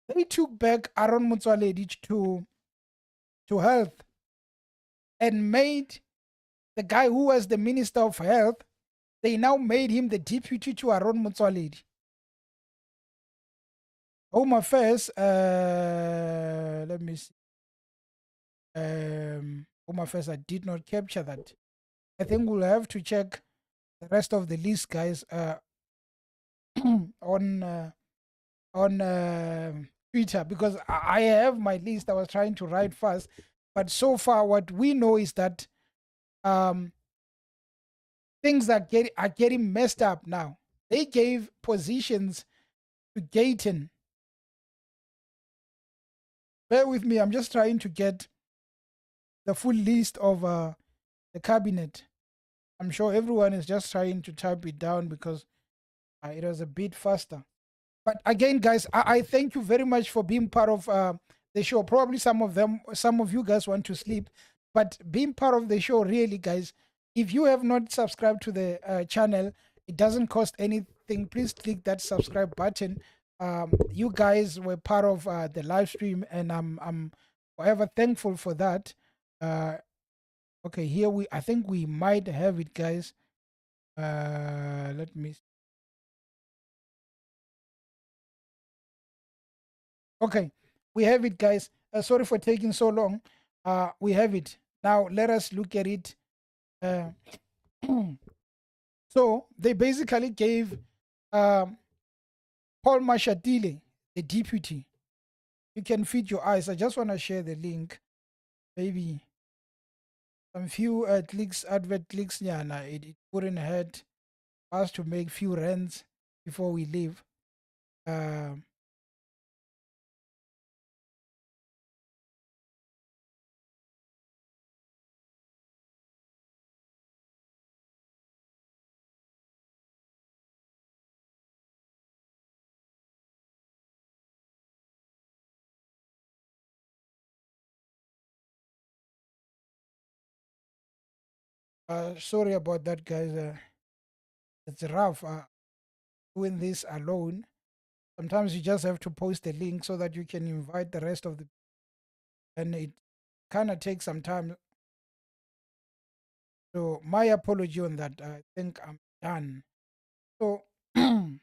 they took back Aaron Motsoaledi to health and made the guy who was the Minister of Health, they now made him the deputy to Aaron Motsoaledi. Home Affairs, let me see. Home Affairs, I did not capture that. I think we'll have to check the rest of the list, guys, on Twitter, because I have my list. I was trying to write fast, but so far what we know is that things are getting messed up now. They gave positions to Gayton. Bear with me, I'm just trying to get the full list of the cabinet. I'm sure everyone is just trying to type it down because it was a bit faster. But again, guys, I thank you very much for being part of the show. Probably some of you guys want to sleep, but being part of the show, really, guys, if you have not subscribed to the channel, it doesn't cost anything. Please click that subscribe button. You guys were part of the live stream, and I'm forever thankful for that. Okay, here I think we might have it, guys. Let me see. Okay, we have it, guys. Sorry for taking so long. We have it. Now, let us look at it. So, they basically gave Paul Mashatile, the deputy. You can feed your eyes. I just want to share the link. Maybe some few clicks, advert clicks. Yeah, nah, it wouldn't hurt us to make few rands before we leave. Sorry about that, guys. It's rough doing this alone. Sometimes you just have to post a link so that you can invite the rest of the, and it kind of takes some time. So my apology on that. I think I'm done. So I'm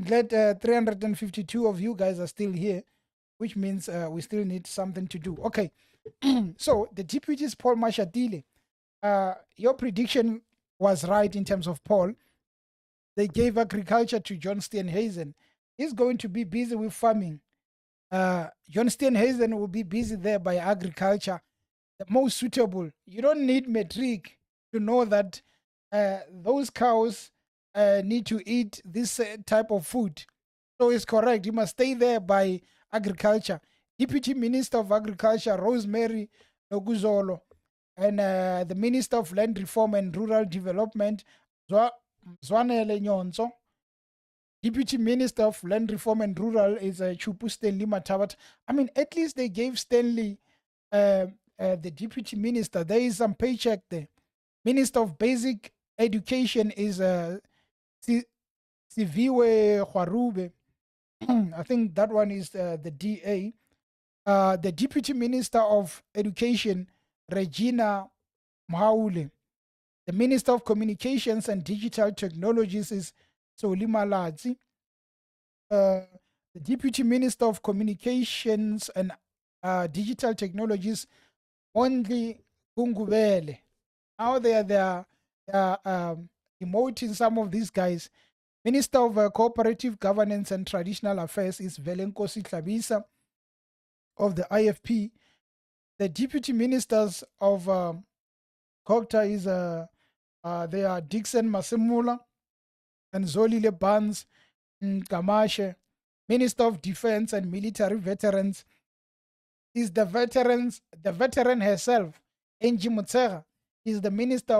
glad 352 of you guys are still here, which means we still need something to do. Okay. So the deputy is Paul Mashatile. Your prediction was right in terms of Paul. They gave agriculture to John Steenhuisen. He's going to be busy with farming. John Steenhuisen will be busy there by agriculture. The most suitable. You don't need metric to know that those cows need to eat this type of food. So it's correct. You must stay there by agriculture. Deputy Minister of Agriculture, Rosemary Noguzolo, and the Minister of Land Reform and Rural Development, Zwanele Nyonso. Deputy Minister of Land Reform and Rural is Chupu Stanley Matabat. I mean, at least they gave Stanley the Deputy Minister. There is some paycheck there. Minister of Basic Education is Siviwe Khwarube. I think that one is the DA. The Deputy Minister of Education, Regina Mhaule. The Minister of Communications and Digital Technologies is Solima Ladzi. The Deputy Minister of Communications and Digital Technologies, Only Gungubele. Now they are demoting some of these guys. Minister of Cooperative Governance and Traditional Affairs is Velenkosi Tlabisa. of the IFP. The deputy ministers of COGTA is they are Dixon Masemula and Zolile Barnes Gamashe. Minister of Defense and Military Veterans is the veteran herself. Angie Mutsega is the Minister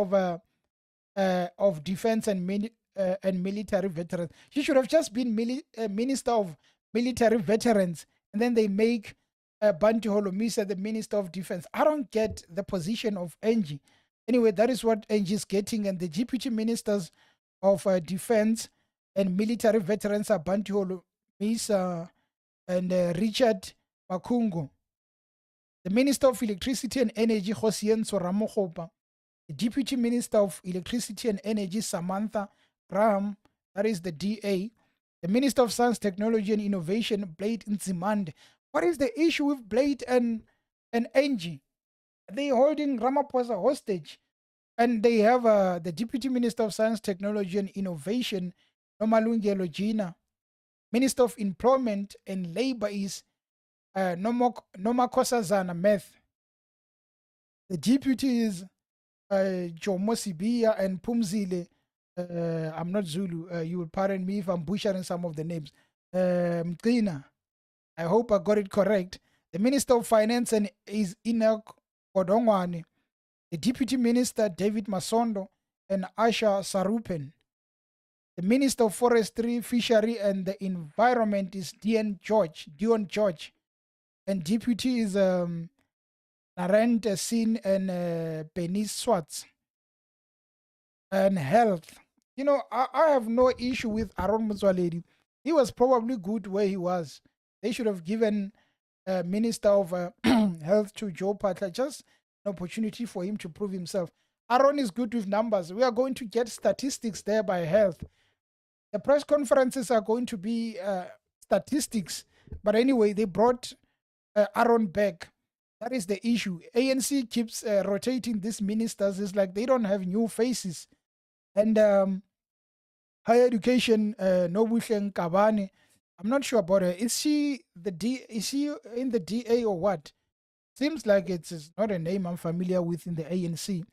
of Defense and Military Veterans. She should have just been Minister of Military Veterans, and then they make Bantu Holomisa the Minister of Defense. I don't get the position of Angie. Anyway, that is what Angie is getting, and the Deputy Ministers of Defense and Military Veterans are Bantu Holomisa and Richard Makungu. The Minister of Electricity and Energy, Hosienso Ramaphosa. The Deputy Minister of Electricity and Energy, Samantha Graham, that is the DA. The Minister of Science, Technology and Innovation, Blade Nzimande. What is the issue with Blade and Angie? They holding Ramaphosa hostage. And they have the Deputy Minister of Science, Technology and Innovation, Nomalungelo Gina. Minister of Employment and Labor is Nomakosazana Meth. The deputy is Jomo Sibia and Pumzile. I'm not Zulu. You will pardon me if I'm butchering some of the names. Mqina. I hope I got it correct. The Minister of Finance and is Enoch Odongwane. The Deputy Minister, David Masondo and Asha Sarupen. The Minister of Forestry, Fishery and the Environment is Dion George. And Deputy is Narend Sin and Benis Swartz. And Health. You know, I have no issue with Aaron Muzwaledi. He was probably good where he was. They should have given Minister of Health to Joe Patla, just an opportunity for him to prove himself. Aaron is good with numbers. We are going to get statistics there by health. The press conferences are going to be statistics. But anyway, they brought Aaron back. That is the issue. ANC keeps rotating these ministers. It's like they don't have new faces. And higher education, Nobuhle Nkabane, I'm not sure about her. Is she in the DA or what? Seems like it's not a name I'm familiar with in the ANC.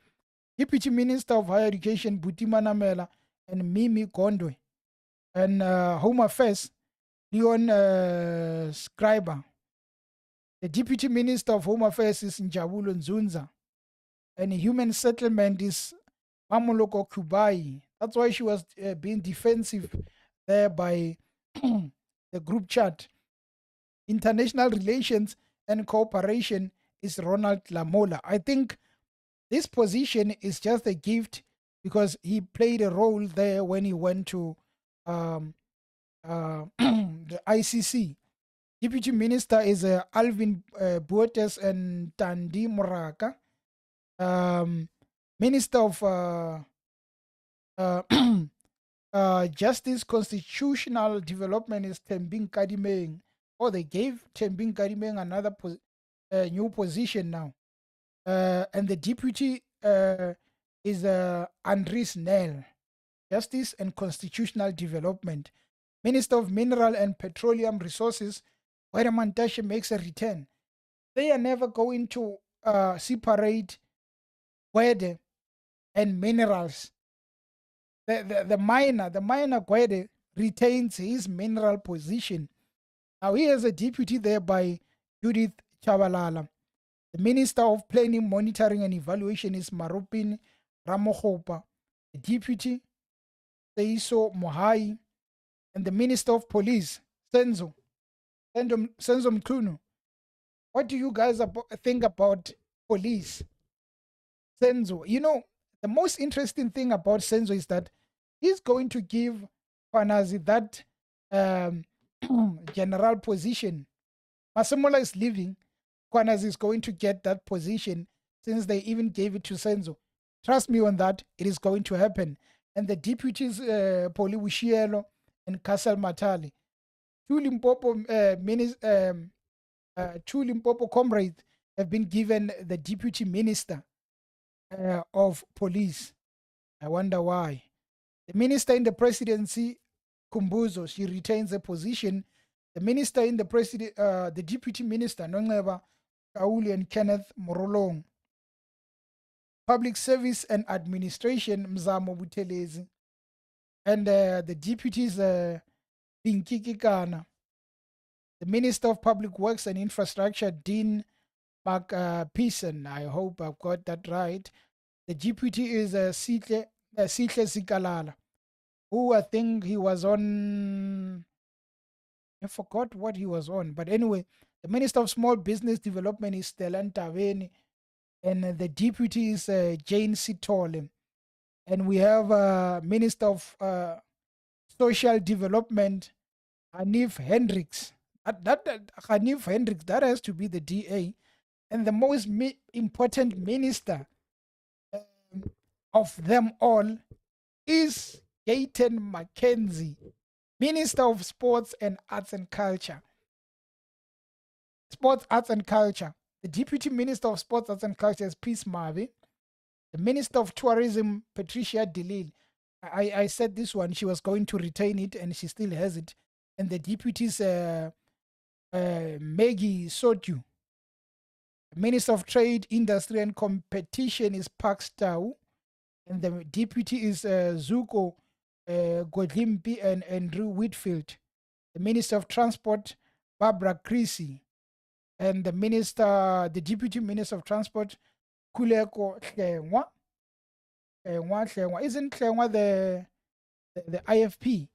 Deputy Minister of Higher Education, Butima Namela, and Mimi Gondwe. And Home Affairs, Leon Scriber. The Deputy Minister of Home Affairs is Njabulo Nzunza. And Human Settlement is Mamoloko Kubai. That's why she was being defensive there by the group chat. International Relations and Cooperation is Ronald Lamola. I think this position is just a gift because he played a role there when he went to the ICC. Deputy Minister is Alvin Buotes and Tandi Moraka. Minister of Justice, Constitutional Development is Tembing Kadimeng. Oh, they gave Tembing Kadimeng another new position now. And the deputy is Andries Nel, Justice and Constitutional Development. Minister of Mineral and Petroleum Resources, where Mantashe makes a return. They are never going to separate Gwede and minerals. The miner Gwede retains his mineral position. Now he has a deputy there by Judith Chabalala. The Minister of Planning, Monitoring and Evaluation is Marupin Ramokgopa. The deputy, Seiso Mohai. And the Minister of Police, Senzo Mkunu. What do you guys think about police? Senzo, you know, the most interesting thing about Senzo is that he's going to give Kwanazi that general position. Masemola is leaving. Kwanazi is going to get that position since they even gave it to Senzo. Trust me on that. It is going to happen. And the deputies, Poli Wishielo and Kasal Matali, two Limpopo comrades have been given the deputy minister of police. I wonder why. The minister in the presidency, Kumbuzo, she retains a position. The minister in the president, the deputy minister, Nongeba Kauli and Kenneth Morolong. Public Service and Administration, Mzamo Buthelezi. And the deputies, Pinky Kikana. The Minister of Public Works and Infrastructure, Dean Mark Pearson. I hope I've got that right. The deputy is Sihle Sikalala, who I think he was on, I forgot what he was on. But anyway, the Minister of Small Business Development is Stellan Taveni, and the deputy is Jane Sitole. And we have Minister of Social Development, Hanif Hendricks. Hanif Hendricks, that has to be the DA. And the most important minister of them all is Gayton McKenzie, Minister of Sports and Arts and Culture. Sports, Arts and Culture. The Deputy Minister of Sports, Arts and Culture is Peace Marvey. The Minister of Tourism, Patricia DeLille. I said this one, she was going to retain it and she still has it. And the deputies, Maggie Sotu. Minister of Trade, Industry and Competition is Pax Tau. And the deputy is Zuko Godlimpi and Andrew Whitfield. The Minister of Transport, Barbara Creasy. And the Deputy Minister of Transport, Kuleko Hlengwa. Isn't Hlengwa the IFP?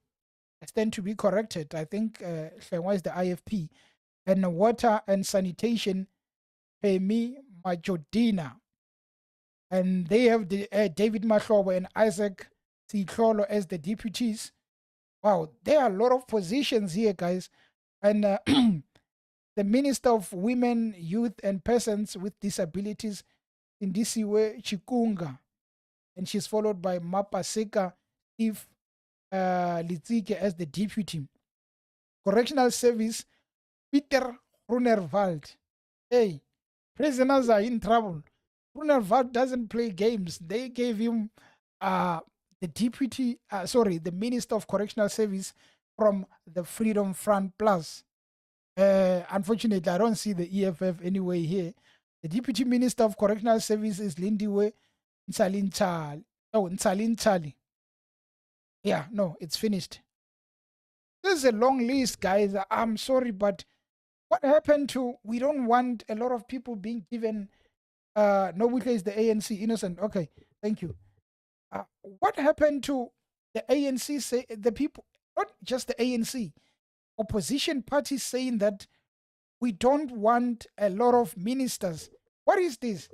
I stand to be corrected. I think Hlengwa is the IFP. And Water and Sanitation, Pemi Majodina. And they have David Mahlobo and Isaac Siklolo as the deputies. Wow, there are a lot of positions here, guys. And the Minister of Women, Youth and Persons with Disabilities, Indisiwe Chikunga. And she's followed by Mapaseka Steve Litsike as the deputy. Correctional Service, Peter Runervald. Hey, prisoners are in trouble. Runervald doesn't play games. They gave him the Minister of Correctional Service from the Freedom Front Plus. Unfortunately, I don't see the EFF anyway here. The Deputy Minister of Correctional Service is Lindiwe Nsalin Chali. Yeah, no, it's finished. This is a long list, guys. I'm sorry, but what happened to, we don't want a lot of people being given, Nobuhle is the ANC innocent. Okay, thank you. What happened to the ANC, say the people, not just the ANC, opposition parties saying that we don't want a lot of ministers? What is this?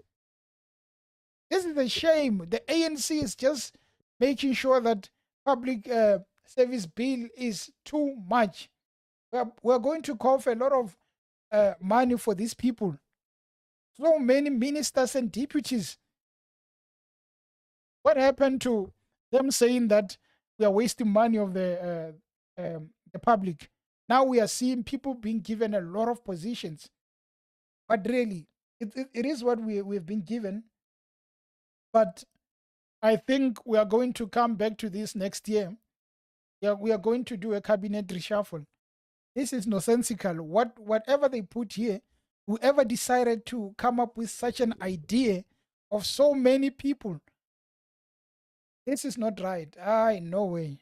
This is a shame. The ANC is just making sure that public service bill is too much. We're going to call for a lot of money for these people. So many ministers and deputies. What happened to them saying that we are wasting money of the public? Now we are seeing people being given a lot of positions. But really, it is what we've been given. But I think we are going to come back to this next year. Yeah, we are going to do a cabinet reshuffle. This is nonsensical. Whatever they put here, whoever decided to come up with such an idea of so many people, this is not right. No way.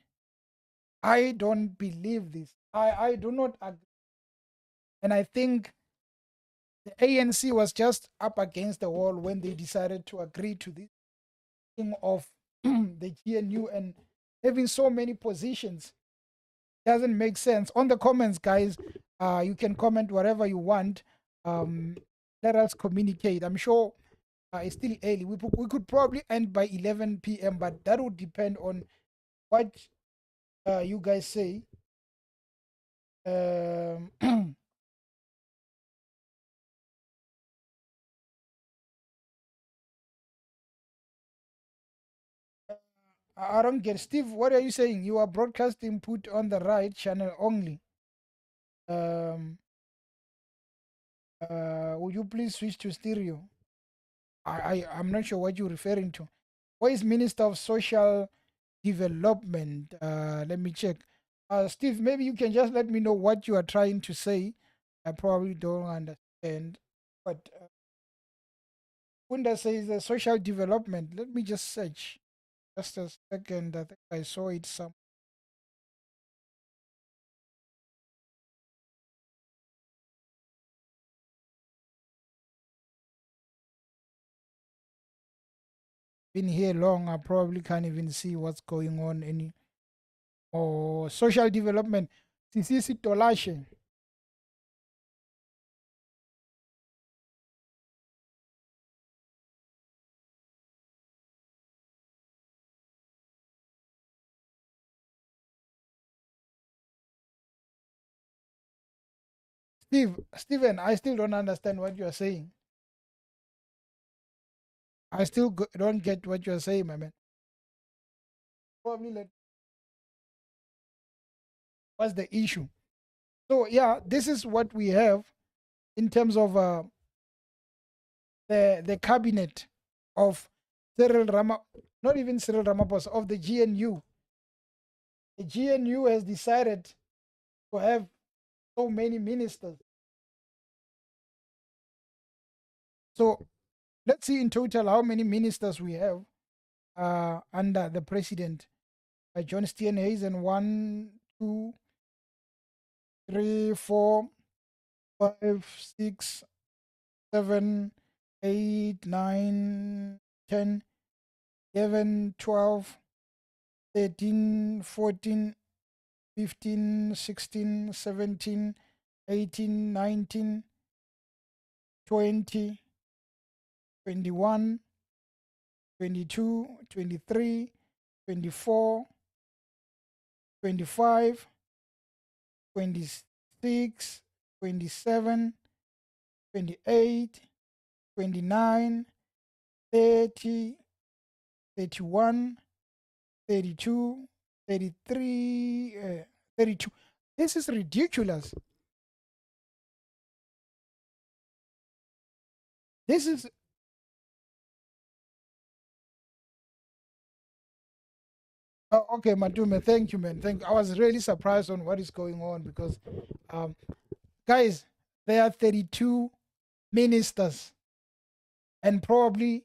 I don't believe this. I do not agree. And I think the ANC was just up against the wall when they decided to agree to this thing of the GNU and having so many positions. Doesn't make sense. On the comments, guys, you can comment whatever you want. Let us communicate. I'm sure it's still early. We could probably end by 11 p.m., but that would depend on what you guys say. I don't get. Steve, what are you saying? You are broadcasting put on the right channel only. Would you please switch to stereo? I'm not sure what you're referring to. Where is Minister of Social Development? Let me check. Steve, maybe you can just let me know what you are trying to say. I probably don't understand. But Punda says the social development. Let me just search. Just a second. I think I saw it some. Been here long. I probably can't even see what's going on any. Oh, social development. Sisisi Tolashe. Stephen, I still don't understand what you are saying. I still don't get what you are saying, my man. Probably what's the issue? So yeah, this is what we have in terms of the cabinet of not even Cyril Ramaphosa, of the GNU. The GNU has decided to have so many ministers. So let's see in total how many ministers we have under the president. John Steenhuisen, 1, 2, 3, 4, 5, 6, 7, 8, 9, 10, 11, 12, 13, 14, 15, 16, 17, 18, 19, 20, 21, 22, 23, 24, 25, 26, 27, 28, 29, 30, 31, 32, 33, 32. This is ridiculous. This is okay, Matume. Thank you, man. Thank you. I was really surprised on what is going on because, guys, there are 32 ministers, and probably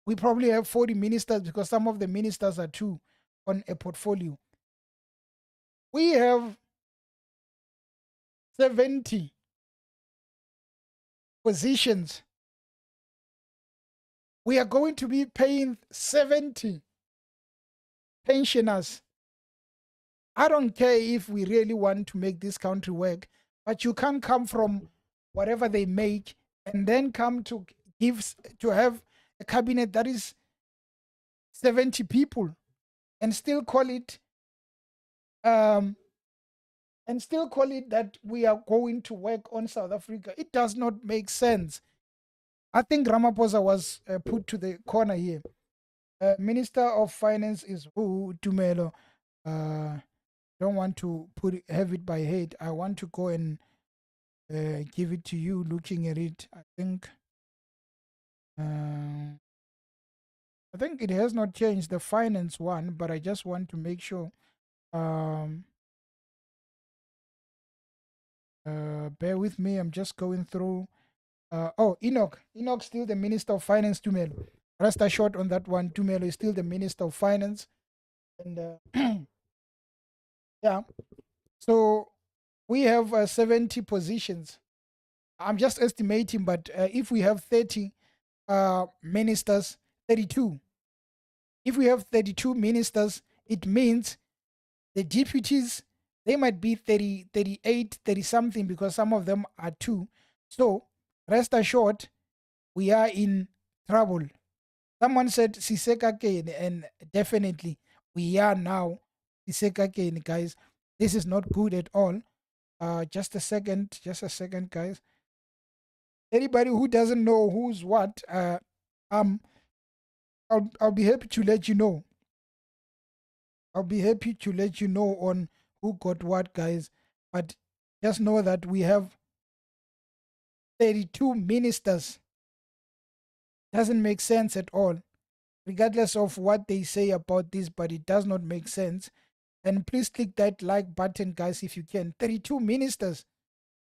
we probably have 40 ministers because some of the ministers are two on a portfolio. We have 70 positions. We are going to be paying 70 pensioners. I don't care if we really want to make this country work, but you can't come from whatever they make and then come to have a cabinet that is 70 people and still call it that we are going to work on South Africa. It does not make sense. I think Ramaphosa was put to the corner here. Minister of Finance is who? Tumelo. Don't want to have it by head. I want to go and give it to you. Looking at it, I think it has not changed, the finance one, but I just want to make sure. Bear with me. I'm just going through. Enoch still the Minister of Finance. Tumelo. Rest assured on that one. Tumelo is still the Minister of Finance, and yeah. So we have 70 positions. I'm just estimating, but if we have 30 ministers, 32. If we have 32 ministers, it means the deputies, they might be 30, 38, 30 something because some of them are two. So rest assured, we are in trouble. Someone said Siseka Kane, and definitely we are now Siseka Kane, guys. This is not good at all. Just a second, guys. Anybody who doesn't know who's what, I'll be happy to let you know. I'll be happy to let you know on who got what, guys. But just know that we have 32 ministers. Doesn't make sense at all, regardless of what they say about this, but it does not make sense. And please click that like button, guys, if you can. 32 ministers.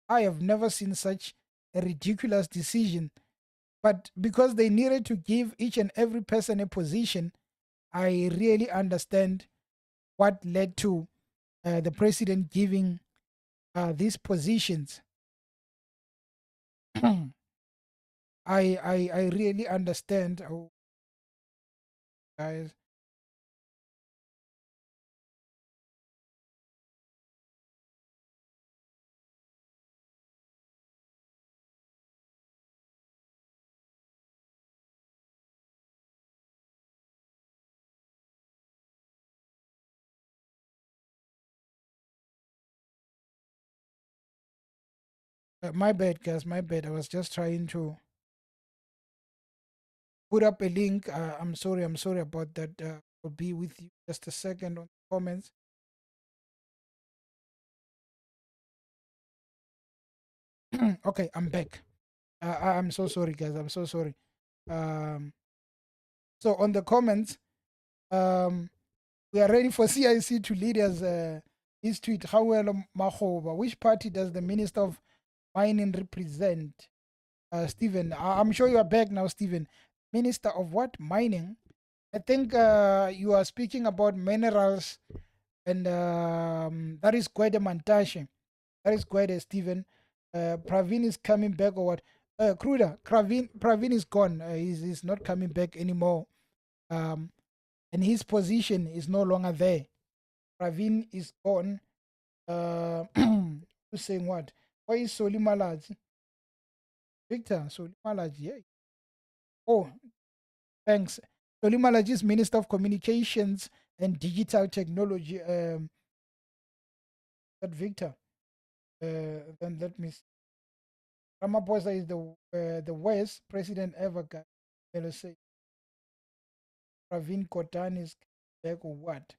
I have never seen such a ridiculous decision. But because they needed to give each and every person a position, I really understand what led to the president giving these positions. I really understand. Oh, guys. My bad, guys. My bad. I was just trying to put up a link. I'm sorry about that. I'll be with you just a second on the comments. Okay, I'm back. I'm so sorry, guys. I'm so sorry. So on the comments, we are ready for CIC to lead as his tweet. Hawelo Makgoba. Which party does the Minister of Mining represent? Stephen, I'm sure you are back now, Stephen. Minister of what? Mining? I think you are speaking about minerals, and that is quite a montage. That is quite a Stephen. Praveen is coming back or what? Kruder, Praveen is gone. He's not coming back anymore. And his position is no longer there. Praveen is gone. Who's saying what? Why is Solimalaji? Victor, Solimalaji, yeah. Oh, thanks. Solimalaji is Minister of Communications and Digital Technology. That Victor. Then let me see. Ramaphosa is the worst president ever got. Let's say Praveen Kotan is back or what?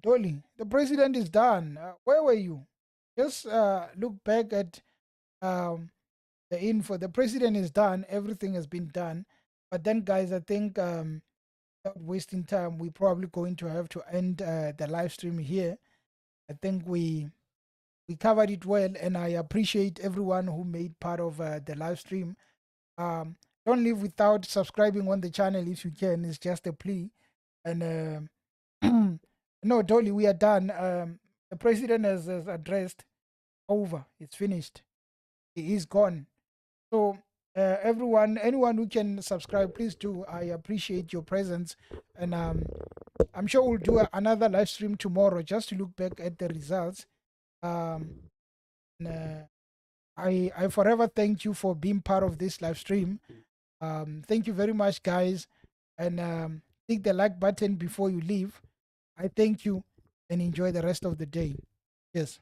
Dolly, the president is done. Where were you? Just look back at the info. The president is done. Everything has been done. But then, guys, I think without wasting time, we're probably going to have to end the live stream here. I think we covered it well, and I appreciate everyone who made part of the live stream. Don't leave without subscribing on the channel if you can. It's just a plea. And no, Dolly, we are done. The president has addressed. Over. It's finished. He is gone. So everyone, anyone who can subscribe, please do. I appreciate your presence, and I'm sure we'll do another live stream tomorrow just to look back at the results. And, I forever thank you for being part of this live stream. Thank you very much, guys, and click the like button before you leave. I thank you and enjoy the rest of the day. Yes.